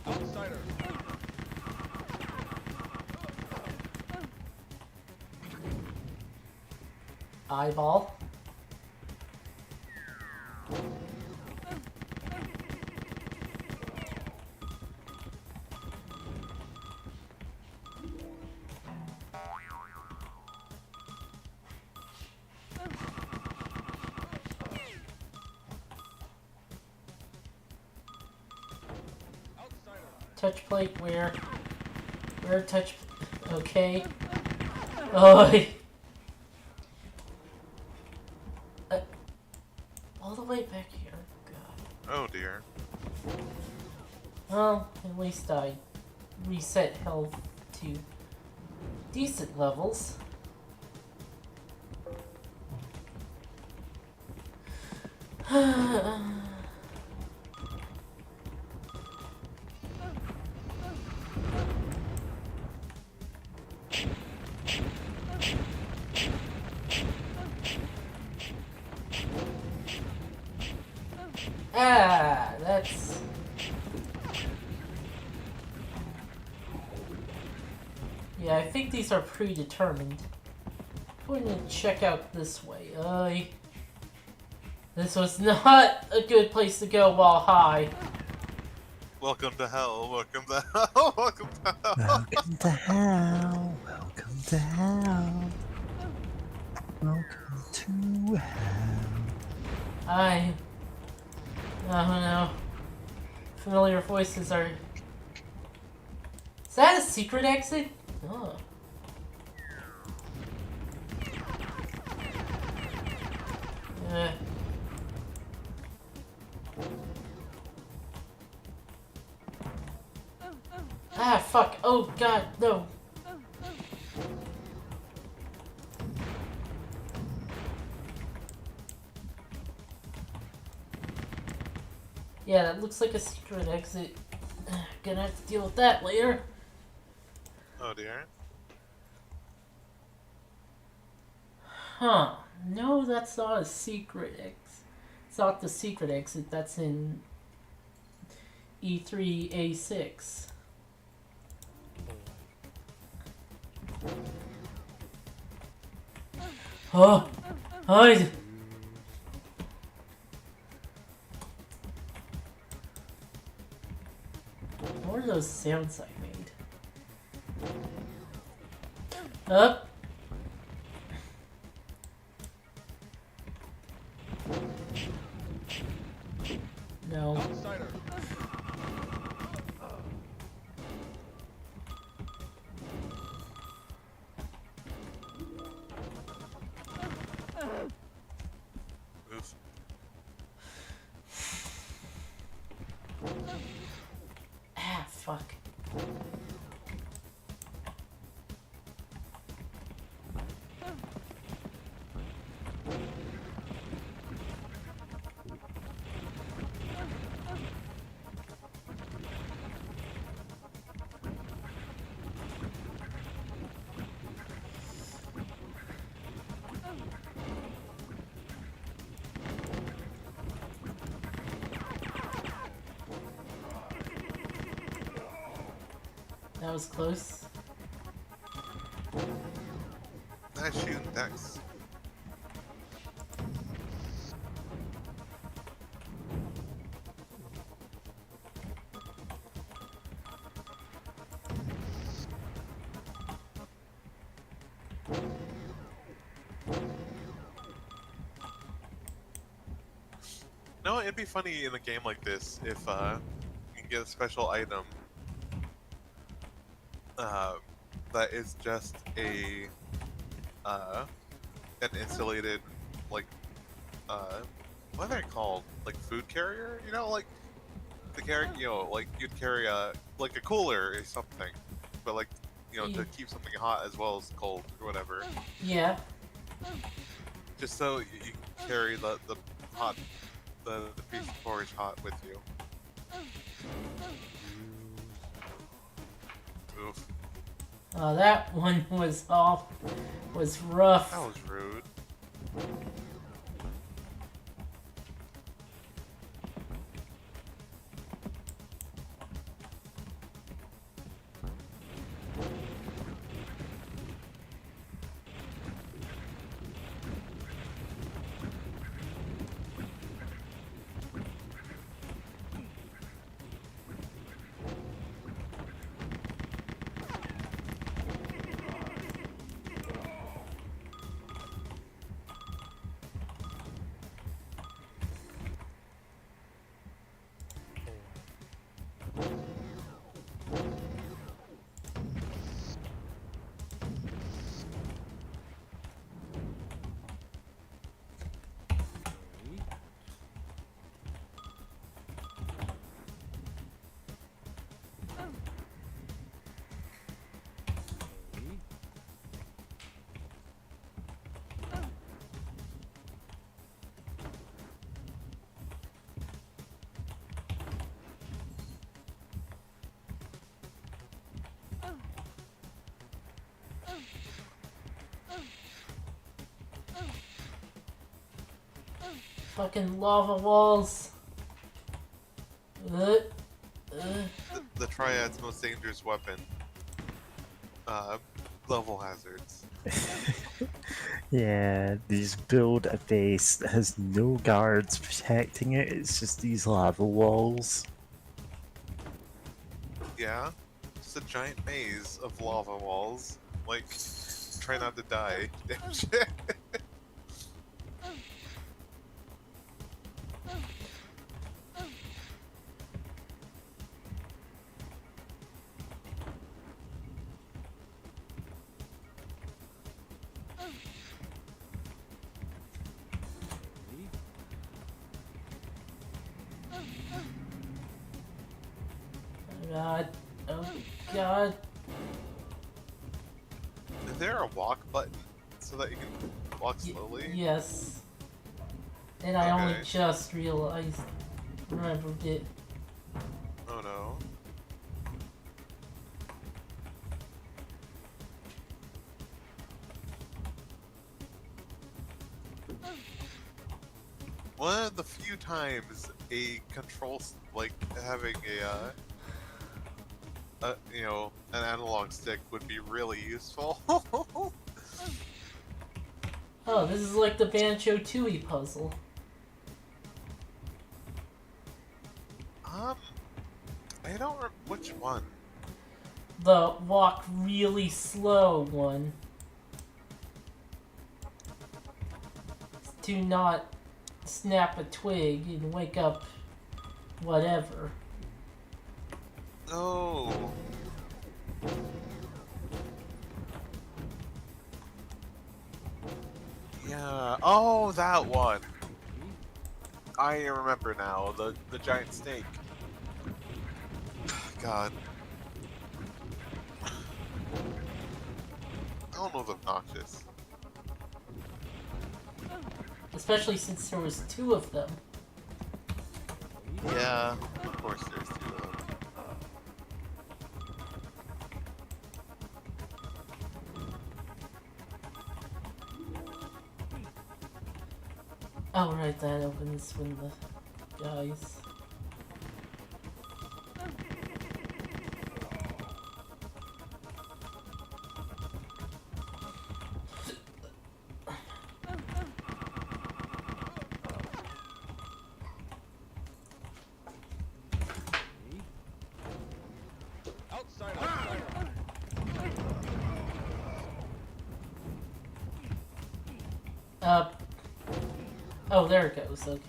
Outsider. Eyeball. Touch plate, where? Where touch... Okay. Oh, all the way back here. God. Oh dear. Well, at least I reset health to decent levels. Ah, that's... Yeah, I think these are predetermined. I'm going to check out this way. This was not a good place to go while high. Welcome to hell. Welcome to hell. Welcome to hell. Welcome to hell. Welcome to hell. Welcome to hell. I don't know. Familiar voices are... Is that a secret exit? Oh. Ah, fuck. Oh, God, no. Yeah, that looks like a secret exit. Gonna have to deal with that later. Oh dear. Huh. No, that's not a secret exit. It's not the secret exit. That's in E3A6. Oh! Hide! What are those sounds I made? Up! No. Oof. Ah, fuck. That was close. Nice shooting, Dex. No, it'd be funny in a game like this if you can get a special item that is just an insulated, like, what are they called? Like food carrier? You know, like the carry, you know, like you'd carry like a cooler or something, but like, you know, to keep something hot as well as cold or whatever. Yeah. Just so you can carry the hot, the piece of porridge hot with you. Oof. Oh, that one was rough. That was rude. Fucking lava walls. Uh, The triad's most dangerous weapon. Level hazards. Yeah, they just build a base that has no guards protecting it. It's just these lava walls. Yeah, just a giant maze of lava walls. Like, try not to die. God. Oh, God. Is there a walk button so that you can walk slowly? Yes. And I only Okay. just remembered it. Oh no. One of the few times a like having an analog stick would be really useful. Oh, this is like the Banjo-Tooie puzzle. um, I don't remember which one. The walk really slow one. Do not snap a twig and wake up whatever. Oh. Yeah. Oh, that one. I remember now. The giant snake. God. I don't know if obnoxious. Especially since there was two of them. Yeah. Of course, there's two of them. Oh, right, that opens when the guys. Uh. Oh, there it goes. Okay.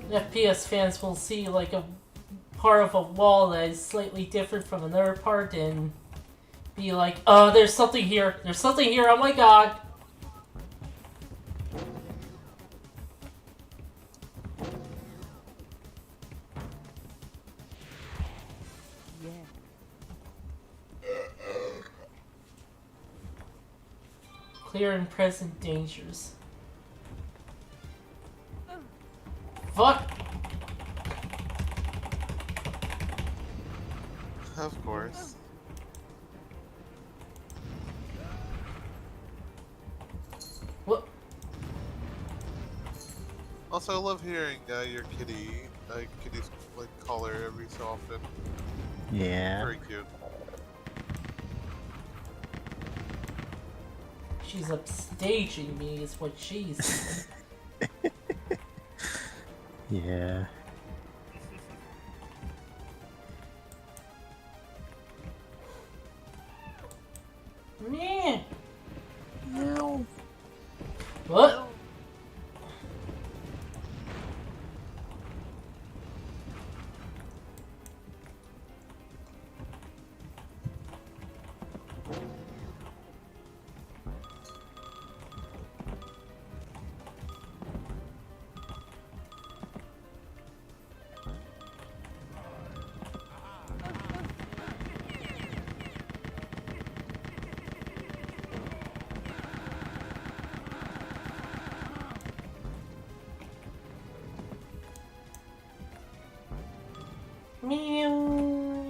FPS fans will see like a part of a wall that is slightly different from another part and be like, oh, there's something here. There's something here. Oh my god. Clear and present dangers. Fuck! Of course. What? Also, I love hearing your kitty's like color every so often. Yeah. Very cute. She's upstaging me is what she's. Yeah. Meh. No. What? Meow.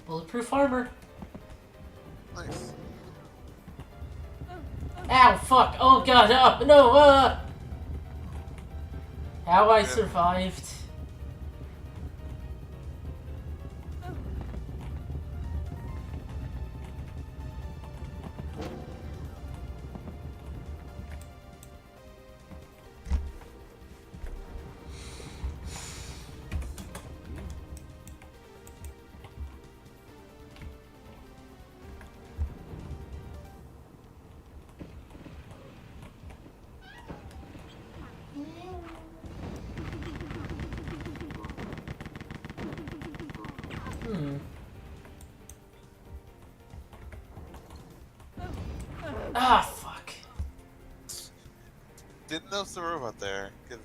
Bulletproof armor. Nice. Ow, fuck. Oh god, no, How I survived. Ah, fuck. Didn't know the robot there, because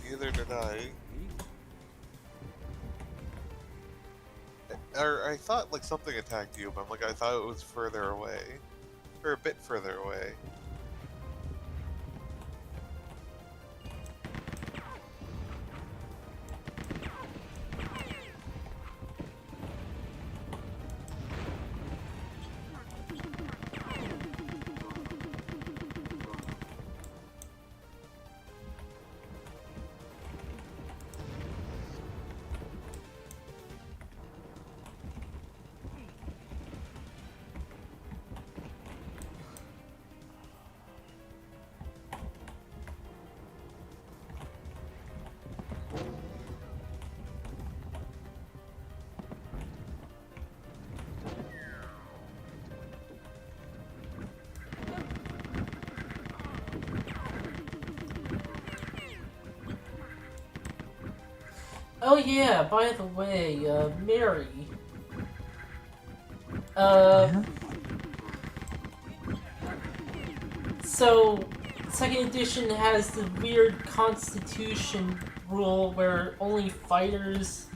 neither did I. Or I thought like something attacked you, but I thought it was further away. Or a bit further away. Oh yeah, by the way, Mary. Yeah? So, second edition has the weird constitution rule where only fighters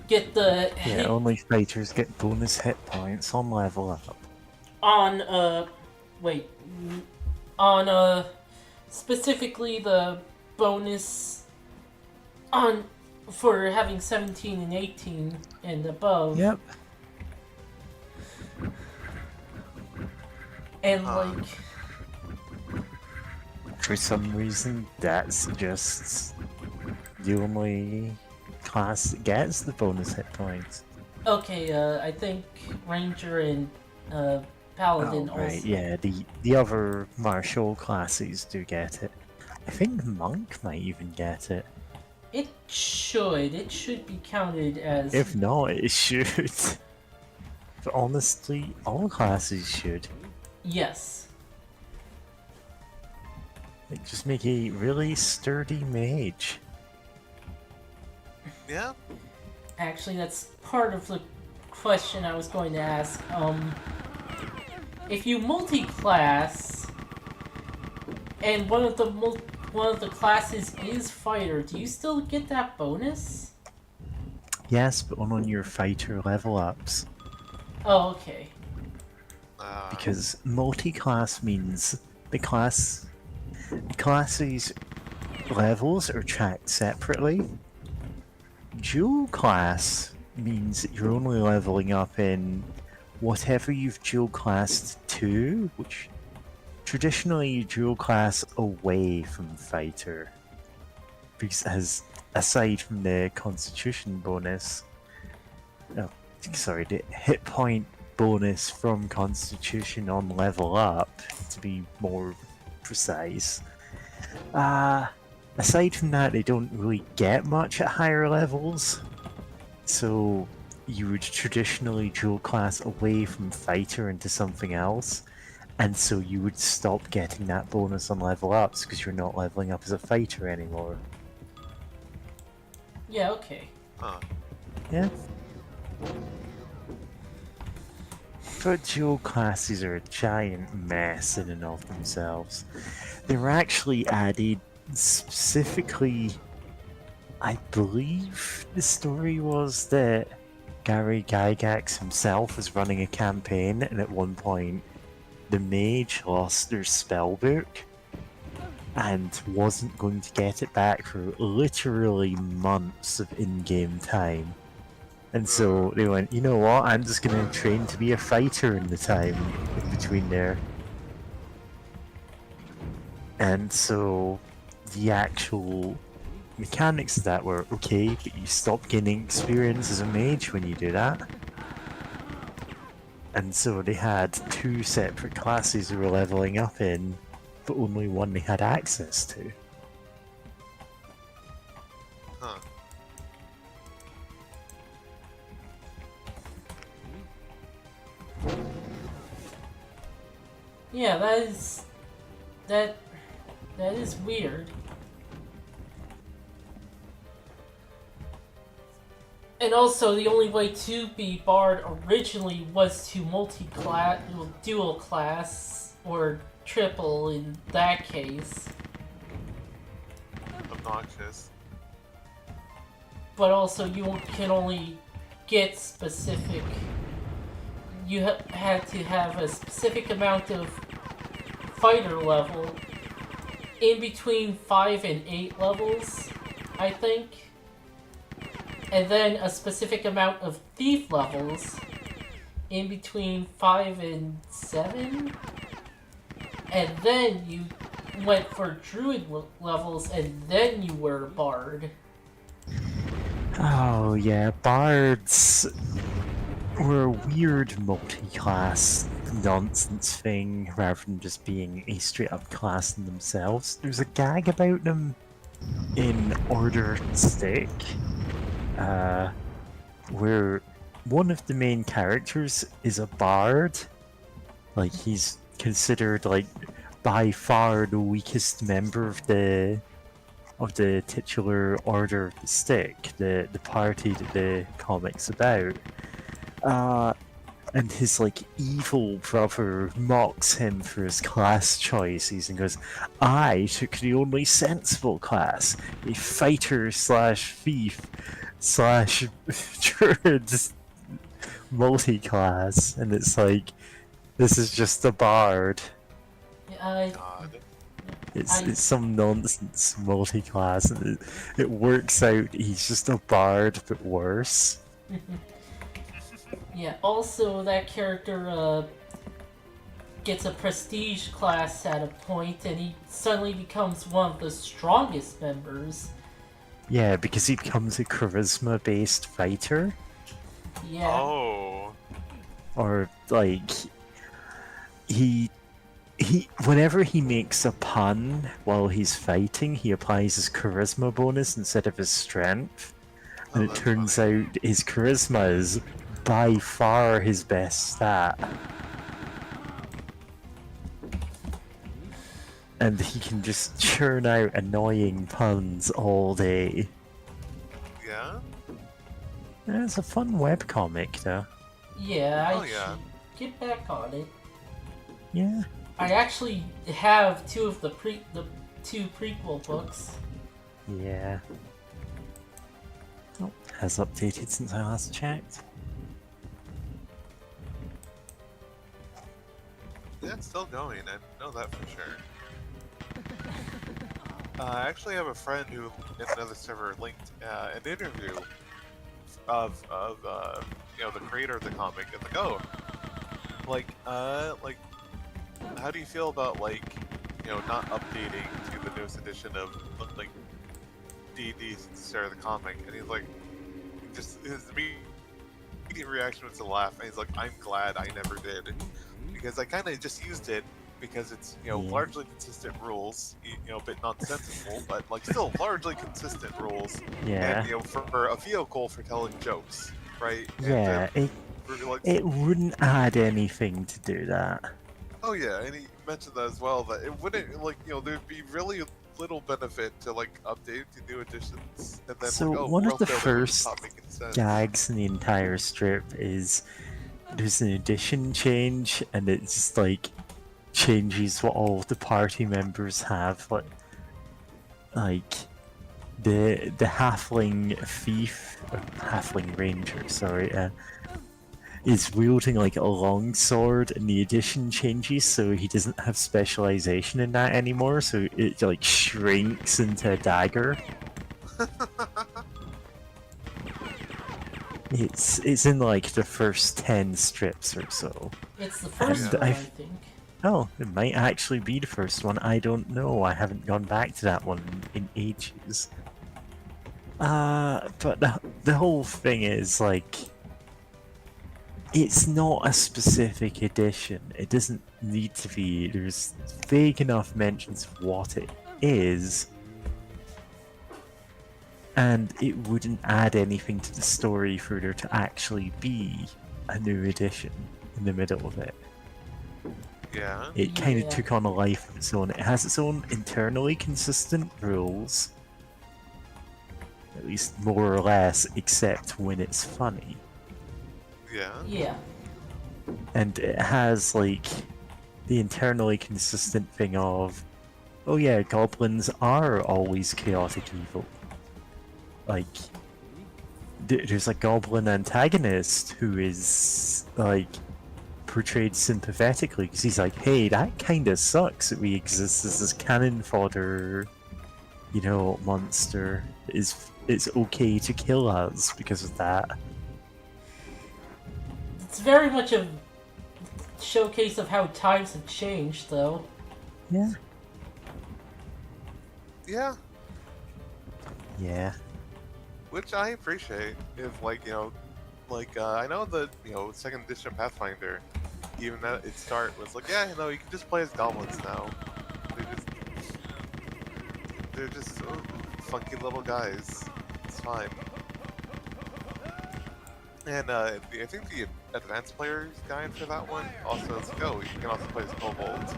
get the Yeah, hit only fighters get bonus hit points on level up. on, on, specifically the bonus on, for having 17 and 18 and above. Yep. And, like... For some reason, that suggests the only class that gets the bonus hit points. Okay, I think Ranger and, Paladin Oh, right, also... yeah, the other martial classes do get it. I think Monk might even get it. It should be counted as... If not, it should. But honestly, all classes should. Yes. Like, just make a really sturdy mage. Yeah? Actually, that's part of the question I was going to ask. If you multi-class, and one of the classes is fighter, do you still get that bonus? Yes, but on your fighter level ups. Oh, okay. Because multi-class means the classes levels are tracked separately. Dual class means that you're only leveling up in whatever you've dual classed to, which traditionally you dual class away from fighter. Because aside from the constitution bonus, the hit point bonus from constitution on level up, to be more precise. Aside from that, they don't really get much at higher levels. So you would traditionally dual class away from fighter into something else, and so you would stop getting that bonus on level ups because you're not leveling up as a fighter anymore. Yeah, okay. Huh. Yeah. But dual classes are a giant mess in and of themselves. They were actually added specifically, I believe the story was that Gary Gygax himself was running a campaign, and at one point the mage lost their spellbook and wasn't going to get it back for literally months of in-game time. And so they went, you know what, I'm just going to train to be a fighter in the time in between there. And so the actual mechanics of that were okay, but you stop gaining experience as a mage when you do that. And so they had two separate classes they were leveling up in, but only one they had access to. Huh. Yeah, that is weird. And also, the only way to be barred originally was to multi-class, dual class, or triple in that case. Obnoxious. But also, you can only get specific. You had to have a specific amount of fighter level in between 5 and 8 levels, I think. And then a specific amount of thief levels in between 5 and 7. And then you went for druid levels, and then you were bard. Oh yeah, bards were a weird multi-class nonsense thing rather than just being a straight-up class in themselves. There's a gag about them in Order Stick, where one of the main characters is a bard. Like, he's considered, like, by far the weakest member of the titular Order of the Stick, the party that the comic's about. And his, like, evil brother mocks him for his class choices and goes, I took the only sensible class, a fighter slash thief slash druid multi-class. And it's like, this is just a bard. God. It's some nonsense multi-class, and it works out. He's just a bard, but worse. Yeah, also that character gets a prestige class at a point, and he suddenly becomes one of the strongest members. Yeah, because he becomes a charisma-based fighter. Yeah. Oh. Or, like, he whenever he makes a pun while he's fighting, he applies his charisma bonus instead of his strength. And it that's turns funny. out his charisma is by far his best stat. And he can just churn out annoying puns all day. Yeah? Yeah, it's a fun webcomic, though. Yeah, Oh, I yeah. should get back on it. Yeah. I actually have two of the two prequel books. Yeah. Oh, has updated since I last checked. Yeah, it's still going, I know that for sure. I actually have a friend who, in another server, linked an interview of you know, the creator of the comic, and like, oh, like, how do you feel about, like, you know, not updating to the newest edition of, like, D&D since the start of the comic? And he's like, just, his immediate reaction was to laugh, and he's like, I'm glad I never did. Because I kind of just used it because it's Yeah. largely consistent rules, a bit nonsensical, but like still largely consistent rules. Yeah. And for a vehicle for telling jokes, right? And Yeah, like, it wouldn't add anything to do that. oh yeah, and he mentioned that as well. That it wouldn't there'd be really little benefit to like updating to new editions, and then So like one of real the quick it would just first stop making sense. gags in the entire strip is there's an edition change, and it just like changes what all of the party members have. Like the halfling thief, or halfling ranger, sorry, is wielding like a long sword, and the edition changes so he doesn't have specialization in that anymore. So it like shrinks into a dagger. It's in like the first 10 strips or so. It's the first And one, I I've- think. Oh, it might actually be the first one. I don't know. I haven't gone back to that one in ages. But the whole thing is like, it's not a specific edition. It doesn't need to be. There's vague enough mentions of what it is, and it wouldn't add anything to the story for there to actually be a new edition in the middle of it. Yeah. It kind of Yeah. took on a life of its own. It has its own internally consistent rules, at least more or less, except when it's funny. Yeah. Yeah. And it has, like, the internally consistent thing of, oh yeah, goblins are always chaotic evil. Like, there's a goblin antagonist who is, like, portrayed sympathetically, because he's like, hey, that kinda sucks that we exist as this cannon fodder, monster. It's okay to kill us because of that. It's very much a showcase of how times have changed, though. Yeah. Yeah. Yeah. Which I appreciate. If I know that second edition Pathfinder, even at its start was like, yeah, you can just play as goblins now. They're just funky little guys. It's fine. And I think the advanced player's guide for that one also says, oh, you can also play as kobolds.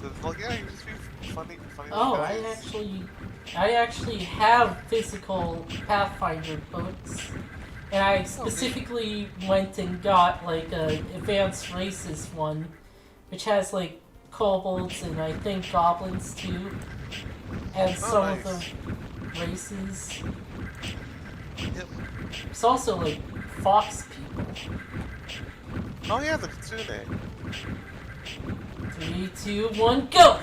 So it's like, yeah, you just be funny little Oh, guys. I actually have physical Pathfinder books, and I specifically went and got like a advanced races one, which has like kobolds and I think goblins too, and some nice. of the races. Yep. It's also like fox people. Oh yeah, the Kitsune. 3, 2, 1, go!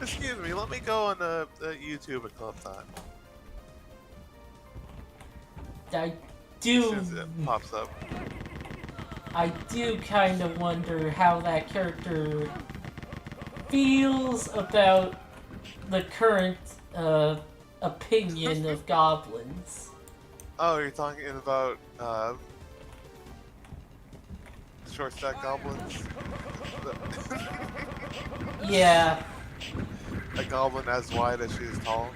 Excuse me, let me go on YouTube and clip that. I As do. soon as it pops up. I do kind of wonder how that character feels about the current opinion of goblins. Oh, you're talking about short stack goblins? Yeah, A goblin as wide as she is tall,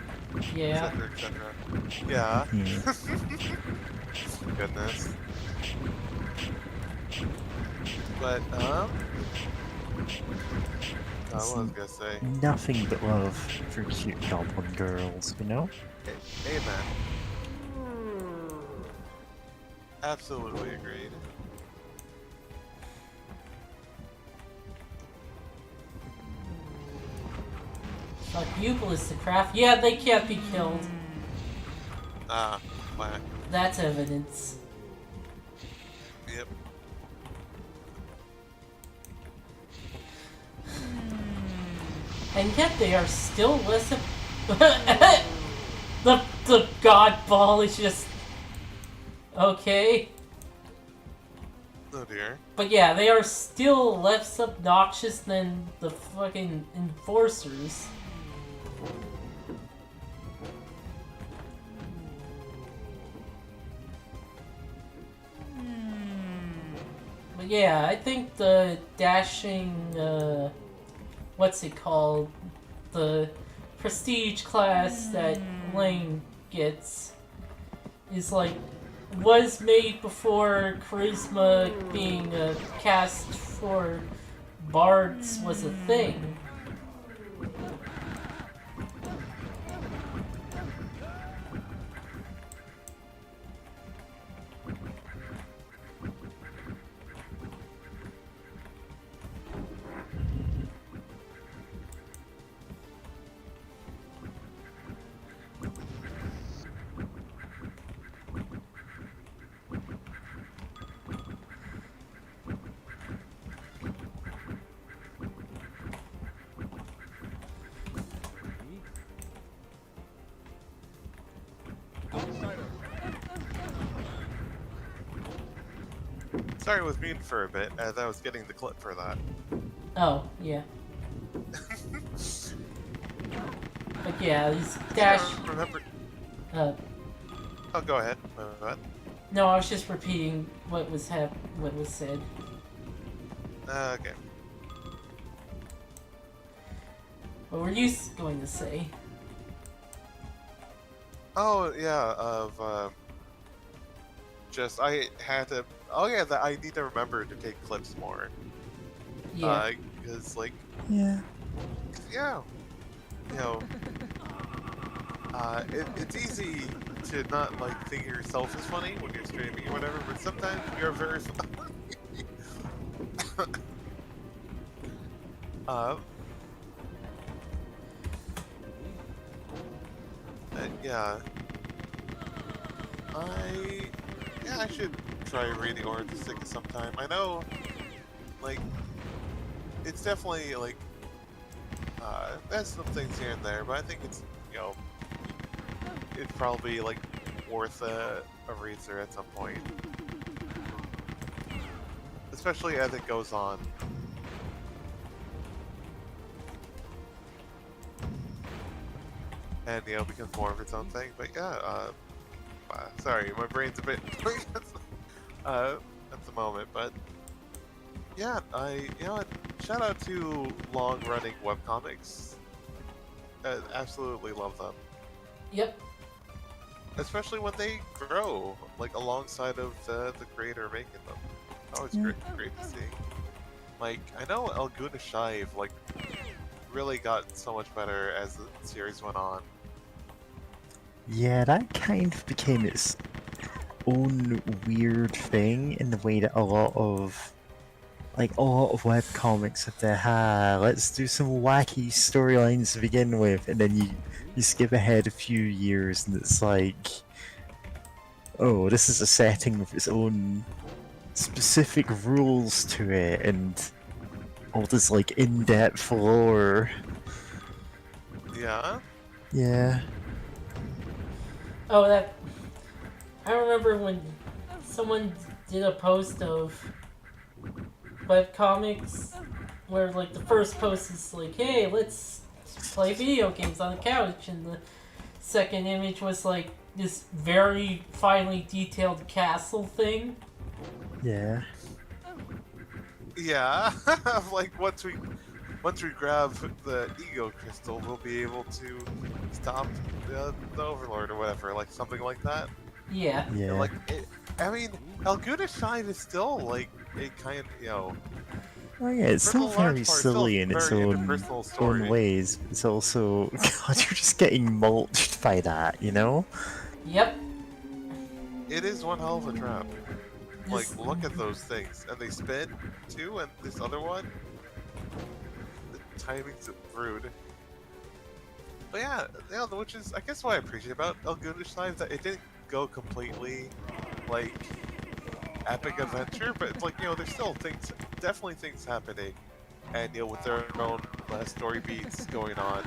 yeah. etc., etc. Yeah. Goodness. But what was I gonna say? Nothing but love for cute goblin girls, you know? Amen. Absolutely agreed. Like Bugles to craft. Yeah, they can't be killed. Ah, whack. That's evidence. Yep. And yet they are still less. The god ball is just okay. Oh dear. But yeah, they are still less obnoxious than the fucking enforcers. Yeah, I think the dashing, what's it called? The prestige class that Lane gets is like was made before charisma being a cast for bards was a thing. Sorry, I was muted for a bit as I was getting the clip for that. Oh, yeah. But yeah, these dash. Remember? Uh, Oh, go ahead. no, I was just repeating what was said. Okay. What were you going to say? Oh yeah, just I had to. Oh yeah, that I need to remember to take clips more. Yeah. Because like, Yeah. yeah, you know, it's easy to not like think of yourself as funny when you're streaming or whatever, but sometimes you're very funny. uh, yeah, I should try reading Orange Stick sometime. I know, like, it's definitely like, there's some things here and there, but I think it's, you know, it's probably like worth a read through at some point, especially as it goes on. And, you know, becomes more of its own thing. But yeah, sorry, my brain's a bit at the moment, but yeah, you know, shout out to long-running webcomics. I absolutely love them, Yep. especially when they grow like alongside of the creator making them. Always Yeah. great to see. Like, I know El Shive like really got so much better as the series went on. Yeah, that kind of became its own weird thing in the way that a lot of webcomics have to let's do some wacky storylines to begin with, and then you skip ahead a few years and it's like, oh, this is a setting with its own specific rules to it and all this like in-depth lore. Yeah. Yeah. Oh, that. I remember when someone did a post of webcomics where, like, the first post is like, hey, let's play video games on the couch, and the second image was like this very finely detailed castle thing. Yeah. Yeah. Like once we grab the ego crystal, we'll be able to stop the overlord or whatever, like something like that. Yeah. Yeah. Like, I mean, Shine is still like a kind of, you know. Oh yeah, it's for still the large very part, silly in its very own interpersonal story. ways. It's also God, you're just getting mulched by that, you know? Yep. It is one hell of a trap. Like, This- look at those things, and they spin too, and this other one, the timing's rude. But yeah, which is I guess what I appreciate about Shine is that it didn't go completely like epic adventure, but it's like, you know, there's still definitely things happening, and, you know, with their own story beats going on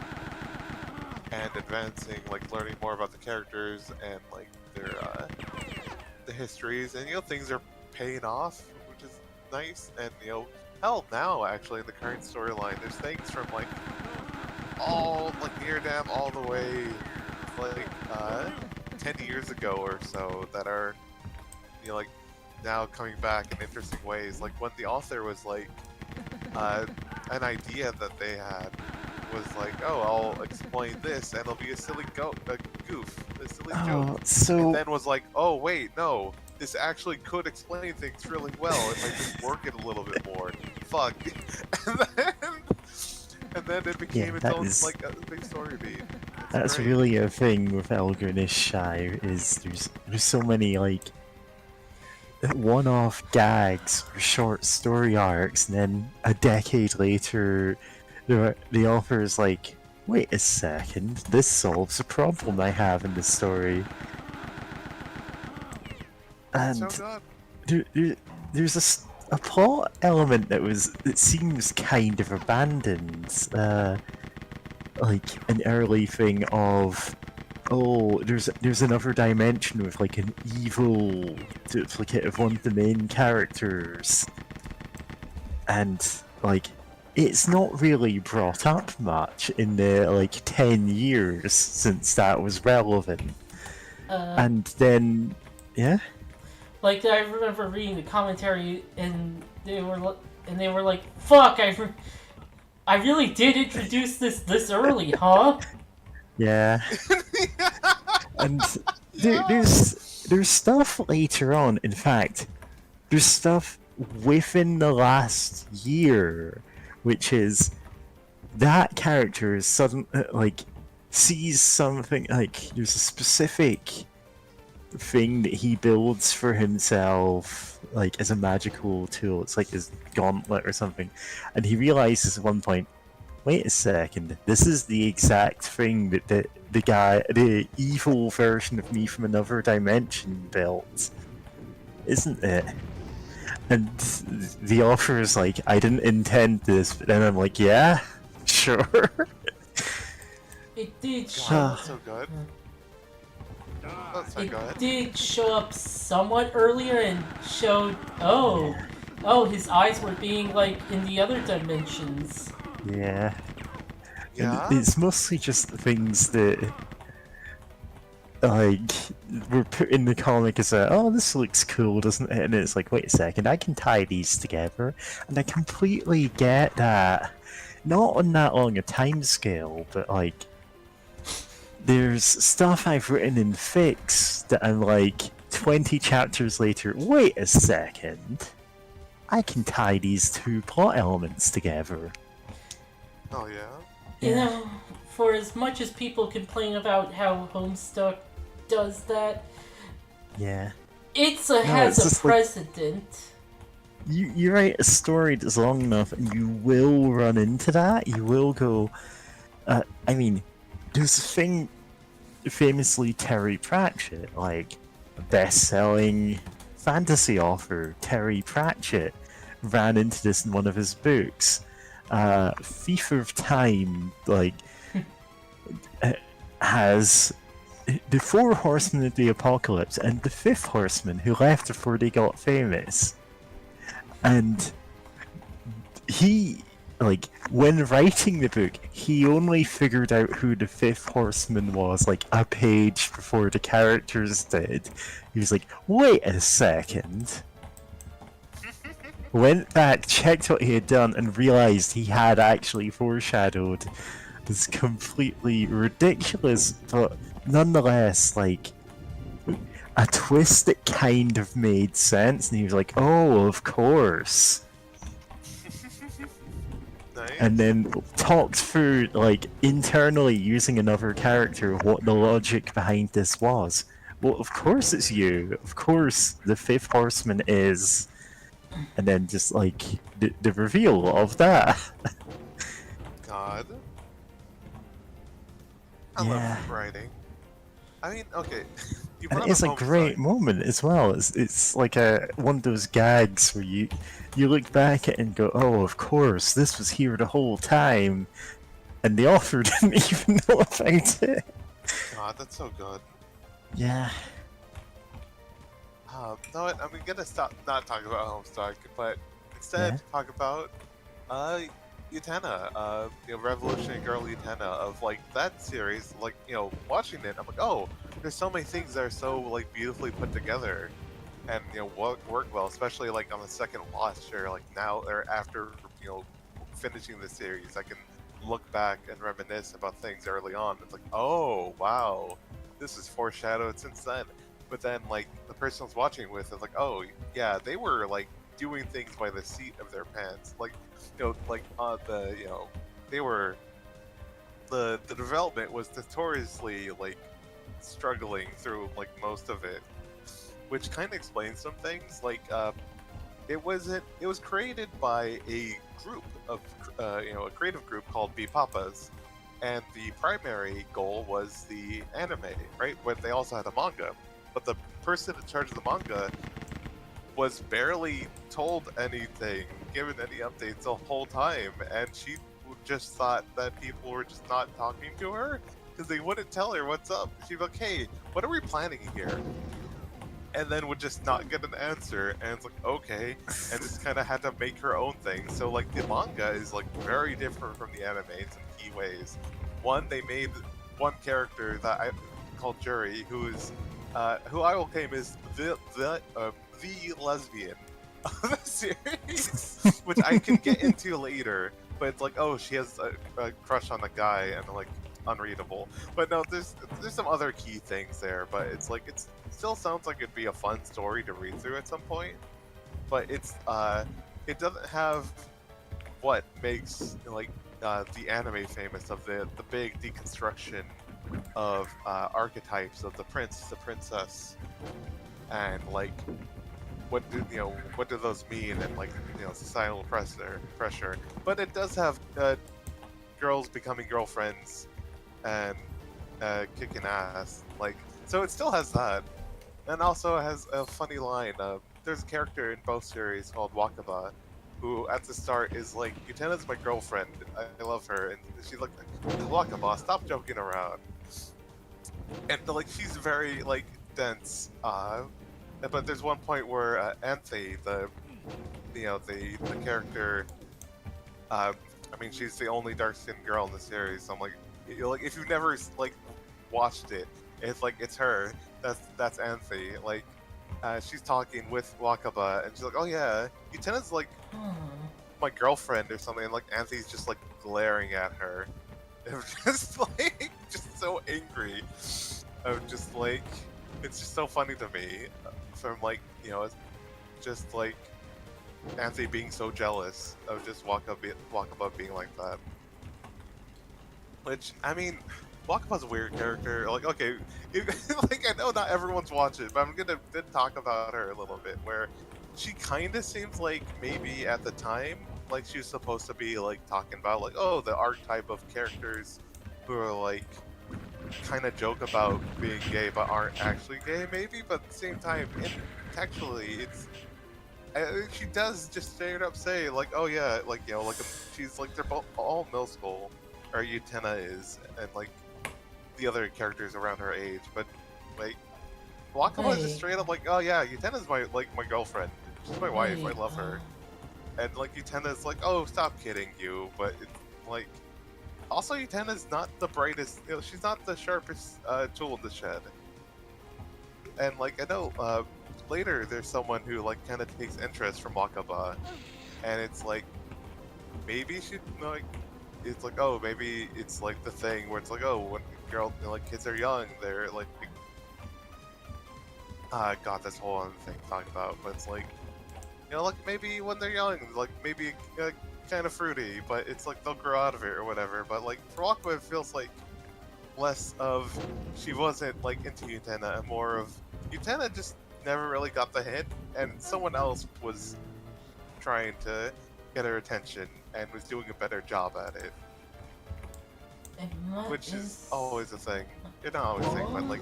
and advancing, like learning more about the characters and like their the histories, and, you know, things are paying off, which is nice. And, you know, hell, now actually in the current storyline, there's things from like all like near Dam all the way like 10 years ago or so that are, you know, like now coming back in interesting ways. Like when the author was like, an idea that they had was like, oh, I'll explain this, and it'll be a silly goof, a silly joke, Oh, and so then was like, oh wait, no, this actually could explain things really well if I just work it a little bit more. Fuck. and then, and then it became its that own is like a big story beat. It's that's great. really a thing with Elgonish Shire is there's so many like one-off gags or short story arcs, and then a decade later, the author is like, "Wait a second, this solves a problem I have in the story." It's And so good. there's a plot element that seems kind of abandoned, like an early thing of, oh, there's another dimension with like an evil duplicate of one of the main characters, and like it's not really brought up much in the like 10 years since that was relevant. Uh, And then, yeah, like I remember reading the commentary, and they were like, "Fuck! I really did introduce this early, huh?" yeah. And Yeah. there's stuff later on. In fact, there's stuff within the last year, which is that character is sudden like sees something like there's a specific thing that he builds for himself like as a magical tool. It's like his gauntlet or something, and he realizes at one point, wait a second, this is the exact thing that the evil version of me from another dimension built, isn't it? And the author is like, I didn't intend this, but then I'm like, yeah, sure. It did God, show. that's so good. That's so It good. did show up somewhat earlier and showed. His eyes were being like in the other dimensions. Yeah. And Yeah. it's mostly just things that like were put in the comic as a, oh, this looks cool, doesn't it? And it's like, wait a second, I can tie these together, and I completely get that. Not on that long a time scale, but like there's stuff I've written in fics that I'm like 20 chapters later, wait a second, I can tie these two plot elements together. Oh yeah. You know, for as much as people complain about how Homestuck does that, Yeah. has it's a just like- precedent. You write a story that's long enough and you will run into that. You will go, I mean, there's a thing, famously Terry Pratchett, like a best-selling fantasy author, Terry Pratchett, ran into this in one of his books. Thief of Time, like, has the four horsemen of the apocalypse and the fifth horseman who left before they got famous. And he, like, when writing the book, he only figured out who the fifth horseman was, like, a page before the characters did. He was like, wait a second. Went back, checked what he had done, and realized he had actually foreshadowed this completely ridiculous, but nonetheless, like, a twist that kind of made sense, and he was like, oh, of course. Nice. And then talked through, like, internally using another character what the logic behind this was. Well, of course it's you. Of course the fifth horseman is. And then just, like, the reveal of that. God. I Yeah. love writing. I mean, okay. You And brought it's a up great Homestuck. moment as well. It's like one of those gags where you look back at it and go, oh, of course, this was here the whole time, and the author didn't even know about it. God, that's so good. Yeah. No, I'm gonna stop not talking about Homestuck, but instead Yeah. talk about Utena, Revolutionary Girl Utena, of like that series. Like, watching it, I'm like, oh, there's so many things that are so like beautifully put together, and work well, especially like on the second watch or like now or after finishing the series. I can look back and reminisce about things early on. It's like, oh wow, this is foreshadowed since then. But then like the person I was watching with is like, oh yeah, they were like doing things by the seat of their pants. Like like they were the development was notoriously like struggling through like most of it, which kind of explains some things. Like it was created by a group of a creative group called B Papas, and the primary goal was the anime, right? But they also had a manga. But the person in charge of the manga was barely told anything, given any updates the whole time, and she just thought that people were just not talking to her because they wouldn't tell her what's up. She'd be like, "Hey, what are we planning here?" And then would just not get an answer, and it's like, okay, and just kind of had to make her own thing. So like the manga is like very different from the anime in some key ways. One, they made one character that I called Jury, who I will claim is the lesbian of the series, which I can get into later. But it's like, oh, she has a crush on a guy, and like unreadable. But no, there's some other key things there. But it's like it still sounds like it'd be a fun story to read through at some point. But it doesn't have what makes like the anime famous of the big deconstruction of archetypes of the prince, the princess, and like what do those mean, and like societal pressure. But it does have girls becoming girlfriends and kicking ass, like, so it still has that, and also has a funny line. There's a character in both series called Wakaba, who at the start is like, Yutena's my girlfriend, I love her, and she's like, Wakaba, stop joking around. And like she's very like dense, but there's one point where Anthe, the character, I mean, she's the only dark-skinned girl in the series. So I'm like, if you've never like watched it, it's like it's her. That's Anthe. Like, she's talking with Wakaba, and she's like, "Oh yeah, Utena's like my girlfriend or something." And like Anthe's just like glaring at her, and just like just so angry. Of just like, it's just so funny to me, from like just like Anthe being so jealous of just Wakaba being like that. Which, I mean, Wakaba's a weird character. Like, okay, like I know not everyone's watching it, but I'm gonna talk about her a little bit. Where she kind of seems like maybe at the time, like she was supposed to be like talking about like, oh, the archetype of characters who are like kind of joke about being gay but aren't actually gay, maybe. But at the same time, textually, she does just straight up say like, oh yeah, like like she's like they're both all middle school, or Utena is, and like the other characters around her age. But like Wakaba is just straight up like, oh yeah, Utena's my girlfriend. She's my wife. I love her. And like Utena's like, oh, stop kidding you. But it's like, also Utena's not the brightest. She's not the sharpest tool in the shed. And like I know later there's someone who like kind of takes interest from Wakaba, and it's like maybe she like it's like, oh, maybe it's like the thing where it's like, oh, when like kids are young, they're like god, that's a whole other thing to talk about. But it's like like maybe when they're young, like maybe kind of fruity, but it's like they'll grow out of it or whatever. But like for Wakaba, it feels like less of she wasn't like into Utena and more of Utena just never really got the hint, and someone else was trying to get her attention and was doing a better job at it. Which is always a thing. You're not always a thing, but like,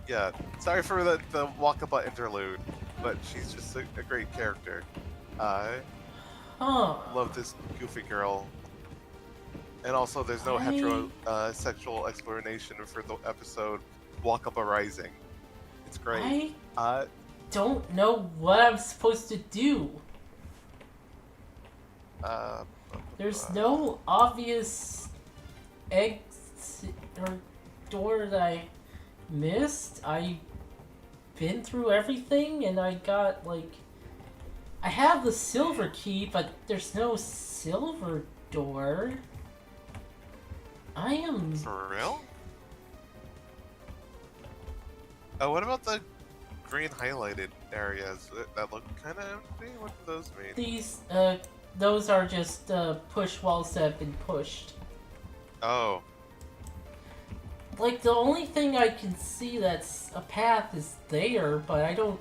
yeah. Sorry for the Wakaba interlude, but she's just a great character. Love this goofy girl. And also, there's no heterosexual explanation for the episode Wakaba Rising. It's great. I don't know what I'm supposed to do. There's no obvious exit or door that I missed. I been through everything, and I got, like... I have the silver key, but there's no silver door. I am... For real? Oh, what about the green highlighted areas that look kind of empty? What do those mean? These, those are just, push walls that have been pushed. Oh. Like, the only thing I can see that's a path is there, but I don't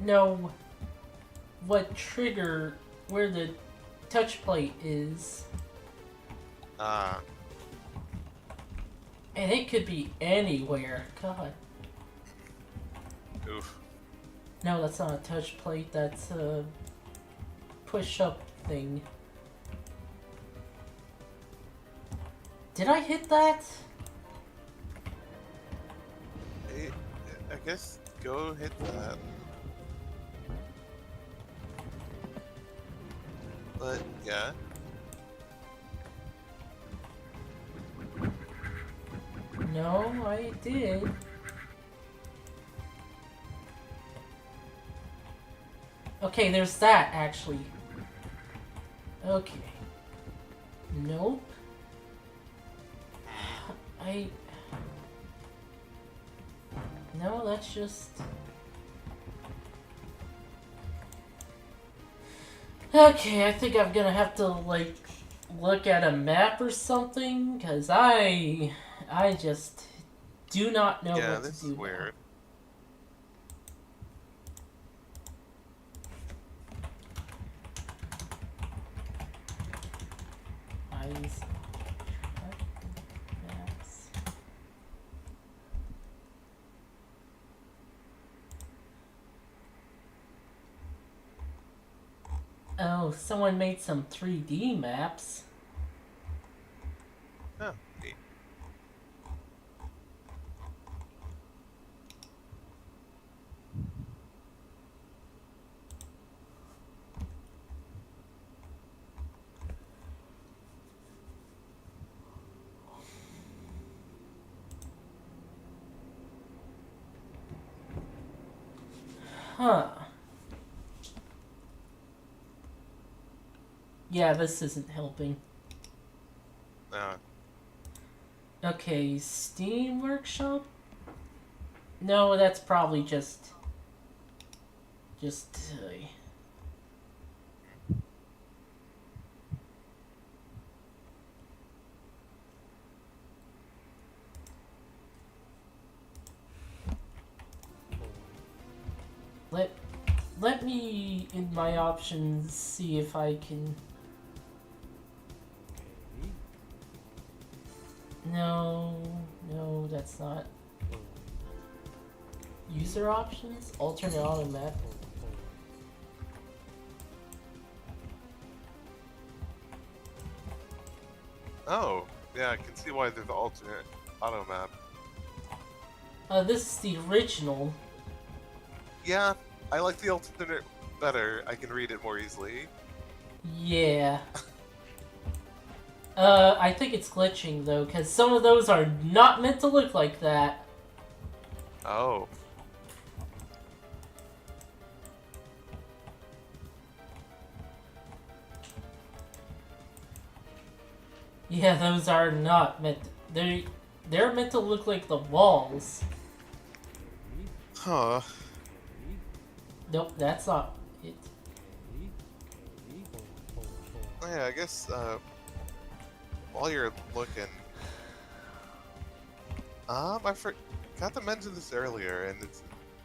know what trigger, where the touch plate is. Ah. And it could be anywhere. God. Oof. No, that's not a touch plate, that's a push-up thing. Did I hit that? I guess go hit that. But, yeah. No, I did. Okay, there's that, actually. Okay. Nope. No, that's just... Okay, I think I'm gonna have to, like, look at a map or something, because I just do not know Yeah, what this to do is weird. Eyes. Maps. Oh, someone made some 3D maps. Oh, neat. Huh. Yeah, this isn't helping. No. Okay, Steam Workshop? No, that's probably just... Let me, in my options, see if I can... No, that's not... User options? Alternate auto map? Oh, yeah, I can see why there's an alternate auto map. This is the original. Yeah, I like the alternate better. I can read it more easily. Yeah. I think it's glitching, though, because some of those are not meant to look like that. Oh. Yeah, those are not meant to, they're meant to look like the walls. Huh. Nope, that's not it. Oh, yeah, I guess, while you're looking... I forgot to mention this earlier, and it's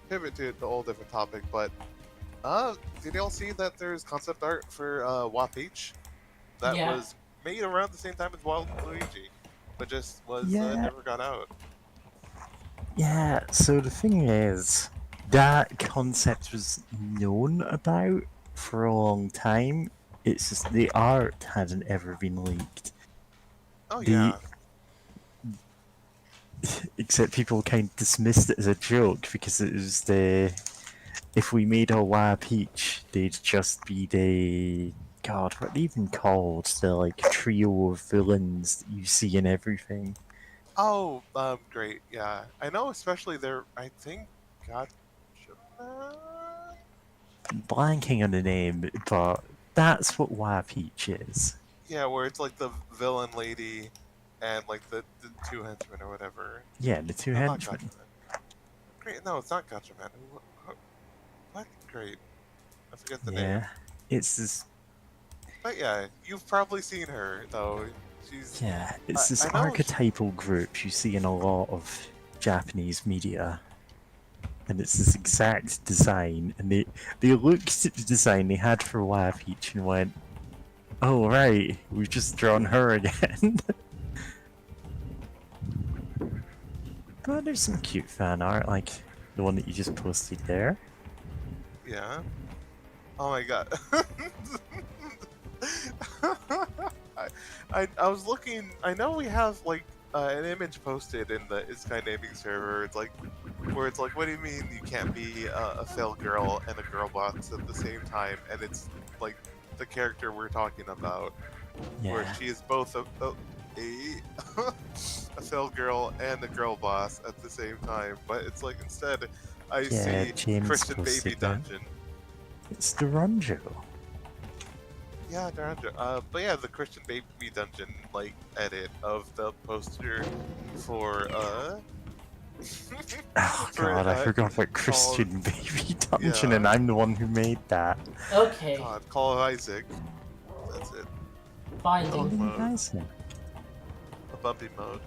pivot to a whole different topic, but, did y'all see that there's concept art for, WAP-H? That Yeah. was made around the same time as Wild Luigi, but just was, Yeah. never got out. Yeah, so the thing is, that concept was known about for a long time. It's just the art hadn't ever been leaked. Oh, The- yeah. Except people kind of dismissed it as a joke because it was if we made a WA Peach, they'd just be the... God, what are they even called? The, like, trio of villains that you see in everything. Oh, great, yeah. I know especially there, I think, God, Blanking on the name, but that's what Wa Peach is. Yeah, where it's like the villain lady and like the two henchmen or whatever. Yeah, the two No, not henchmen. Gotcha. Great, no, it's not Gotcha Man. What? Great. I forget the name. Yeah, it's this. But yeah, you've probably seen her though. She's. Yeah, it's this I know. archetypal group you see in a lot of Japanese media, and it's this exact design. And they looked at the design they had for Wa Peach and went, "Oh right, we've just drawn her again." But there's some cute fan art, like the one that you just posted there. Yeah. Oh my god. I was looking. I know we have like an image posted in the Sky naming server. It's like where it's like, what do you mean you can't be a fail girl and a girl boss at the same time? And it's like the character we're talking about, where Yeah, she is both a a fail girl and a girl boss at the same time. But it's like instead, I yeah, see James Christian posted Baby that. Dungeon. It's Duranjo. Yeah, Naranja. But yeah, the Christian Baby Dungeon like edit of the poster for Oh for, god, I forgot about called, Christian Baby Dungeon, yeah. and I'm the one who made that. Okay. God, Call of Isaac. That's it. Binding. What mode. did I say? A bumpy mode.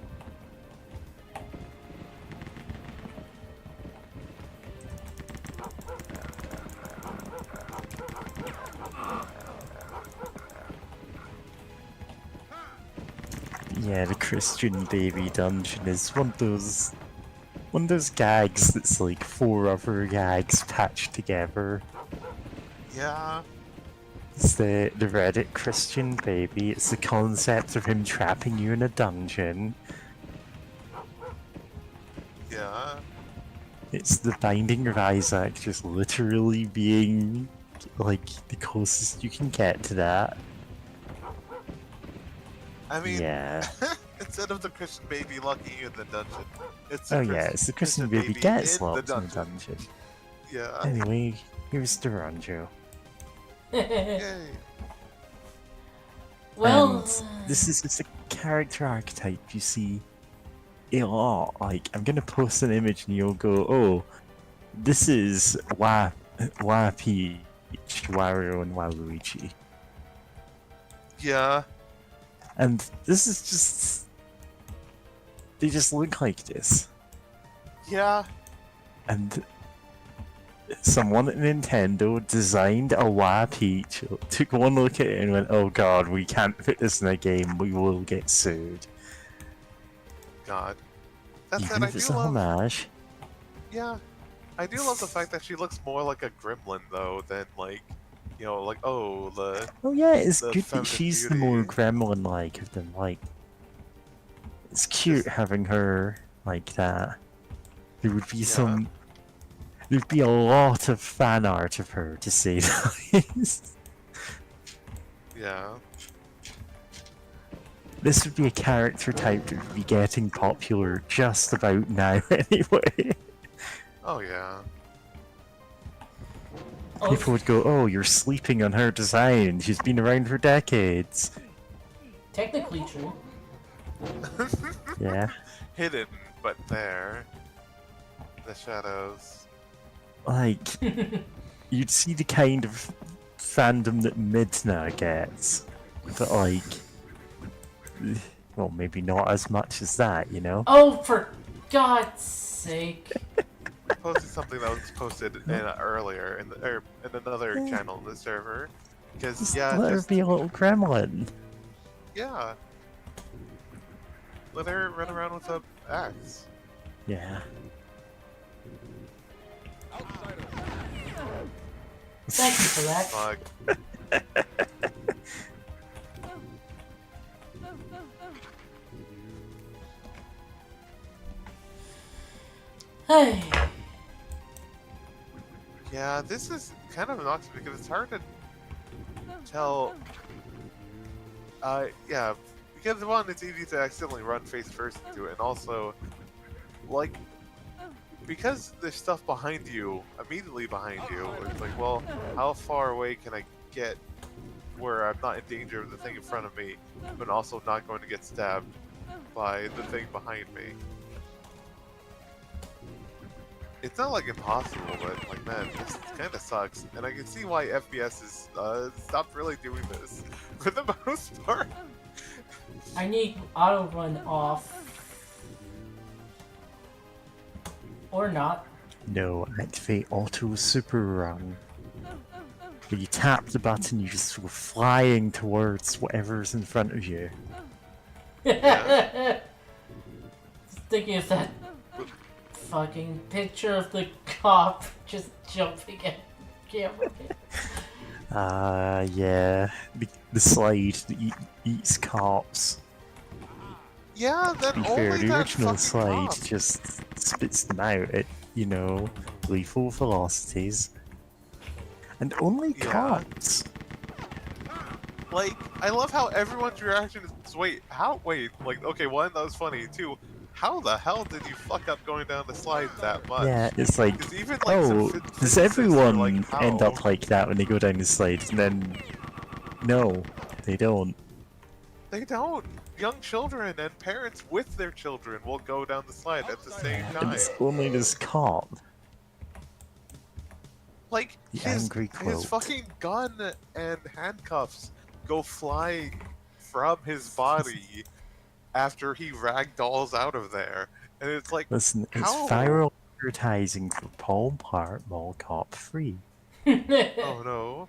Yeah, the Christian Baby Dungeon is one of those gags that's like 4 other gags patched together. Yeah. It's the Reddit Christian Baby. It's the concept of him trapping you in a dungeon. Yeah. It's the Binding of Isaac just literally being like the closest you can get to that. I mean, Yeah. instead of the Christian Baby locking you in the dungeon, it's Oh the yeah, it's the Christian Baby gets in the locked in the dungeon. dungeon. Yeah. Anyway, here's Duranjo. Yay. Well, And this is just a character archetype you see a lot. Like, I'm gonna post an image and you'll go, oh, this is Wa Peach, Wario, and Waluigi. Yeah. And this is just... They just look like this. Yeah. And someone at Nintendo designed a Wa Peach, took one look at it and went, oh god, we can't put this in a game, we will get sued. God. That's Even it. I if it's do a love. homage. Yeah. I do love the fact that she looks more like a gremlin though than like, you know, like oh the. Oh yeah, it's The good that feminine she's the more beauty. gremlin-like of them, like... It's cute Just- having her like that. There would be Yeah. some... There'd be a lot of fan art of her, to say the least. Yeah. This would be a character type that would be getting popular just about now, anyway. Oh yeah. oh, People would go, oh, you're sleeping on her design, she's been around for decades. technically true. Yeah. Hidden, but there. The shadows. Like, you'd see the kind of fandom that Midna gets, but like, well, maybe not as much as that, you know? Oh, for God's sake. I posted something that was posted in, earlier in another channel in the server. Because Just yeah, let her just be a little gremlin. yeah. Let her run around with a axe. Yeah. Thank you for that. Fuck. Hey. Yeah, this is kind of obnoxious because it's hard to tell. Yeah, because one, it's easy to accidentally run face first into it, and also, like, because there's stuff behind you, immediately behind you, it's like, well, how far away can I get where I'm not in danger of the thing in front of me, but also not going to get stabbed by the thing behind me? It's not like impossible, but like, man, this kind of sucks. And I can see why FPS is stopped really doing this for the most part. I need auto run off. Or not. No, activate auto super run. When you tap the button, you just go flying towards whatever's in front of you. Yeah. Just thinking of that fucking picture of the cop just jumping at the camera. Yeah. The slide that eats cops. Yeah, To then be fair, only the that original fucking slide cop. just spits them out at, lethal velocities. And only Yeah. cops. Like, I love how everyone's reaction is, wait, like, okay, one, that was funny, two, how the hell did you fuck up going down the slide that much? Yeah, it's like, 'Cause even, like, some oh, physicists does are everyone like, end how? up like that when they go down the slide? And then, no, they don't. They don't. Young children and parents with their children will go down the slide at the same And time. it's only this cop. Like, The his angry quote. fucking gun and handcuffs go flying from his body after he ragdolls out of there. And it's like, Listen, it's how? viral advertising for Paul Part Mall Cop Free. Oh no.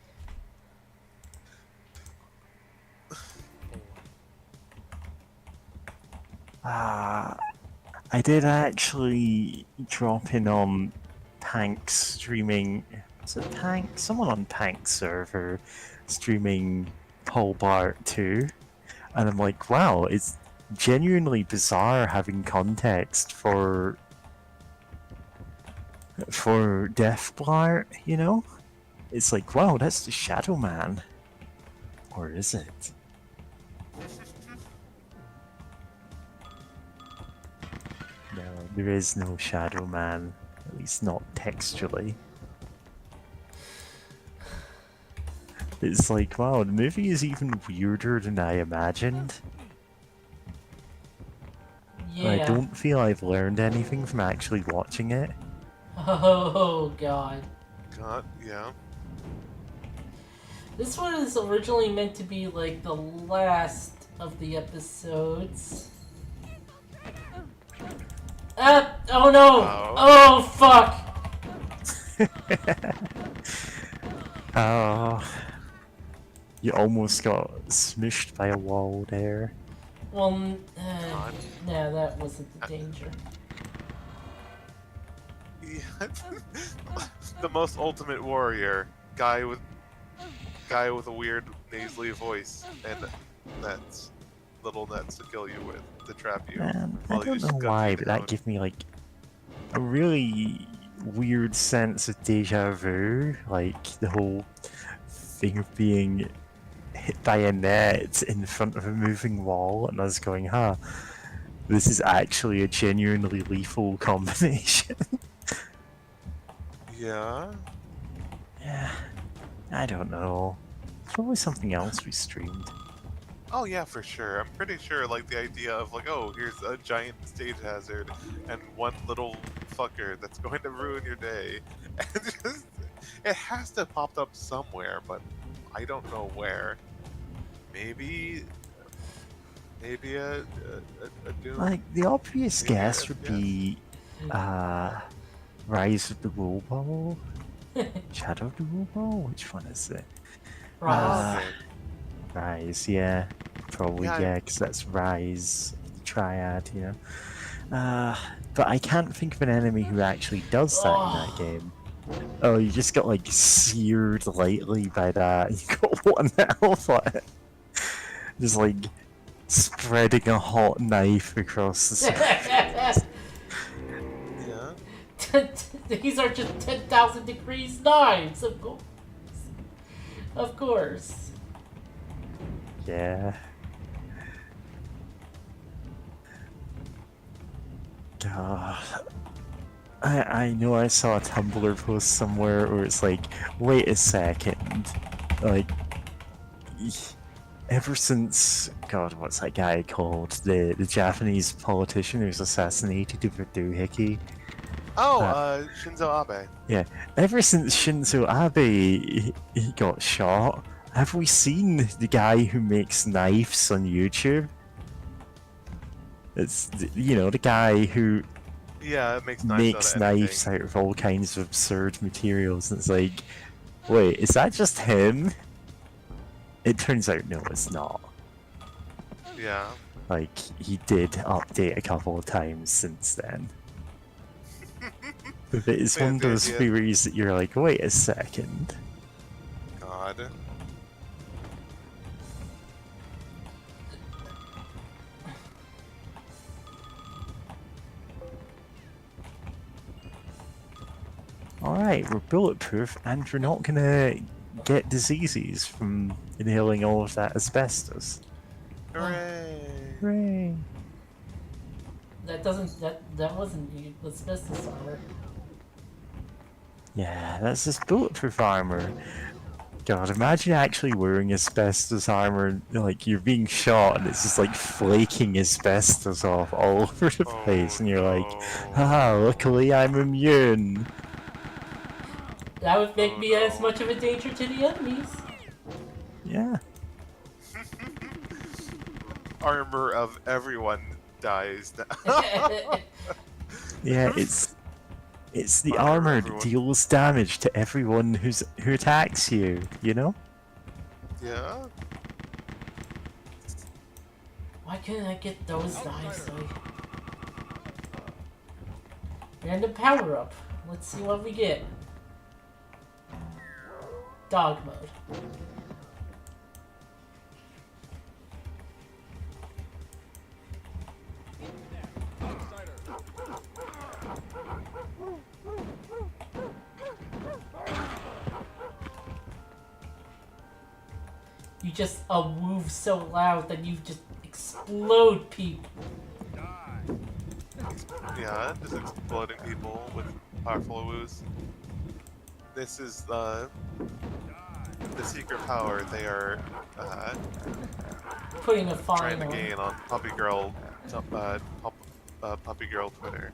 I did actually drop in on Pank streaming. Is it Pank? Someone on Pank's server streaming Paul Bart 2. And I'm like, wow, it's genuinely bizarre having context for Death Blart, you know? It's like, wow, that's the Shadow Man. Or is it? No, there is no Shadow Man. At least not textually. It's like, wow, the movie is even weirder than I imagined. Yeah. I don't feel I've learned anything from actually watching it. Oh god. God, yeah. This one is originally meant to be like the last of the episodes. Oh no! Oh fuck! Oh, you almost got smushed by a wall there. Well, no, that wasn't the danger. Yeah. The most ultimate warrior. Guy with a weird nasally voice and nets. Little nets to kill you with, to trap you. Man, I while you don't just know gun why, you but down. that gave me like a really weird sense of deja vu. Like the whole thing of being hit by a net in front of a moving wall, and I was going, huh, this is actually a genuinely lethal combination. Yeah. Yeah, I don't know. Probably something else we streamed. Oh yeah, for sure. I'm pretty sure like the idea of like, oh, here's a giant stage hazard and one little fucker that's going to ruin your day. And just, it has to have popped up somewhere, but I don't know where. Maybe a Doom. Like, the obvious Maybe guess would FPS? be, Rise of the Robo? Shadow of the Robo? Which one is it? Rise. Okay. Rise, yeah. Probably, Yeah, yeah, because that's Rise, the triad, you know. But I can't think of an enemy who actually does that in that game. Oh, you just got, like, seared lightly by that. You got one health on it. Just, like, spreading a hot knife across the surface. Yeah. These are just 10,000 degrees knives, of course. Of course. Yeah. God. I know I saw a Tumblr post somewhere where it's like, wait a second, like, ever since, God, what's that guy called? The Japanese politician who's assassinated over doohickey? Oh, Uh, Shinzo Abe. yeah, ever since Shinzo Abe he got shot, have we seen the guy who makes knives on YouTube? It's, you know, the guy who Yeah, it makes knives out makes of anything. knives out of all kinds of absurd materials, and it's like, wait, is that just him? It turns out no, it's not. Yeah. Like, he did update a couple of times since then. But it's Man, one of the those idea- theories that you're like, wait a second. God. Alright, we're bulletproof and we're not gonna get diseases from inhaling all of that asbestos. Hooray! Hooray! That wasn't asbestos armor. Yeah, that's just bulletproof armor. God, imagine actually wearing asbestos armor, like you're being shot and it's just like flaking asbestos off all over the place, and you're like, haha, luckily I'm immune. That would make me no. as much of a danger to the enemies. Yeah. Armor of everyone dies now. Yeah, it's the Armor of armor that everyone. deals damage to everyone who attacks you, you know? Yeah? Why couldn't I get those knives? Random power up. Let's see what we get. Dog mode. You just woof so loud that you just explode people. Yeah, just exploding people with powerful woos. This is the secret power they are Putting a trying fine to on. gain on Puppy Girl Twitter.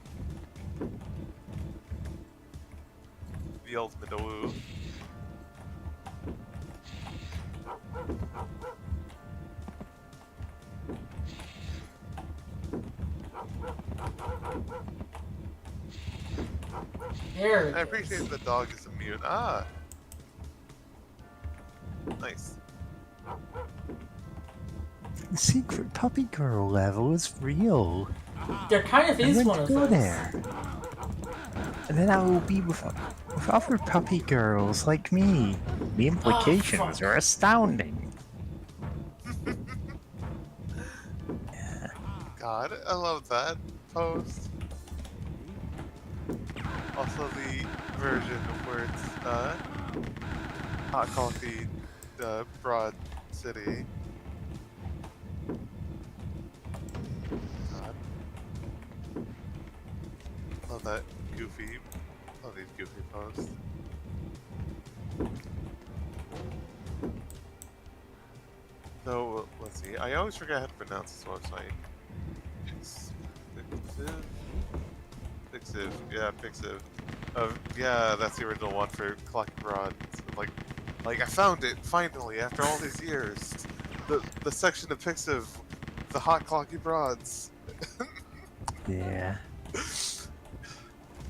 The ultimate woo. There it I is. appreciate the dog is immune. Ah! Nice. The secret puppy girl level is real. There kind of I'm is going one to of go those. there. And then I will be with other puppy girls like me. The implications fuck. are astounding. God, I love that post. Also the version where it's hot coffee, broad city. God. Love that goofy. Love these goofy posts. So let's see. I always forget how to pronounce this website. Pixiv. Yeah, Pixiv. Yeah, that's the original one for collecting rods. Like I found it finally after all these years. The section of Pixiv, the hot clocky broads. Yeah.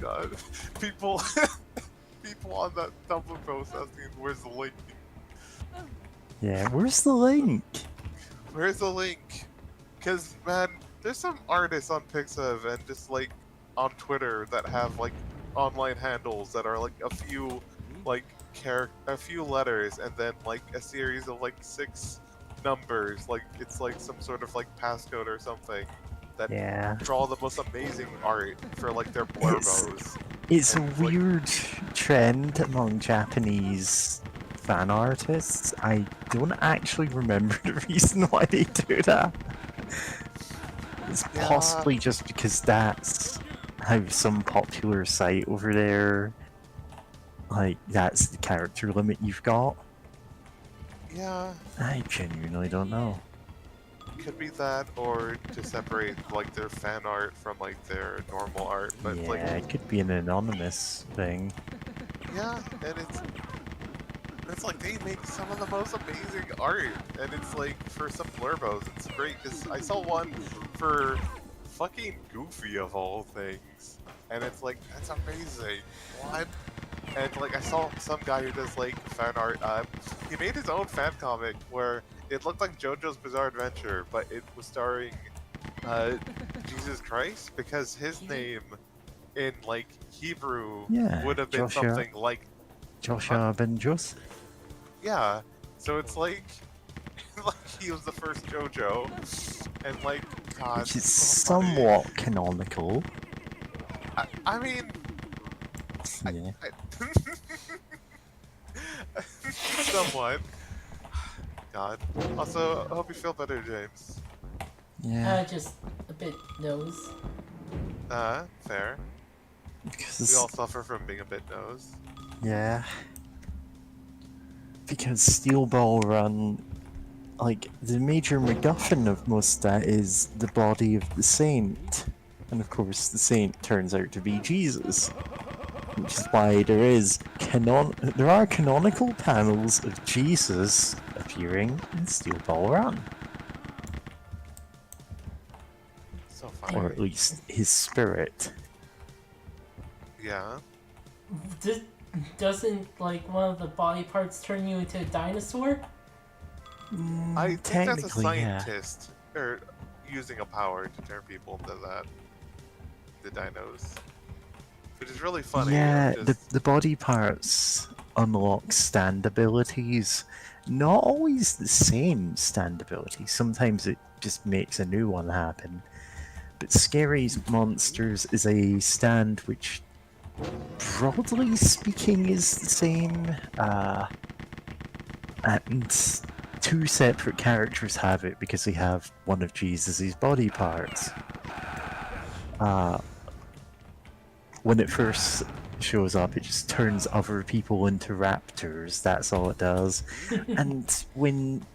God, people on that Tumblr post asking where's the link. Yeah, where's the link? Where's the link? Cause man, there's some artists on Pixiv and just like on Twitter that have like online handles that are like a few letters and then like a series of like 6 numbers. Like it's like some sort of like passcode or something that Yeah. draw the most amazing art for like their blurbos. It's a And it's like- weird trend among Japanese fan artists. I don't actually remember the reason why they do that. It's Yeah. possibly just because that's how some popular site over there, like, that's the character limit you've got? Yeah, I genuinely don't know. could be that, or to separate like their fan art from like their normal art. But Yeah, like, it could be an anonymous thing. yeah, and it's like they make some of the most amazing art, and it's like for some blurbos, it's great because I saw one for fucking Goofy of all things, and it's like that's amazing. What? And like I saw some guy who does like fan art. He made his own fan comic where it looked like JoJo's Bizarre Adventure, but it was starring uh, Jesus Christ because his name in like Hebrew Yeah, would have been something like, huh? Joshua Benjos. Yeah. So it's like like he was the first JoJo, and like God, Which is it's so funny. somewhat canonical. I mean, Yeah. somewhat. God. Also, I hope you feel better, James. Yeah. Just a bit nose. Fair. We Because, all suffer from being a bit nose. yeah. Because Steel Ball Run, like, the major MacGuffin of most of that is the body of the saint. And of course, the saint turns out to be Jesus. Which is why there are canonical panels of Jesus appearing in Steel Ball Run. So funny. Or at least his spirit. Yeah. Doesn't like one of the body parts turn you into a dinosaur? I think that's a Technically, yeah. scientist, or using a power to turn people into that. The dinos. Which is really funny. Yeah, Just, the body parts unlock stand abilities. Not always the same stand ability. Sometimes it just makes a new one happen. But Scary's Monsters is a stand which, broadly speaking, is the same. And two separate characters have it because they have one of Jesus' body parts. When it first shows up, it just turns other people into raptors. That's all it does. And when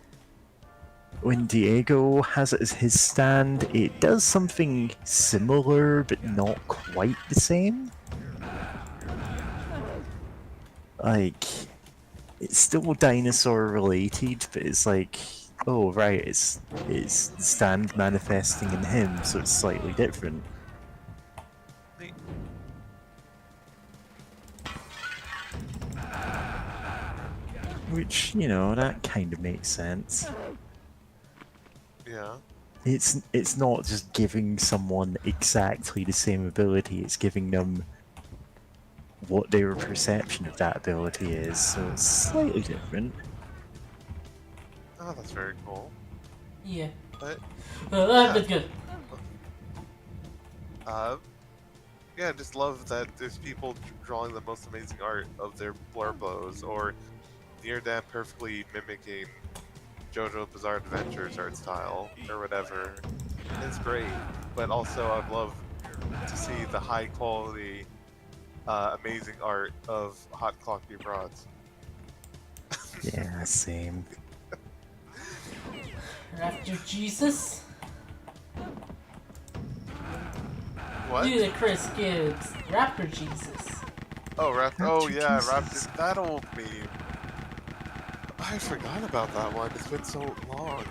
Diego has it as his stand, it does something similar, but not quite the same. Like, it's still dinosaur related, but it's like, oh right, it's the stand manifesting in him, so it's slightly different. Which, you know, that kind of makes sense. yeah. It's not just giving someone exactly the same ability, it's giving them what their perception of that ability is, so it's slightly different. Oh, that's very cool. Yeah. But, That's good. yeah, just love that there's people drawing the most amazing art of their blurbos, or near damn perfectly mimicking JoJo Bizarre Adventures art style, or whatever. It's great, but also I'd love to see the high quality, amazing art of Hot Clocky Broads. Yeah, same. After Jesus. What? Ludacris Gibbs. Rapper Jesus. Oh, oh Raptor yeah, Jesus. Raptor. That old meme. I forgot about that one. It's been so long.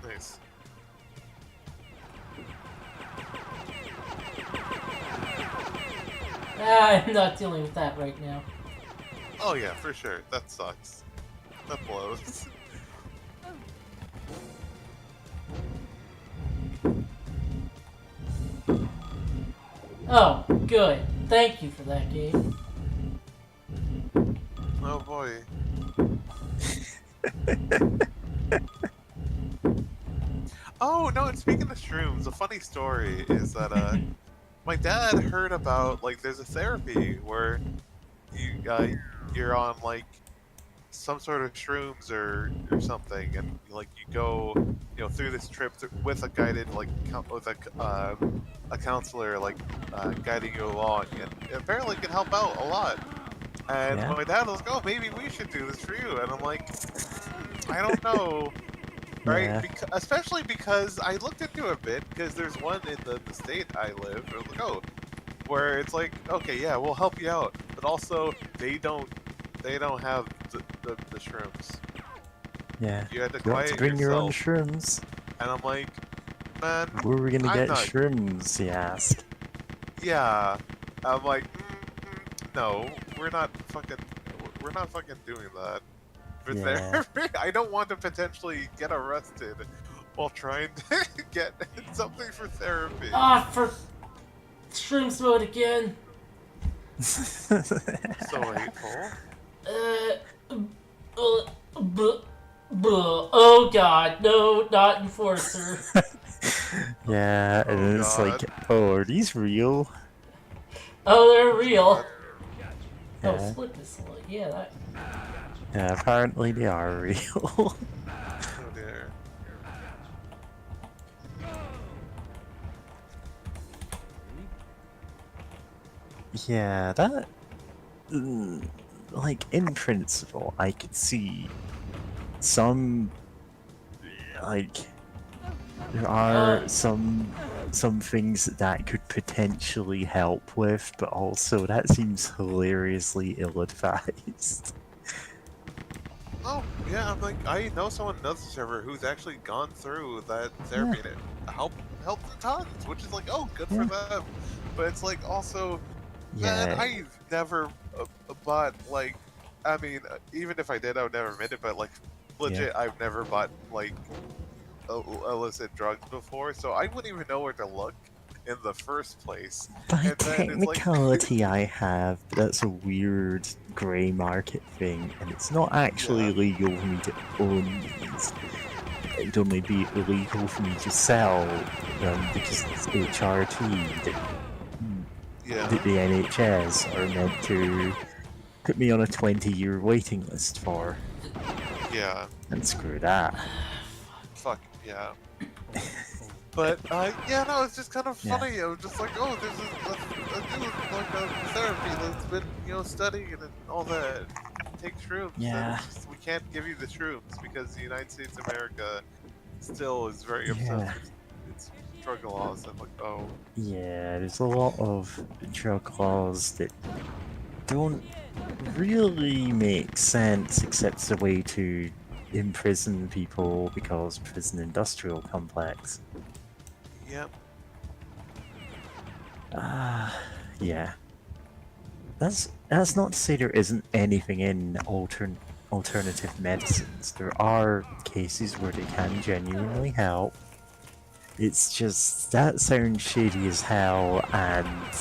Nice. I'm not dealing with that right now. Oh yeah, for sure. That sucks. That blows. Oh, good. Thank you for that, game. Oh boy. Oh no, and speaking of shrooms, a funny story is that my dad heard about like there's a therapy where you're on like some sort of shrooms or something, and like you go through this trip with a guided like with a counselor like guiding you along, and it apparently can help out a lot. And Yeah. my dad was like, "Oh, maybe we should do this for you," and I'm like, "I don't know." Right, Yeah. especially because I looked into it a bit because there's one in the state I live. I was like, oh, where it's like, okay, yeah, we'll help you out, but also they don't have the shrooms. Yeah. You had to You want to quiet bring your own yourself, shrooms? and I'm like, man, Where are we gonna I'm get not. shrooms, you ask? Yeah, I'm like, no, we're not fucking doing that. For Yeah. therapy, I don't want to potentially get arrested while trying to get something for therapy. Ah, for shrooms mode again. So hateful. Uh, oh god, no, not enforcer. Yeah, Oh and it's god. like, oh, are these real? Oh, they're real. God. Oh, Yeah. split this. Yeah, that. Yeah, apparently they are real. Oh dear. Yeah, that. Like, in principle, I could see some. Like, there are some things that could potentially help with, but also that seems hilariously ill-advised. Oh yeah, I'm like I know someone in another server who's actually gone through that therapy and it helped a tons, which is like oh good for Yeah. them. But it's like also man, Yeah, I've never bought like I mean even if I did I would never admit it, but like legit I've never bought like illicit drugs before, so I wouldn't even know where to look in the first place. by And then it's like technicality I have, but that's a weird grey market thing, and it's not actually yeah, illegal for me to own these. It'd only be illegal for me to sell them because it's HRT yeah, that the NHS are meant to put me on a 20-year waiting list for. yeah. And screw that. Fuck yeah. But yeah, no, it's just kind of Yeah. funny. I was just like, oh, there's a dude with, like a therapy that's been studying and all that. Take shrooms. And Yeah. it's just, we can't give you the shrooms because the United States of America still is very Yeah. obsessed with its drug laws. I'm like, oh, Yeah, there's a lot of drug laws that don't really make sense except as a way to imprison people because prison industrial complex. yep, Yeah. That's not to say there isn't anything in alternative medicines. There are cases where they can genuinely help. It's just that sounds shady as hell, and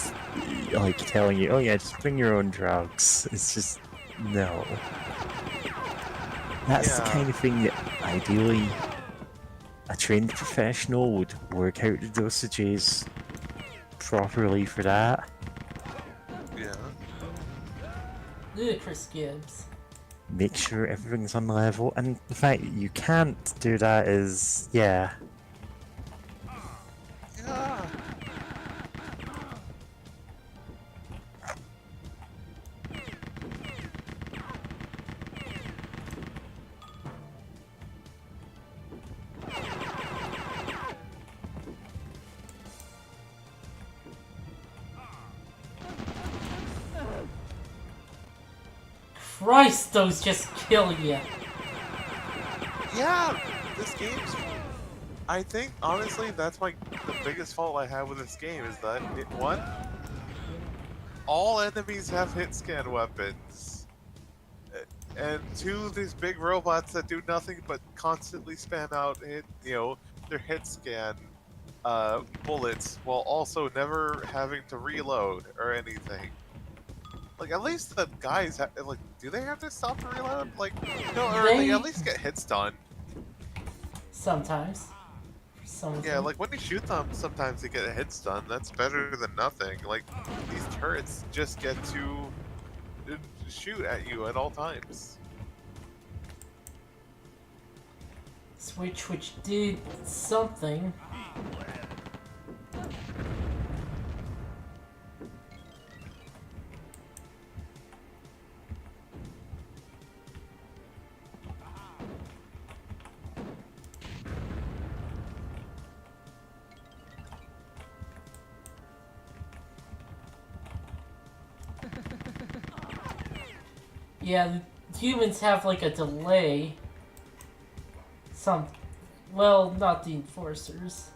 like telling you, oh yeah, just bring your own drugs. It's just no. That's the yeah, kind of thing that ideally a trained professional would work out the dosages properly for that. yeah. Ludicrous Gibbs. Make sure everything's on level, and the fact that you can't do that is, yeah. Yeah. Christ, those just kill you. Yeah, this game's. I think honestly, that's the biggest fault I have with this game is that all enemies have hit scan weapons. And two of these big robots that do nothing but constantly spam out their hit scan bullets while also never having to reload or anything. Like, at least the guys do they have to stop to reload? Like, no, or they at least get hits done. Sometimes. Some of Yeah, them. like when you shoot them, sometimes they get hits done. That's better than nothing. Like, these turrets just get to shoot at you at all times. Switch, which did something. Yeah, the humans have like a delay. Well, not the enforcers.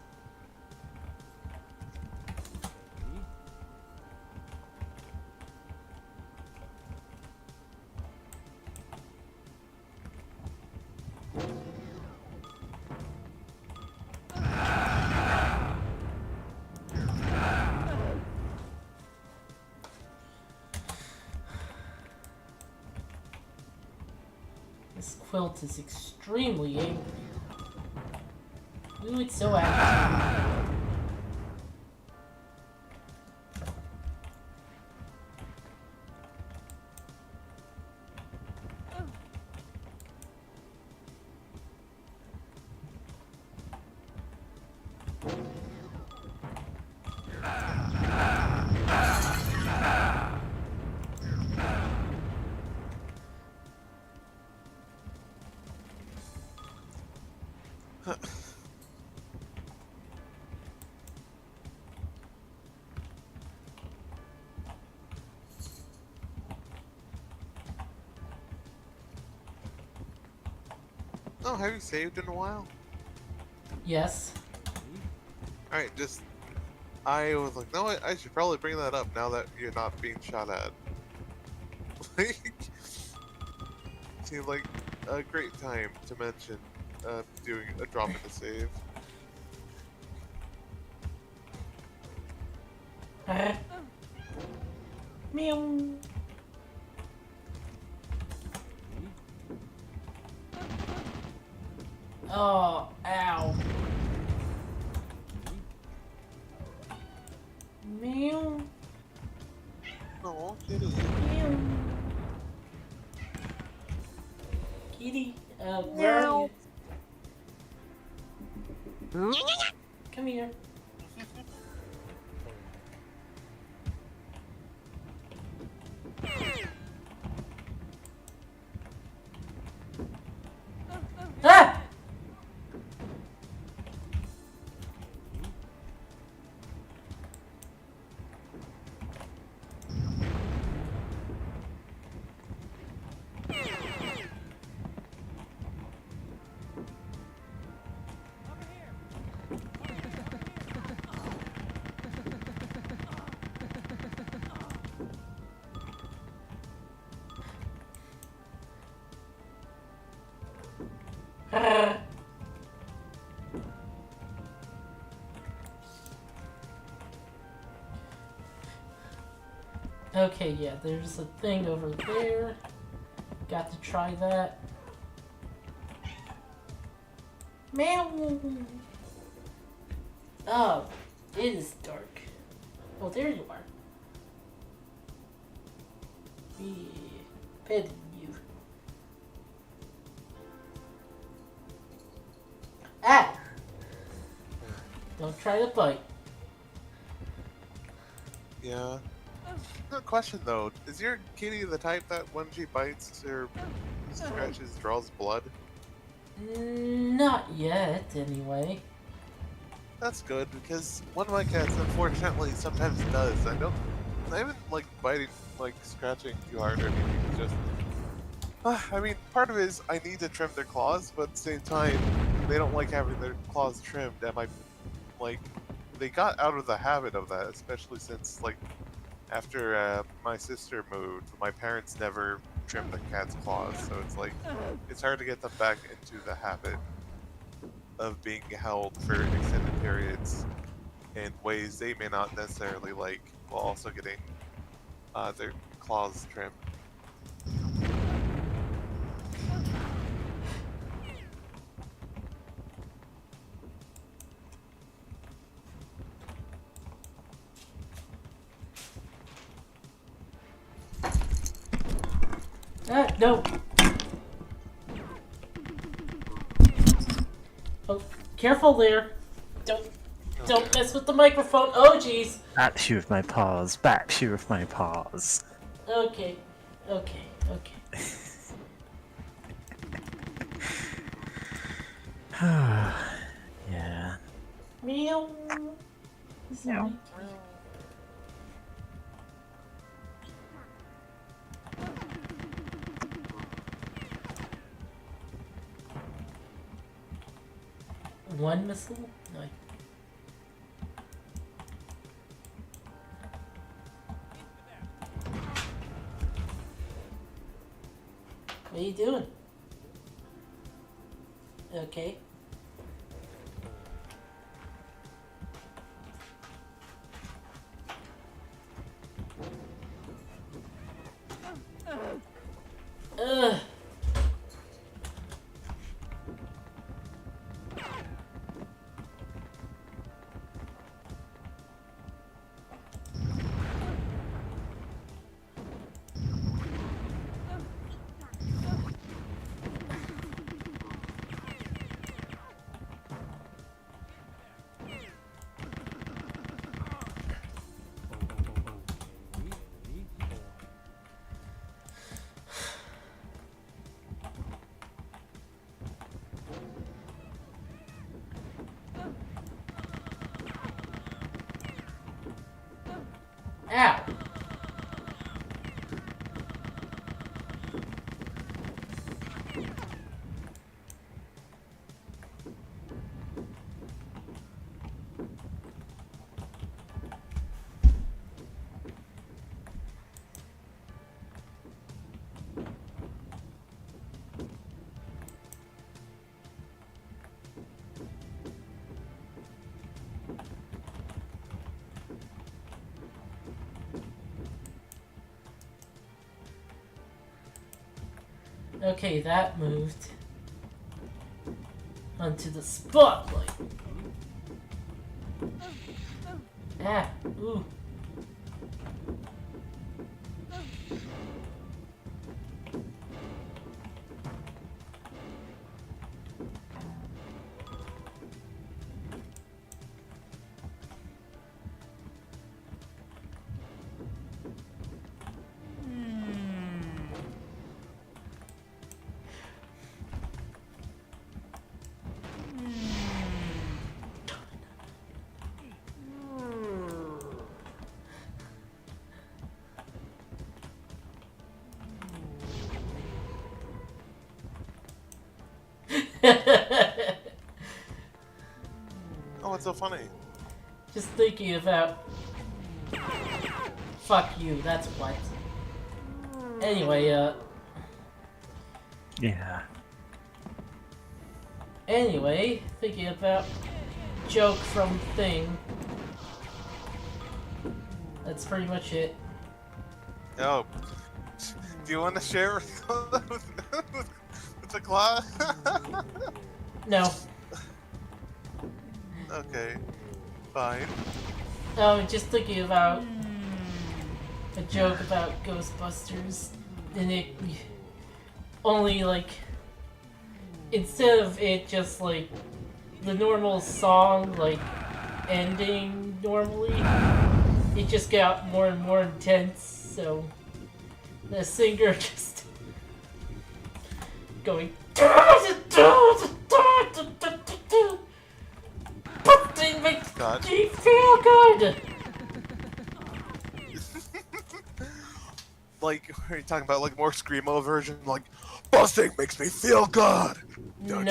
This quilt is extremely angry. Ooh, it's so active. Oh, have you saved in a while? Yes. Alright, I was like, no, I should probably bring that up now that you're not being shot at. Like, seemed like a great time to mention doing a drop in the save. Meow. Oh, ow. Meow. Oh, kitty. Meow. Kitty, where are you? Come here. Ah! Okay, yeah, there's a thing over there. Got to try that. Meow. Oh, it is dark. Oh, there you are. Be petting you. Ah! Don't try to bite. Yeah. No question though, is your kitty the type that when she bites or scratches draws blood? Not yet, anyway. That's good because one of my cats unfortunately sometimes does. I haven't like biting, like scratching too hard or anything. It's just, I mean, part of it is I need to trim their claws, but at the same time, they don't like having their claws trimmed. And they got out of the habit of that, especially since like After my sister moved, my parents never trimmed the cat's claws, so it's like it's hard to get them back into the habit of being held for extended periods in ways they may not necessarily like, while also getting their claws trimmed. No. Oh, careful there. Don't mess with the microphone. Oh, jeez. Back you with my paws. Back you with my paws. Okay. Yeah. Meow. Meow. One missile? No. What are you doing? Okay. Ugh. Ow. Okay, that moved onto the spotlight. Ah, ooh. Oh, what's so funny? Just thinking about... Fuck you, that's what. Anyway, Yeah. Anyway, thinking about joke from Thing. That's pretty much it. Oh, do you want to share with the class? No. Okay, fine. Just thinking about a joke about Ghostbusters, and it only like instead of it just like the normal song like ending normally, it just got more and more intense. So the singer just going. Busting makes me feel good. Like, are you talking about like more screamo version? Like, busting makes me feel good. No.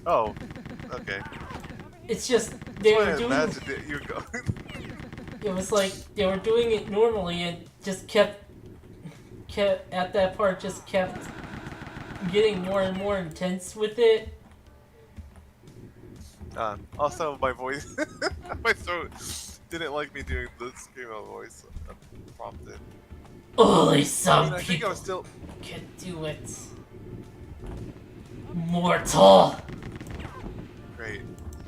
Oh, okay. It's just they I were doing. imagined it. You were going. it was like they were doing it normally and just kept at that part just kept getting more and more intense with it. Also, my voice, my throat didn't like me doing the screamo voice prompted. Only I some mean, I think I people was still. can do it. Mortal. Great.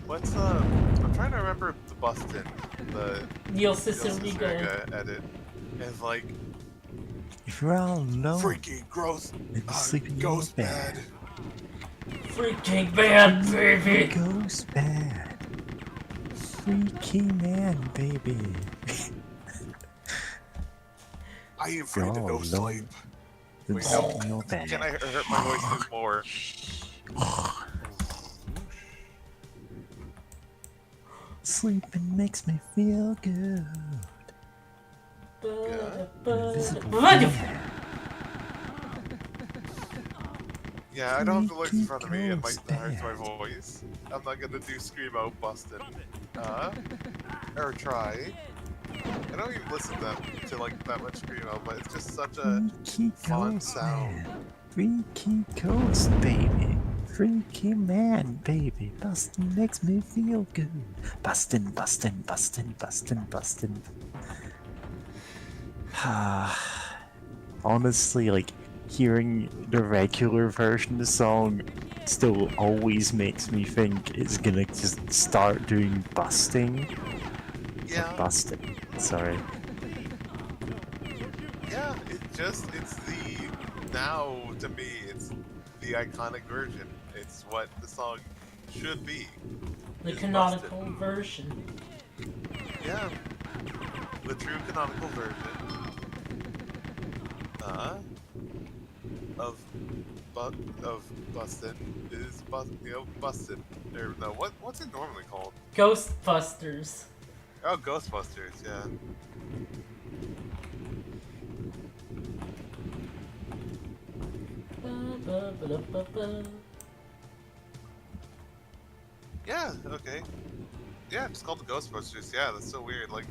What's I'm trying to remember the Bustin, the Neil Cicerega Cicerega. edit, and like If you're all alone freaky gross and sleeping in your ghost bed, bed. Freaking bad, baby. ghost bed, freaky man, baby. I am You're afraid to all no sleep. alone and Wait, sleep no. in your bed. Can I hurt my voices more? Sleeping makes me feel good. Invisible Ba-da-ba-da. man. Yeah, I don't have the lyrics in Freaky front of me. It might ghost hurt my bed. voice. I'm not gonna do screamo bustin'. Or try. I don't even listen to like that much screamo, but it's just such a Freaky fun ghost sound. man. Freaky ghost baby. Freaky man, baby. Bustin' makes me feel good. Bustin', bustin', bustin', bustin', bustin'. Honestly, like, hearing the regular version of the song still always makes me think it's gonna just start doing busting. Yeah, Busting. Sorry. yeah, it's the, now to me, it's the iconic version. It's what the song should be. The It's canonical version. Yeah, the true canonical version. Of Bustin' is Bustin'. Or no, what's it normally called? Ghostbusters. Oh, Ghostbusters, yeah. Ba-ba-ba-da-ba-ba. Yeah, okay. Yeah, it's called the Ghostbusters. Yeah, that's so weird. Like,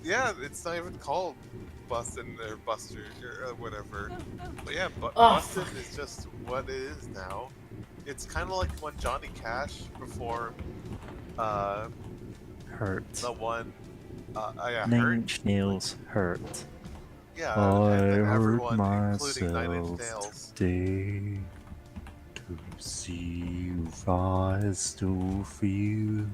yeah, it's not even called Bustin' or Buster or whatever. But yeah, Bustin' is just what it is now. It's kind of like when Johnny Cash performed Hurt. the one, yeah, Nine Hurt. Inch Nails hurt. Yeah, I and then hurt everyone, including Nine Inch myself Nails. today to see if I still feel.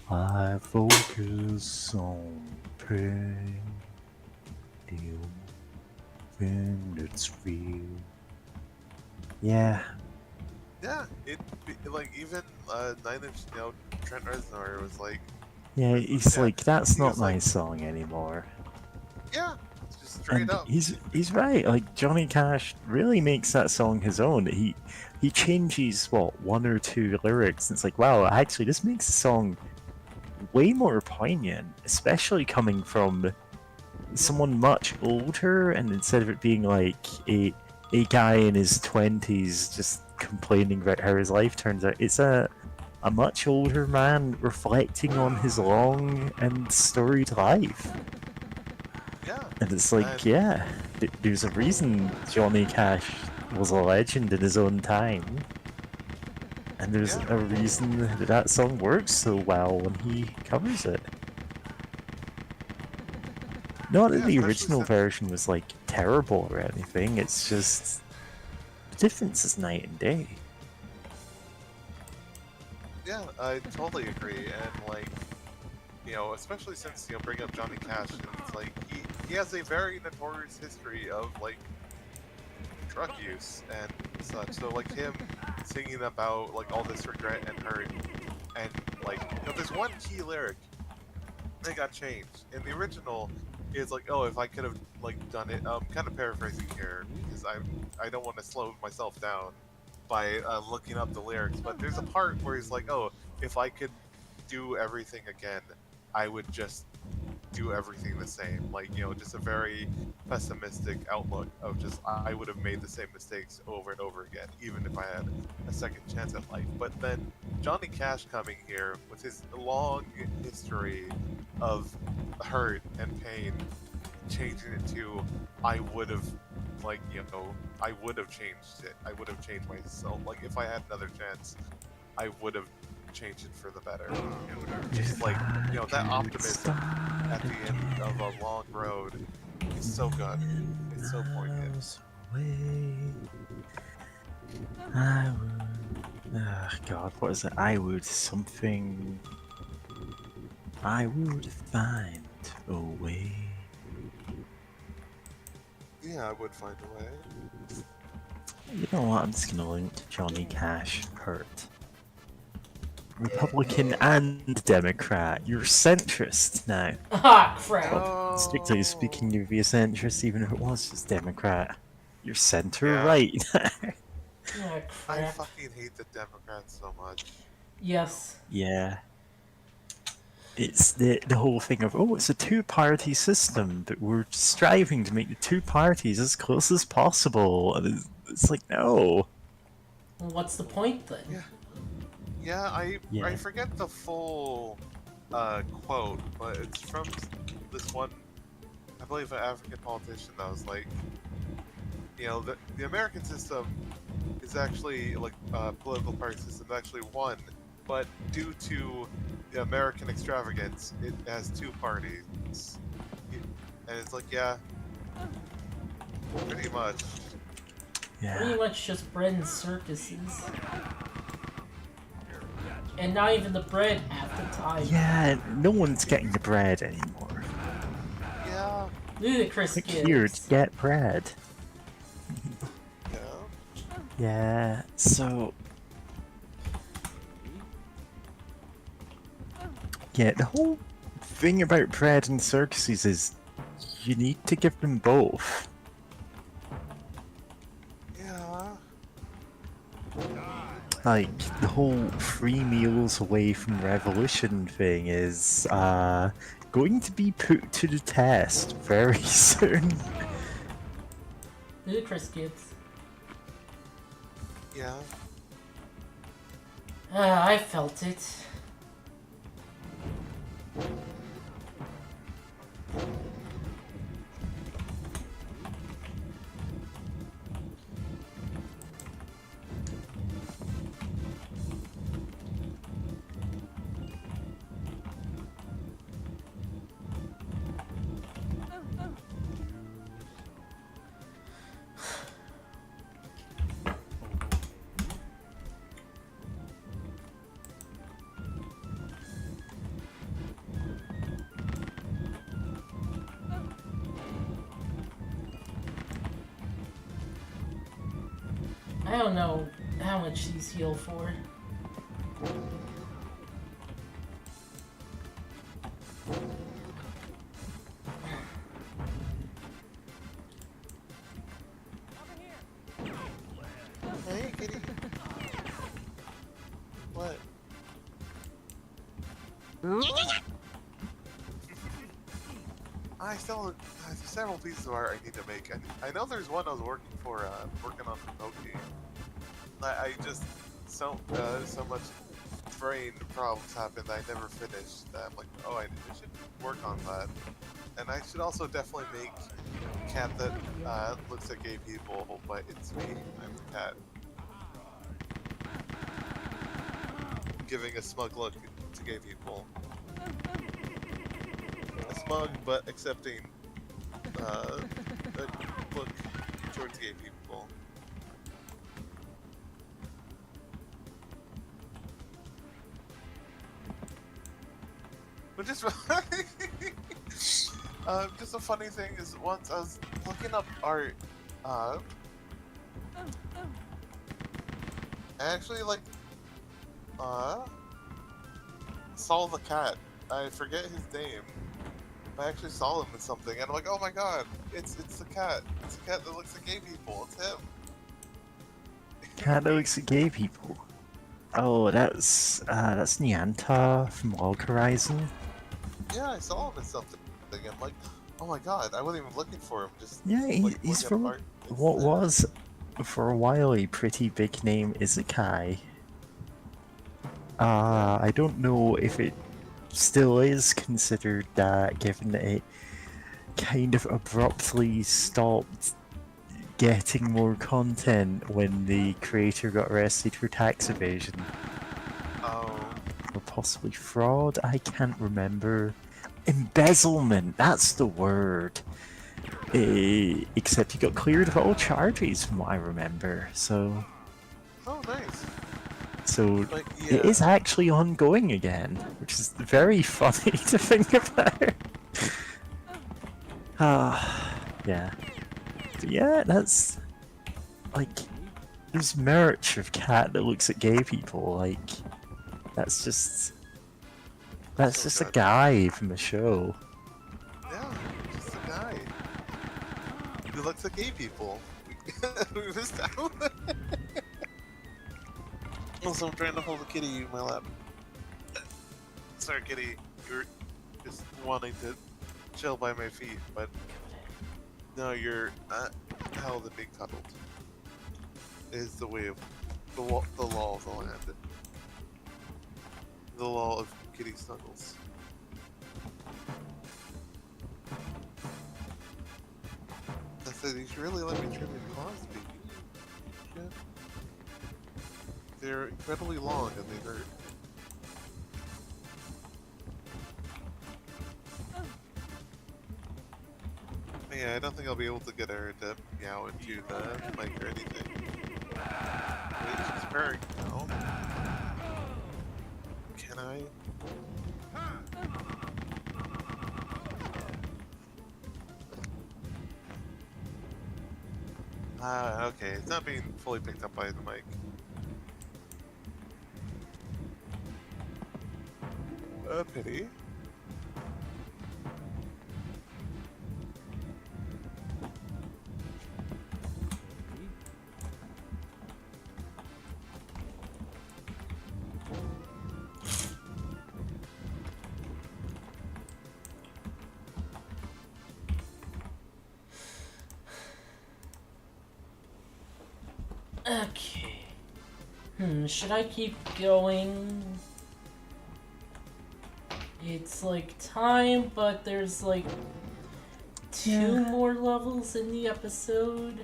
I focus on pain, the thing that's real. Yeah, Yeah, like even Nine Inch Trent Reznor was like, yeah, he's yeah, like, that's he not was my like, song anymore. yeah, just straight And up. he's right. Like, Johnny Cash really makes that song his own. He changes what, one or two lyrics. And it's like, wow, actually, this makes the song way more poignant, especially coming from someone much older. And instead of it being like a guy in his 20s just complaining about how his life turns out, it's a much older man reflecting on his long and storied life. Yeah, And it's like, and yeah, there's a reason Johnny Cash was a legend in his own time. And there's yeah, a reason that song works so well when he covers it. Not that yeah, the especially original since, version was like terrible or anything, it's just the difference is night and day. yeah, I totally agree, and like, especially since bring up Johnny Cash, and it's like he has a very notorious history of like drug use and such. So like him singing about like all this regret and hurt, and like there's one key lyric that got changed. In the original, it's like, oh, if I could have like done it. Kind of paraphrasing here because I don't want to slow myself down by looking up the lyrics. But there's a part where he's like, oh, if I could do everything again, I would just do everything the same. Like, you know, just a very pessimistic outlook of just I would have made the same mistakes over and over again, even if I had a second chance at life. But then Johnny Cash coming here with his long history of hurt and pain, changing it to I would have, like, you know, I would have changed it. I would have changed myself. Like, if I had another chance, I would have changed it for the better. Just like, you know, that optimism at the end of a long road is so good. It's so poignant. I would. Oh God, what is it? I would something. I would find a way. Yeah, I would find a way. You know what? I'm just gonna link to Johnny Cash hurt. Republican and Democrat. You're centrist now. Ah, crap. Oh. Strictly speaking, you'd be a centrist even if it was just Democrat. You're center Yeah. right. Ah, I crap. fucking hate the Democrats so much. Yes. Yeah. It's the whole thing of, oh, it's a two-party system, but we're striving to make the two parties as close as possible. And it's like, no. Well, what's the point then? Yeah. Yeah, I Yeah. forget the full quote, but it's from this one, I believe, an African politician that was like, you know, the American system is actually, like, political party system actually won, but due to the American extravagance, it has two parties. And it's like, yeah, pretty much. Yeah. Pretty much just bread and circuses. And not even the bread half the time. Yeah, no one's getting the bread anymore. Yeah, Ludicrous Click kids. here to get bread. yeah. Yeah, so... Yeah, the whole thing about bread and circuses is you need to give them both. Yeah. Like, the whole free meals away from revolution thing is going to be put to the test very soon. Ludicrous kids. Yeah. I felt it. I don't know how much these heal for. Hey, kitty. What? I still there's several pieces of art I need to make. I know there's one I was working on for Pokey. I just so much brain problems happened that I never finished. That I'm like, oh, I should work on that. And I should also definitely make a cat that looks at gay people, but it's me. I'm the cat. Giving a smug look to gay people. A smug but accepting look towards gay people. Which is just a funny thing is once I was looking up art, I actually saw the cat. I forget his name. I actually saw him in something, and I'm like, oh my god, it's the cat. It's the cat that looks at gay people. It's him. Cat that looks at gay people. Oh, that's Nianta from Log Horizon. Yeah, I saw him in something. something. I'm like, oh my god, I wasn't even looking for him. Just Yeah, like he's looking at from art. what was for a while a pretty big name, Isekai. I don't know if it still is considered that, given that it kind of abruptly stopped getting more content when the creator got arrested for tax evasion. Oh, Or possibly fraud, I can't remember. Embezzlement, that's the word. Except he got cleared of all charges from what I remember, so... oh, nice. So But it is yeah, actually ongoing again, which is very funny to think about. Yeah. But yeah, that's like there's merch of cat that looks at gay people. Like that's just so a good. guy from a show. Yeah, just a guy who looks at gay people. We missed out. Also, I'm trying to hold a kitty in my lap. Sorry, kitty. You're just wanting to chill by my feet, but no, you're held and being cuddled. Is the way of the law of the land. The law of kitty snuggles. I said you should really let me trim your claws, baby. Shit. They're incredibly long and they hurt. Yeah, I don't think I'll be able to get her to meow into the mic or anything. Wait, she's purring now. Can I? Ah, okay. It's not being fully picked up by the mic. A pity. Okay. Should I keep going? It's like time, but there's like two more levels in the episode.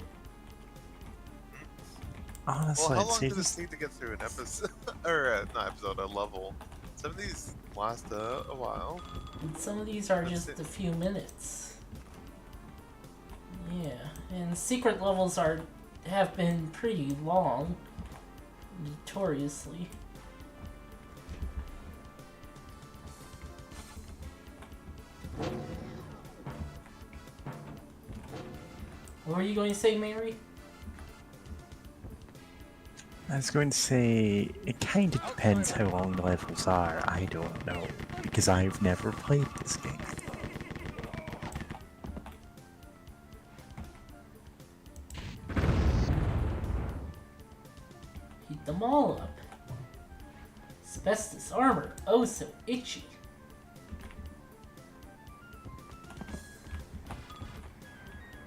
Honestly, Well, how it long does seems this need to get through an episode? Or, not episode, a level. Some of these last a while. And some of these are Let's just see. a few minutes. Yeah, and secret levels have been pretty long, notoriously. What were you going to say, Mary? I was going to say it kind of depends how long the levels are. I don't know because I've never played this game. Heat them all up. Asbestos armor, oh so itchy.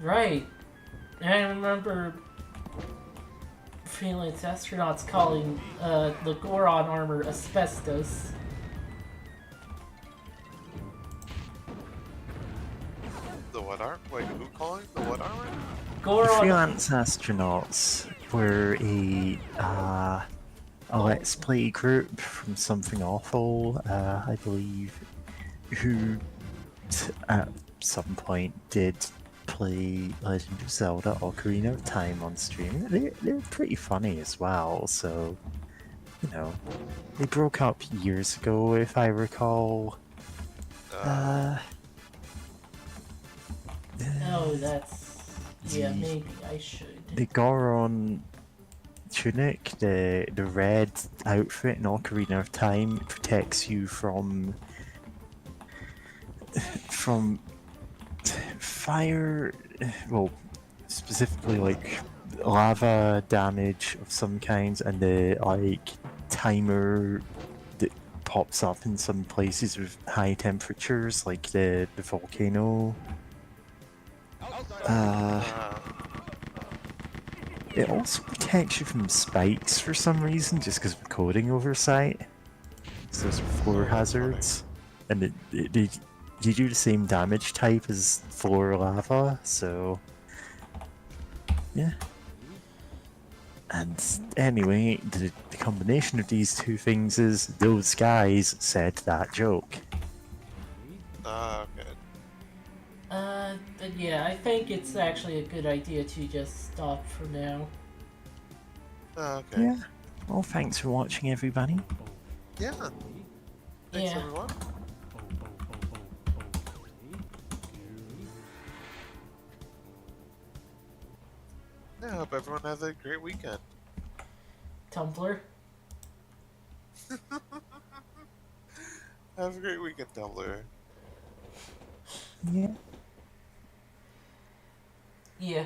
Right. I remember freelance astronauts calling the Goron armor asbestos. The what arm? Wait, who calling? The what armor? The Goron. freelance astronauts were a Let's Play group from Something Awful, I believe, who at some point did play Legend of Zelda Ocarina of Time on stream. They're pretty funny as well, so, you know, they broke up years ago, if I recall. Oh, that's... Yeah, maybe I should. The Goron tunic, the red outfit in Ocarina of Time protects you from fire, well, specifically like lava damage of some kinds, and the like timer that pops up in some places with high temperatures, like the volcano. Uh, It also protects you from spikes for some reason, just because of coding oversight. So those are floor oh, that's funny. hazards, and they do the same damage type as floor lava. So yeah. And anyway, the combination of these two things is those guys said that joke. Okay. But yeah, I think it's actually a good idea to just stop for now. Okay. Yeah. Well, thanks for watching, everybody. Yeah. Thanks, Yeah. everyone. Yeah, I hope everyone has a great weekend. Tumblr. Have a great weekend, Tumblr. Yeah. Yeah.